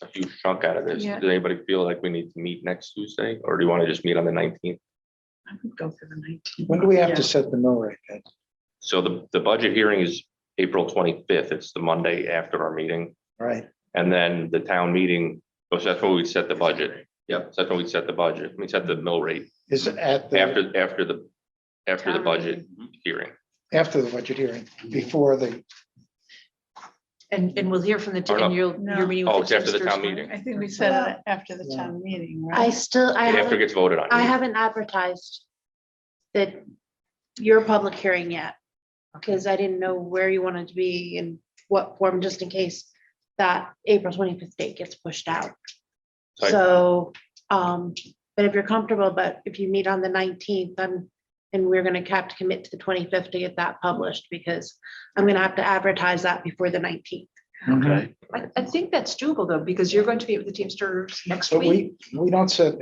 a huge chunk out of this, Yeah. does anybody feel like we need to meet next Tuesday, or do you want to just meet on the 19th? I would go for the 19th. When do we have Yeah. to set the mill rate? Ed? So the budget hearing is April 25th. It's the Monday after our meeting. Right. And then the town meeting, so that's when we set the budget. Yep. So that's when we set the budget. We set the mill rate Is it at the, after the Town budget hearing. after the budget hearing, before the, and we'll hear from the, Or no. and you're No. meeting Oh, with it's the after the Teamsters town tomorrow? meeting, I think we said it after the Yeah. town meeting, I right? I after it gets voted on. haven't advertised that your public hearing yet. Because I didn't know where you wanted to be and what form, just in case that April 25th date gets pushed out. Right. So, but if you're comfortable, but if you meet on the 19th, and we're gonna have to commit to the 25th to get that published, because I'm gonna have to advertise that before the 19th. Okay. I think that's doable though, because you're going to be with the Teamsters next but week. we don't set,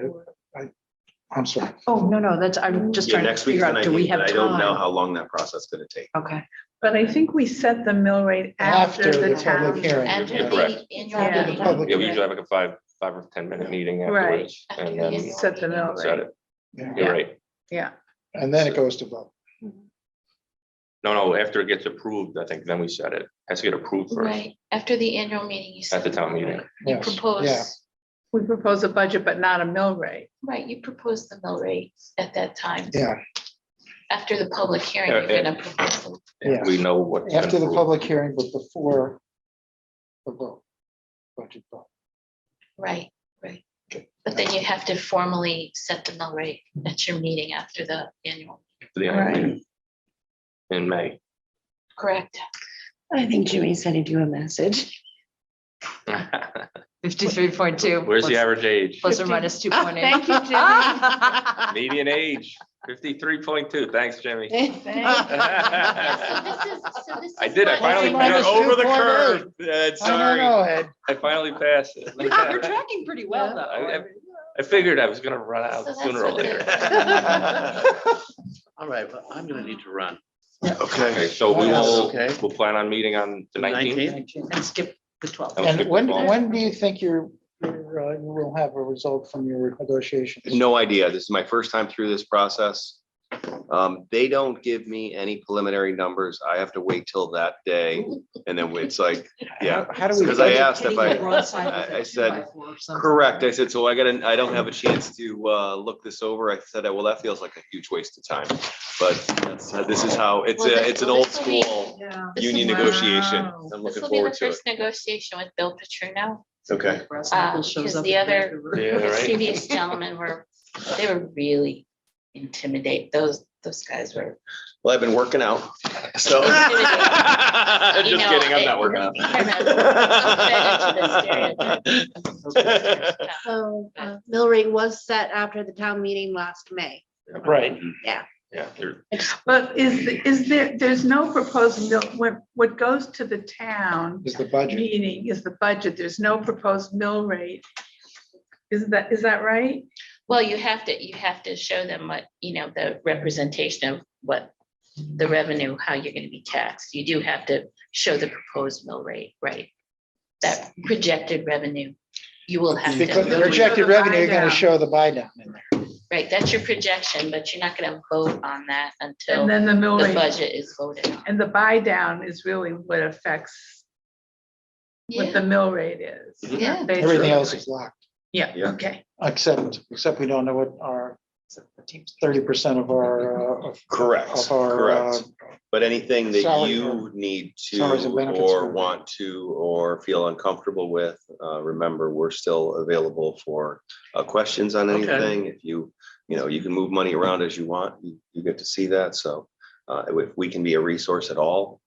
I'm sorry. Oh, no, that's, I'm just Yeah, trying to next week's figure the out, do we 19th, have but I don't know time? how long that process is gonna take. Okay, But I think we set the mill rate after the town. public hearing. And Yeah, correct. the annual After the meeting. public Yeah, we hearing. usually have like a 5 or 10 minute meeting Right. afterwards. And then Set the mill set rate. it. Yeah. You're right. Yeah, And then it goes to vote. No, after it gets approved, I think then we set it. Has to get approved first Right, after the annual meeting, you at said. the town meeting. You Yes, yeah. propose, we propose a budget, but not a mill rate. right, you propose the mill rate at that time. Yeah, After the public hearing, Yeah, you're gonna propose them. yeah. We know what's been After the approved. public hearing, but before the vote. Budget vote. Right, right. Okay. But then you have to formally set the mill rate at your meeting after the annual, To the annual Right. meeting in May. correct? I think Jimmy sent you a message. 53.2. Where's the average age? Plus or minus 2.8. Thank you, Jimmy. Median age, 53.2. Thanks, Jimmy. I did, I finally, Minus you're over the 2.8. curve. Ed, I don't sorry. know, Ed. I finally passed it. You're tracking pretty well, though. I figured I was gonna run So out that's sooner or what later. All right, well, I'm gonna need to run. Okay, so we will, Okay. we'll plan on meeting on the 19th. 19th? And skip the 12th. I'll skip And the when, 12th. when do you think you will have a result from your negotiations? No idea. This is my first time through this process. They don't give me any preliminary numbers. I have to wait till that day. And then it's like, yeah. How do we? Because I budget? asked if I said, correct. I said, so I don't have a chance to look this over. I said, well, that feels like a huge waste of time. But this is how, it's an old school This union is- negotiation. Wow. I'm This looking will be the forward to it. first negotiation with Bill Petruno. Okay. Because the other, Yeah, the right. previous gentlemen they were really intimidate. Those guys were. Well, I've been working out. So. You Just know, kidding. I'm it- not working out. So mill rate was set after the town meeting last May. Right. Yeah, they're- But there's no proposed mill, what goes to the town Is the budget. meeting is the budget. There's no proposed mill rate. Is that right? Well, you have to show them what, the representation of what the revenue, how you're gonna be taxed. You do have to show the proposed mill rate, right? That projected revenue, you will have Because the to, projected revenue, you're gonna show the buy down in there. right, that's your projection, but you're not gonna vote on that until And then the mill the rate, budget is voted on. and the buy down is really what affects what the mill rate is. Yeah. basically. Everything else is locked, Yeah, Yeah. okay. except we don't know what our 30% of our. Correct, Of our, correct. But anything that salary you or need to salaries and benefits or for- want to or feel uncomfortable with, remember, we're still available for questions on Okay. anything. If you can move money around as you want, you get to see that. So if we can be a resource at all,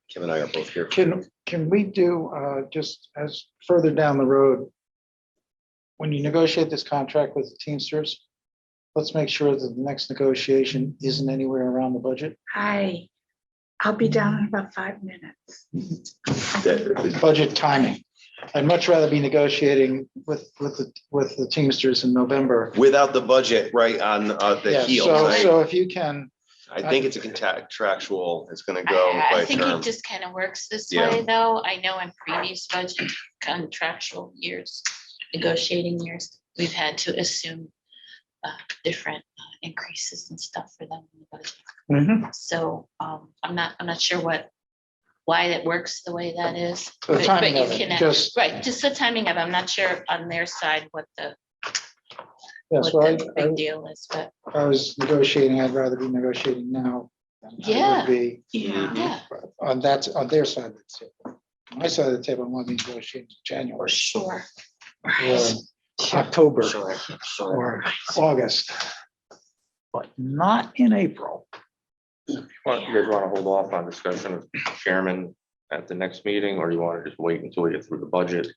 Kim and I are both here. Can we do, just as further down the road, when you negotiate this contract with the Teamsters, let's make sure that the next negotiation isn't anywhere around the budget. I'll be down in about 5 minutes. Budget timing. I'd much rather be negotiating with the Teamsters in November. Without the budget right on the Yeah, heels. so if you can, I think it's a contractual, it's gonna go I by think term. it just kind of works this Yeah. way, though. I know in previous budget contractual years, negotiating years, we've had to assume different increases and stuff for them in the budget. So I'm not sure why that works the way that is. the But timing you of it, can, just, right, just the timing of it. I'm not sure on their side what the yes, what well, the big deal is, but if I was negotiating, I'd rather be negotiating now. than I would Yeah. Be Yeah. yeah, on their side of the table. My side of the table, I want to be negotiating in January sure. or October Sure. or August. But not in April. Well, you guys want to hold off on discussion of chairman at the next meeting, or you want to just wait until we get through the budget?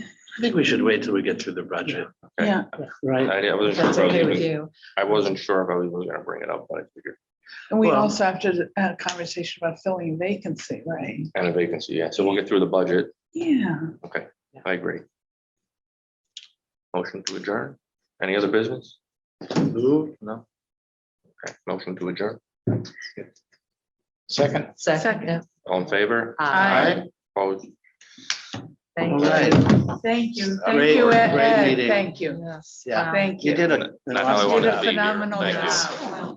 I think we should wait till we get through the budget. Okay. Yeah. Right. I wasn't sure That's if I was okay with even- you. I wasn't sure if I was gonna bring it up, but I figured, And we Well- also have to have a conversation about filling a vacancy, right? and a vacancy, yeah, so we'll get through the budget. Yeah. I agree. Motion to adjourn. Any other business? Move. No? Okay, motion to adjourn. Second, Second. All in favor? Aye. Opposed? Thank All you. right. Thank you. Thank Great- you, great Ed. meeting. Thank you. Yes. Yeah. Wow. Thank You you. did Not how I You wanted did to a be here. phenomenal Thank you. job.